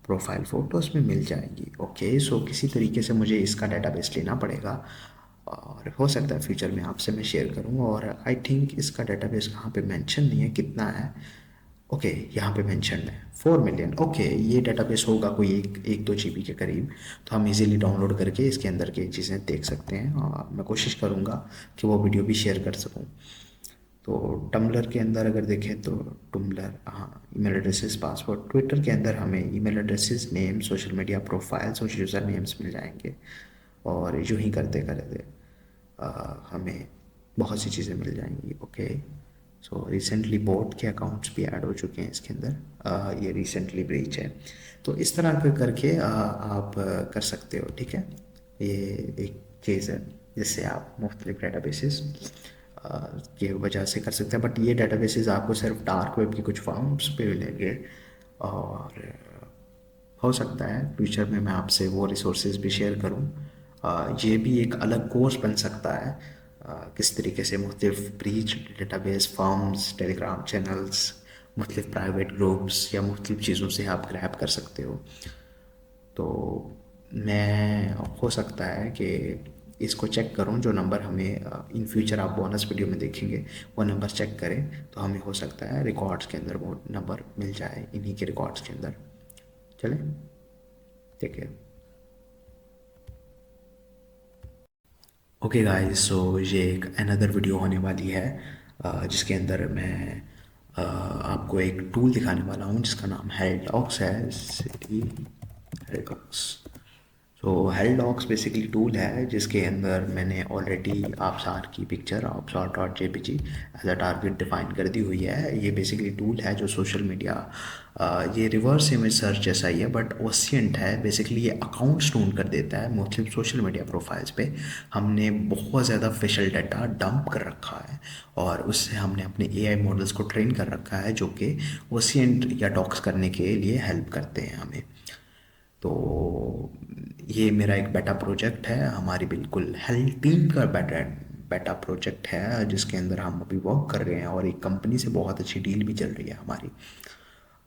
प्रोफाइल फ़ोटोज़ भी मिल जाएंगी। ओके, सो किसी तरीके से मुझे इसका डेटाबेस लेना पड़ेगा और हो सकता है फ्यूचर में आपसे मैं शेयर करूँ। और आई थिंक इसका डेटाबेस कहाँ पे मेंशन नहीं है, कितना है। ओके, यहाँ पे मेंशन है 4 मिलियन। ओके, ये डेटाबेस होगा कोई एक 2 GB के करीब। तो हम इजीली डाउनलोड करके इसके अंदर की चीज़ें देख सकते हैं और मैं कोशिश करूँगा कि वो वीडियो भी शेयर कर सकूँ। तो टम्बलर के अंदर अगर देखें तो टम्बलर, हाँ, ईमेल एड्रेसेस, पासवर्ड। ट्विटर के अंदर हमें email addresses, name, social media profiles और यूज़र नेम्स मिल जाएंगे। और यूँ ही करते करते हमें बहुत सी चीज़ें मिल जाएंगी। ओके, सो रिसेंटली बोट के अकाउंट्स भी ऐड हो चुके हैं इसके अंदर। ये रिसेंटली ब्रीच है। तो इस तरह करके आप कर सकते हो, ठीक है। ये एक चीज़ है जिससे आप मुख्तलिफ डेटाबेसेस की वजह से कर सकते हैं। बट ये डेटाबेसेस आपको सिर्फ डार्क वेब की कुछ फॉर्म्स पे मिलेंगे। और हो सकता है फ्यूचर में मैं आपसे वो रिसोर्सेज भी शेयर करूं। ये भी एक अलग कोर्स बन सकता है, किस तरीके से मुख्तलिफ breach database forms, Telegram channels, मुख्तलिफ प्राइवेट ग्रुप्स या मुख्तलिफ चीज़ों से आप ग्रैब कर सकते हो। तो मैं, हो सकता है कि इसको चेक करूं, जो नंबर हमें इन फ्यूचर आप बोनस वीडियो में देखेंगे वो नंबर चेक करें, तो हमें हो सकता है रिकॉर्ड्स के अंदर वो नंबर मिल जाए, इन्हीं के रिकॉर्ड्स के अंदर। चलें, ठीक है। ओके गाइस, सो ये एक अनदर वीडियो होने वाली है, जिसके अंदर मैं आपको एक टूल दिखाने वाला हूँ जिसका नाम हेल्डॉक्स है। हेल्डॉक्स, सो हेल्डॉक्स बेसिकली टूल है जिसके अंदर मैंने ऑलरेडी आपसार की picture Absar dot JPG as a target define कर दी हुई है। ये बेसिकली टूल है जो सोशल मीडिया, ये रिवर्स इमेज सर्च जैसा ही है बट ओशियंट है। बेसिकली ये अकाउंट्स ढूंढ कर देता है मुख्तलिफ सोशल मीडिया प्रोफाइल्स पे। हमने बहुत ज़्यादा फेशियल डाटा डंप कर रखा है और उससे हमने अपने एआई मॉडल्स को ट्रेन कर रखा है जो कि ओशियंट या डॉक्स करने के लिए हेल्प करते हैं हमें। तो ये मेरा एक बेटा प्रोजेक्ट है, हमारी बिल्कुल हेल्थ टीम का बेटा बेटा प्रोजेक्ट है जिसके अंदर हम अभी वर्क कर रहे हैं और एक कंपनी से बहुत अच्छी डील भी चल रही है हमारी।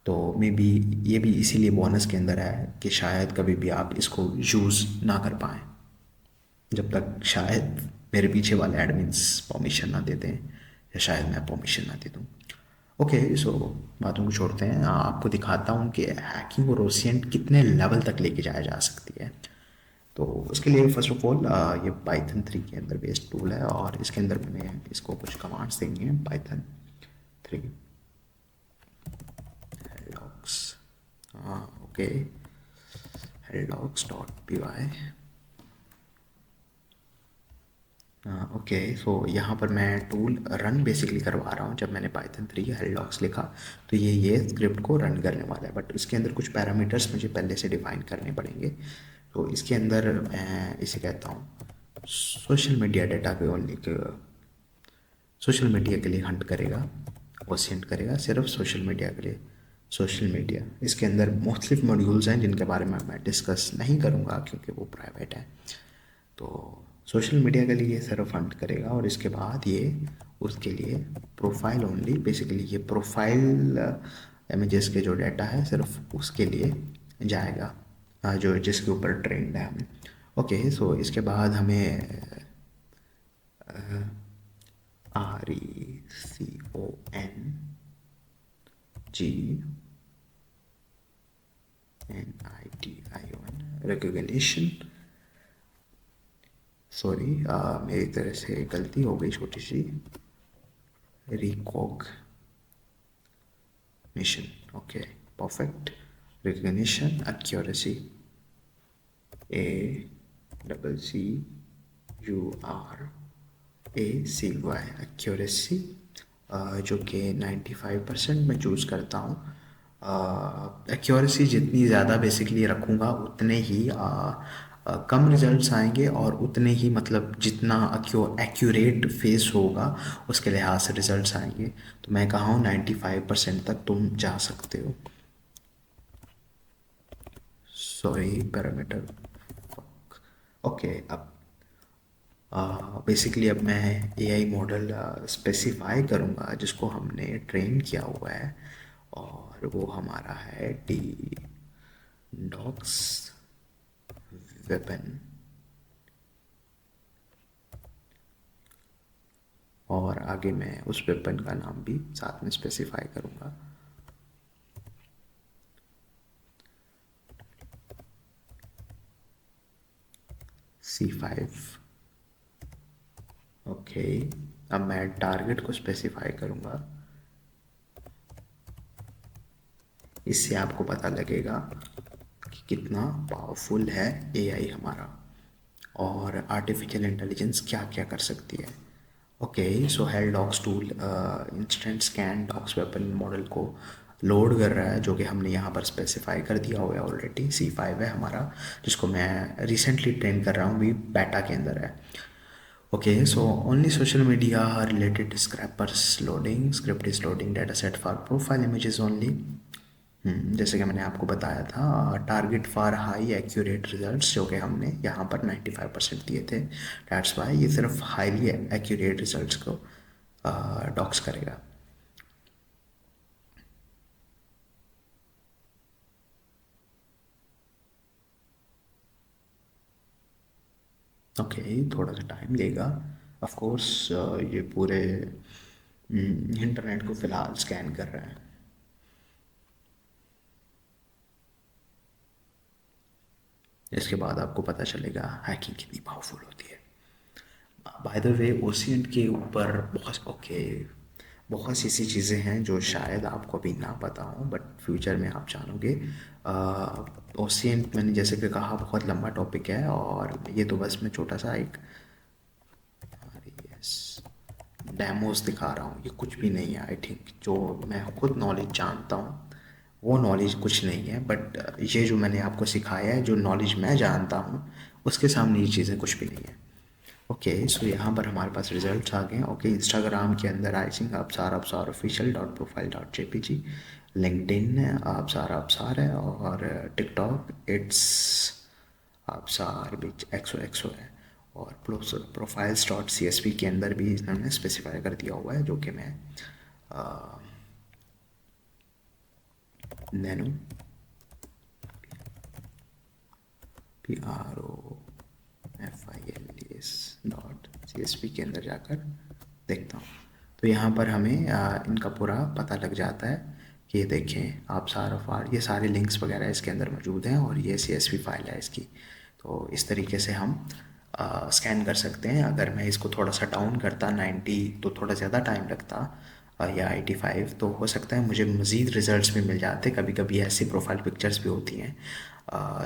तो मे बी ये भी इसीलिए बोनस के अंदर है कि शायद कभी भी आप इसको यूज़ ना कर पाएँ, जब तक शायद मेरे पीछे वाले एडमिन्स परमिशन ना देते हैं या शायद मैं परमिशन ना दे दूँ। ओके, सो बातों को छोड़ते हैं, आपको दिखाता हूँ कि हैकिंग और ओसिएंट कितने लेवल तक लेके जाया जा सकती है। तो उसके लिए फर्स्ट ऑफ ऑल ये पाइथन 3 के अंदर बेस्ड टूल है और इसके अंदर मैंने इसको कुछ कमांड्स देंगे। पाइथन 3 हेलोक्स, हाँ ओके, हेलोक्स dot P Y. Okay, so यहाँ पर मैं टूल रन बेसिकली करवा रहा हूँ। जब मैंने पाइथन 3 हेलोक्स लिखा तो ये स्क्रिप्ट को रन करने वाला है, बट इसके अंदर कुछ पैरामीटर्स मुझे पहले से डिफाइन करने पड़ेंगे। तो इसके अंदर मैं इसे कहता हूँ सोशल मीडिया डाटा के ओनली, सोशल मीडिया के लिए हंट करेगा, वो सेंड करेगा सिर्फ सोशल मीडिया के लिए। सोशल मीडिया, इसके अंदर मुख्तलिफ मॉड्यूल्स हैं जिनके बारे में मैं डिस्कस नहीं करूँगा क्योंकि वो प्राइवेट है। तो सोशल मीडिया के लिए सिर्फ फंड करेगा और इसके बाद ये उसके लिए प्रोफाइल ओनली, बेसिकली ये प्रोफाइल इमेजेस के जो डाटा है सिर्फ उसके लिए जाएगा, जो जिसके ऊपर ट्रेंड है हमें। ओके, सो इसके बाद हमें RECONGNITION रिकॉग्निशन, सॉरी मेरी तरह से गलती हो गई छोटी सी, recognition, okay perfect. Recognition accuracy, ACCURACY, accuracy, जो कि 95% मैं चूज़ करता हूँ। एक्यूरेसी जितनी ज़्यादा बेसिकली रखूँगा उतने ही कम रिजल्ट्स आएंगे और उतने ही मतलब जितना एक्यूरेट फेस होगा उसके लिहाज से रिजल्ट्स आएंगे। तो मैं कहा हूँ 95% तक तुम जा सकते हो। Sorry parameter, okay. अब बेसिकली अब मैं एआई मॉडल स्पेसिफाई करूँगा जिसको हमने ट्रेन किया हुआ है और वो हमारा है डी डॉक्स वेपन। और आगे मैं उस वेपन का नाम भी साथ में स्पेसिफाई करूँगा। C5, okay. अब मैं टारगेट को स्पेसिफाई करूँगा। इससे आपको पता लगेगा कि कितना पावरफुल है एआई हमारा और आर्टिफिशियल इंटेलिजेंस क्या क्या कर सकती है। Okay, so hell docs tool instant scan docs weapon model को लोड कर रहा है, जो कि हमने यहाँ पर स्पेसिफाई कर दिया हुआ है ऑलरेडी। C5 है हमारा, जिसको मैं रिसेंटली ट्रेन कर रहा हूँ, भी बेटा के अंदर है। Okay, so only social media related scrapers loading, script is loading data set for profile images only. जैसे कि मैंने आपको बताया था, target for high accurate results, जो कि हमने यहाँ पर 95% दिए थे। डैट्स वाई ये सिर्फ हाईली एक्यूरेट रिजल्ट्स को डॉक्स करेगा। ओके, थोड़ा सा टाइम लेगा ऑफ कोर्स। ये पूरे इंटरनेट को फ़िलहाल स्कैन कर रहा है। इसके बाद आपको पता चलेगा हैकिंग कितनी पावरफुल होती है। बाय द वे, ओशियन के ऊपर बहुत सी ऐसी चीज़ें हैं जो शायद आपको अभी ना पता हो, बट फ्यूचर में आप जानोगे। ओशियन मैंने जैसे कि कहा बहुत लंबा टॉपिक है, और ये तो बस मैं छोटा सा एक यस डेमोस दिखा रहा हूँ। ये कुछ भी नहीं है। आई थिंक जो मैं खुद नॉलेज जानता हूँ वो नॉलेज कुछ नहीं है, बट ये जो मैंने आपको सिखाया है, जो नॉलेज मैं जानता हूँ, उसके सामने ये चीज़ें कुछ भी नहीं है। ओके, सो यहाँ पर हमारे पास रिजल्ट्स आ गए हैं। ओके, इंस्टाग्राम के अंदर I think Absar official dot profile dot JPG, LinkedIn Absar है, और TikTok it's Absar bitch XOXO है, और प्रोफाइल्स डॉट CSV के अंदर भी इन्होंने स्पेसिफाई कर दिया हुआ है, जो कि मैं नैनो PROFILES.CSV के अंदर जाकर देखता हूँ। तो यहाँ पर हमें इनका पूरा पता लग जाता है कि ये देखें आप ये सारे लिंक्स वगैरह इसके अंदर मौजूद हैं, और ये CSV फाइल है इसकी। तो इस तरीके से हम स्कैन कर सकते हैं। अगर मैं इसको थोड़ा सा डाउन करता 90 तो थोड़ा ज़्यादा टाइम लगता, या 85 तो हो सकता है मुझे मज़ीद रिजल्ट्स भी मिल जाते। कभी कभी ऐसी प्रोफाइल पिक्चर्स भी होती हैं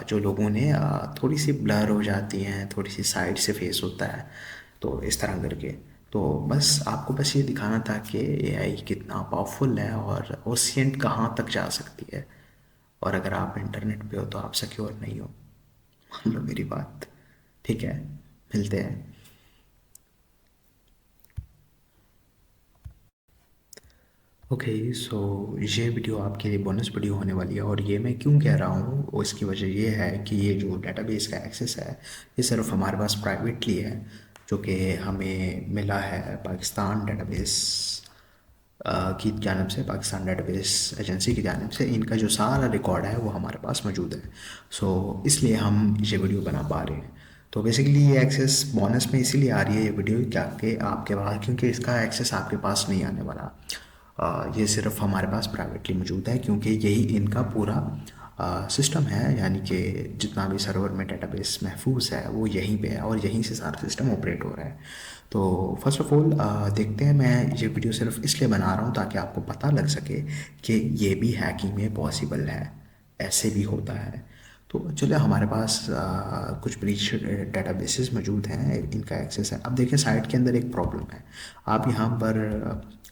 जो लोगों ने थोड़ी सी ब्लर हो जाती हैं, थोड़ी सी साइड से फेस होता है, तो इस तरह करके। तो बस आपको बस ये दिखाना था कि एआई कितना पावरफुल है और ओशियंट कहाँ तक जा सकती है, और अगर आप इंटरनेट पे हो तो आप सिक्योर नहीं हो। मान लो मेरी बात। ठीक है, मिलते हैं। ओके, सो ये वीडियो आपके लिए बोनस वीडियो होने वाली है, और ये मैं क्यों कह रहा हूँ वो इसकी वजह ये है कि ये जो डेटाबेस का एक्सेस है, ये सिर्फ हमारे पास प्राइवेटली है, जो कि हमें मिला है पाकिस्तान डेटाबेस की जानिब से, पाकिस्तान डेटाबेस एजेंसी की जानिब से। इनका जो सारा रिकॉर्ड है वो हमारे पास मौजूद है। सो इसलिए हम ये वीडियो बना पा रहे हैं। तो बेसिकली ये एक्सेस बोनस में इसीलिए आ रही है ये वीडियो, क्या कि आपके पास, क्योंकि इसका एक्सेस आपके पास नहीं आने वाला। ये सिर्फ हमारे पास प्राइवेटली मौजूद है, क्योंकि यही इनका पूरा सिस्टम है, यानी कि जितना भी सर्वर में डेटाबेस महफूज है वो यहीं पे है, और यहीं से सारा सिस्टम ऑपरेट हो रहा है। तो फर्स्ट ऑफ ऑल देखते हैं। मैं ये वीडियो सिर्फ इसलिए बना रहा हूँ ताकि आपको पता लग सके कि ये भी हैकिंग में पॉसिबल है, ऐसे भी होता है। तो चलिए, हमारे पास कुछ ब्रीच डेटाबेसेस मौजूद हैं, इनका एक्सेस है। अब देखिए, साइट के अंदर एक प्रॉब्लम है। आप यहाँ पर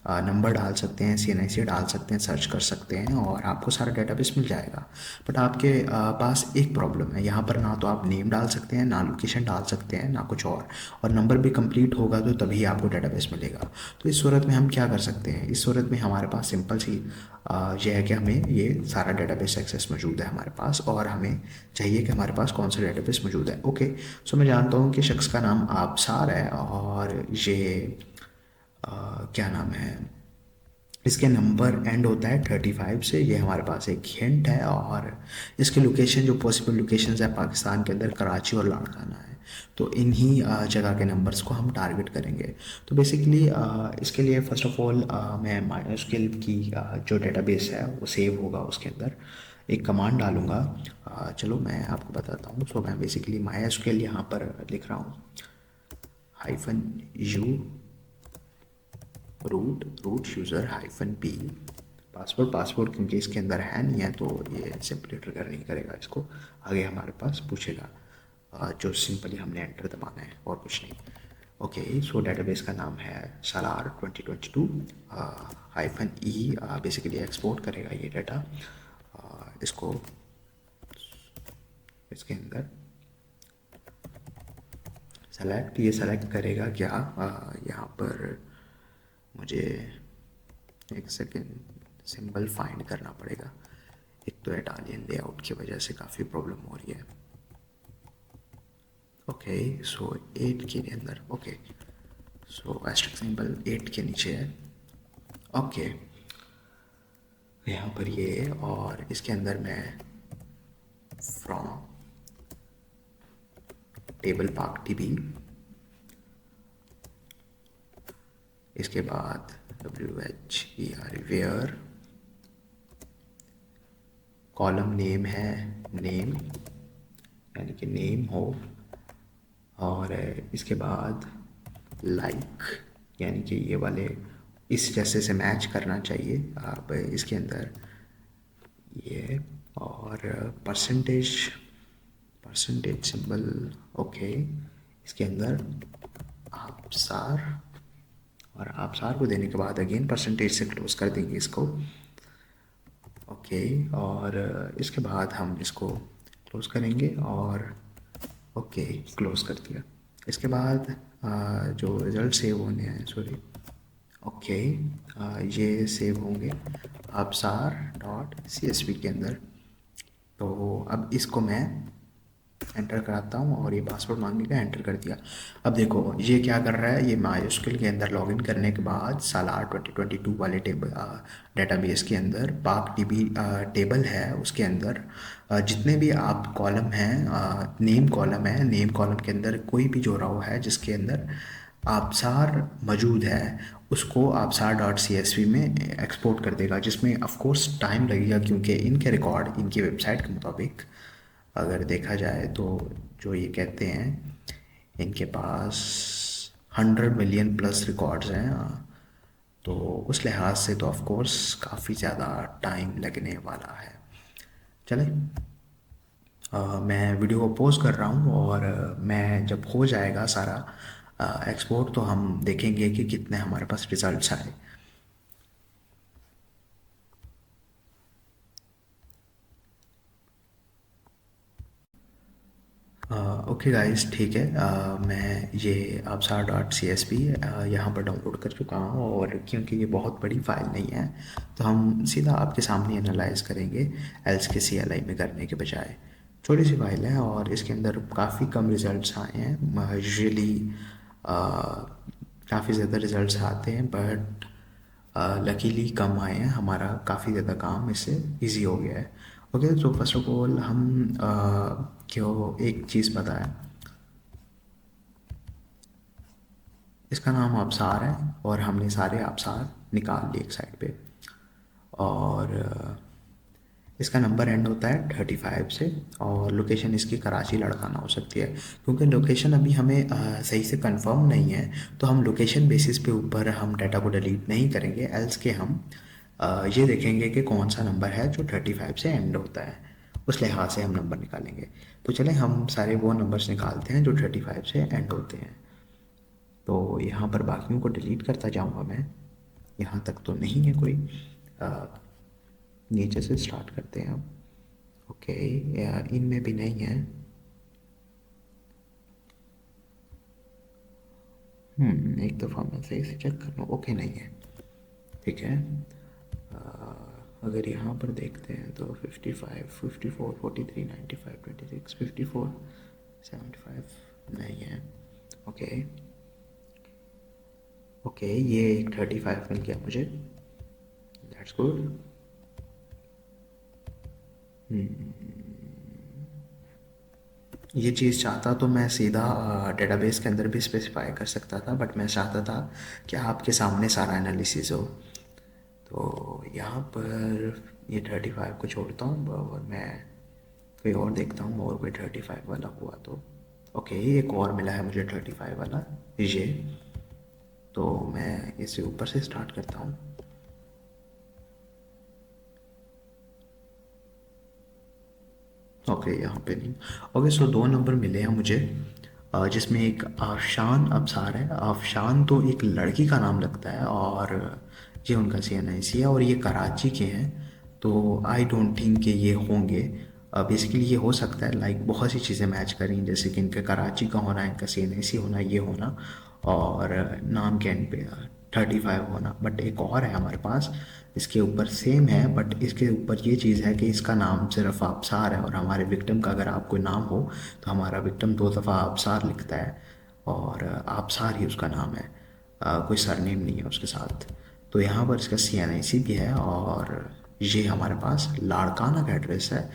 नंबर डाल सकते हैं, CNIC डाल सकते हैं, सर्च कर सकते हैं, और आपको सारा डेटाबेस मिल जाएगा। बट आपके पास एक प्रॉब्लम है, यहाँ पर ना तो आप नेम डाल सकते हैं, ना लोकेशन डाल सकते हैं, ना कुछ और नंबर भी कंप्लीट होगा तो तभी आपको डेटाबेस मिलेगा। तो इस सूरत में हम क्या कर सकते हैं? इस सूरत में हमारे पास सिंपल सी ये है कि हमें ये सारा डेटाबेस एक्सेस मौजूद है हमारे पास, और हमें चाहिए कि हमारे पास कौन सा डेटाबेस मौजूद है। ओके, सो मैं जानता हूँ कि शख्स का नाम आबसार है, और ये क्या नाम है, इसके नंबर एंड होता है 35 से। ये हमारे पास एक हिंट है, और इसके लोकेशन, जो पॉसिबल लोकेशंस है पाकिस्तान के अंदर, कराची और लाड़काना है। तो इन्हीं जगह के नंबर्स को हम टारगेट करेंगे। तो बेसिकली इसके लिए फ़र्स्ट ऑफ ऑल मैं माइनोस्केल की जो डेटाबेस है वो सेव होगा, उसके अंदर एक कमांड डालूँगा। चलो मैं आपको बताता हूँ। सो मैं बेसिकली माइनोस्केल यहाँ पर लिख रहा हूँ, -u root user -p password क्योंकि इसके अंदर है नहीं है तो ये सिंपली ट्रिगर नहीं करेगा इसको, आगे हमारे पास पूछेगा जो सिंपली हमने एंटर दबाना है और कुछ नहीं। ओके, सो डेटाबेस का नाम है सालार 2022 -e, बेसिकली एक्सपोर्ट करेगा ये डाटा। इसको इसके अंदर ये सेलेक्ट करेगा क्या, यहाँ पर मुझे एक सेकेंड सिंबल फाइंड करना पड़ेगा, एक तो इटालियन लेआउट की वजह से काफ़ी प्रॉब्लम हो रही है। ओके, सो 8 के अंदर, ओके सो एस्ट्रिक सिंबल 8 के नीचे है। ओके, यहाँ पर ये, और इसके अंदर मैं फ्रॉम टेबल पार्क टीबी, इसके बाद WHER वेयर, कॉलम नेम है नेम, यानी कि नेम हो, और इसके बाद लाइक यानी कि ये वाले इस जैसे से मैच करना चाहिए आप इसके अंदर ये, और परसेंटेज सिंबल, ओके, इसके अंदर आबसार, और आबसार को देने के बाद अगेन परसेंटेज से क्लोज कर देंगे इसको। ओके, और इसके बाद हम इसको क्लोज करेंगे और ओके क्लोज कर दिया। इसके बाद जो रिज़ल्ट सेव होने हैं, सॉरी, ओके, ये सेव होंगे absar.csv के अंदर। तो अब इसको मैं एंटर कराता हूँ और ये पासवर्ड मांगेगा, एंटर कर दिया। अब देखो ये क्या कर रहा है, ये माइस्क्यूएल के अंदर लॉगिन करने के बाद सालार 2022 वाले डेटाबेस के अंदर पाक टीबी टेबल है, उसके अंदर जितने भी आप कॉलम हैं, नेम कॉलम है, नेम कॉलम के अंदर कोई भी जो रो है जिसके अंदर आबसार मौजूद है उसको absar.csv में एक्सपोर्ट कर देगा, जिसमें ऑफ कोर्स टाइम लगेगा क्योंकि इनके रिकॉर्ड इनकी वेबसाइट के मुताबिक अगर देखा जाए तो जो ये कहते हैं इनके पास 100 मिलियन प्लस रिकॉर्ड्स हैं, तो उस लिहाज से तो ऑफ कोर्स काफ़ी ज़्यादा टाइम लगने वाला है। चलें, मैं वीडियो को पॉज कर रहा हूँ और मैं जब हो जाएगा सारा एक्सपोर्ट तो हम देखेंगे कि कितने हमारे पास रिजल्ट्स आए। ओके गाइस, ठीक है, मैं ये absar.csv यहाँ पर डाउनलोड कर चुका हूँ, और क्योंकि ये बहुत बड़ी फाइल नहीं है तो हम सीधा आपके सामने एनालाइज करेंगे एल्स के CLI में करने के बजाय। छोटी सी फाइल है और इसके अंदर काफ़ी कम रिज़ल्ट्स आए हैं, यूजुअली काफ़ी ज़्यादा रिज़ल्ट्स आते हैं बट लकीली कम आए हैं, हमारा काफ़ी ज़्यादा काम इससे इजी हो गया है। ओके, तो फर्स्ट ऑफ ऑल हम क्यों एक चीज़ पता है, इसका नाम आबसार है और हमने सारे आबसार निकाल लिए एक साइड पे, और इसका नंबर एंड होता है 35 से, और लोकेशन इसकी कराची लड़काना हो सकती है। क्योंकि लोकेशन अभी हमें सही से कंफर्म नहीं है तो हम लोकेशन बेसिस पे ऊपर हम डाटा को डिलीट नहीं करेंगे, एल्स के हम ये देखेंगे कि कौन सा नंबर है जो 35 से एंड होता है, उस लिहाज से हम नंबर निकालेंगे। तो चलें हम सारे वो नंबर्स निकालते हैं जो 35 से एंड होते हैं। तो यहाँ पर बाकियों को डिलीट करता जाऊँगा मैं, यहाँ तक तो नहीं है कोई, नीचे से स्टार्ट करते हैं अब। ओके, इनमें भी नहीं है, एक दफ़ा मैं सही से चेक कर लूँ, ओके नहीं है, ठीक है। अगर यहाँ पर देखते हैं तो 55, 54, 43, 95, 26, 54, 75 नहीं है। ओके ओके, ये एक 35 मिल गया मुझे, दैट्स गुड। ये चीज़ चाहता तो मैं सीधा डेटाबेस के अंदर भी स्पेसिफाई कर सकता था, बट मैं चाहता था कि आपके सामने सारा एनालिसिस हो। तो यहाँ पर ये 35 को छोड़ता हूँ और मैं कोई और देखता हूँ, और कोई 35 वाला हुआ तो। ओके, एक और मिला है मुझे 35 वाला, ये तो मैं इसे ऊपर से स्टार्ट करता हूँ। ओके, यहाँ पे नहीं। ओके, सो दो नंबर मिले हैं मुझे, जिसमें एक आफशान अबसार है। आफशान तो एक लड़की का नाम लगता है, और ये उनका CNIC है, और ये कराची के हैं। तो आई डोंट थिंक कि ये होंगे। बेसिकली ये हो सकता है, लाइक बहुत सी चीज़ें मैच करें, जैसे कि इनका कराची का होना, इनका CNIC होना, ये होना, और नाम के एंड पे 35 होना। बट एक और है हमारे पास, इसके ऊपर सेम है, बट इसके ऊपर ये चीज़ है कि इसका नाम सिर्फ आबसार है, और हमारे विक्टिम का अगर आप कोई नाम हो तो हमारा विक्टिम दो दफ़ा आबसार लिखता है, और आबसार ही उसका नाम है। कोई सरनेम नहीं है उसके साथ। तो यहाँ पर इसका CNIC भी है, और ये हमारे पास लाड़काना का एड्रेस है,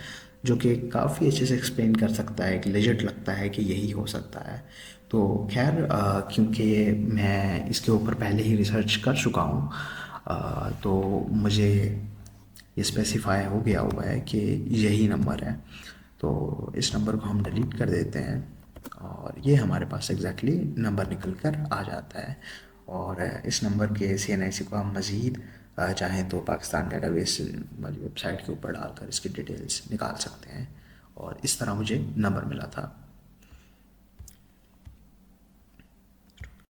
जो कि काफ़ी अच्छे से एक्सप्लेन कर सकता है, एक लेजिट लगता है कि यही हो सकता है। तो खैर, क्योंकि मैं इसके ऊपर पहले ही रिसर्च कर चुका हूँ, तो मुझे ये स्पेसिफाई हो गया हुआ है कि यही नंबर है। तो इस नंबर को हम डिलीट कर देते हैं, और ये हमारे पास एग्जैक्टली नंबर निकल कर आ जाता है। और इस नंबर के CNIC को हम मज़ीद चाहें तो पाकिस्तान डेटाबेस वाली वेबसाइट के ऊपर डालकर इसकी डिटेल्स निकाल सकते हैं, और इस तरह मुझे नंबर मिला था।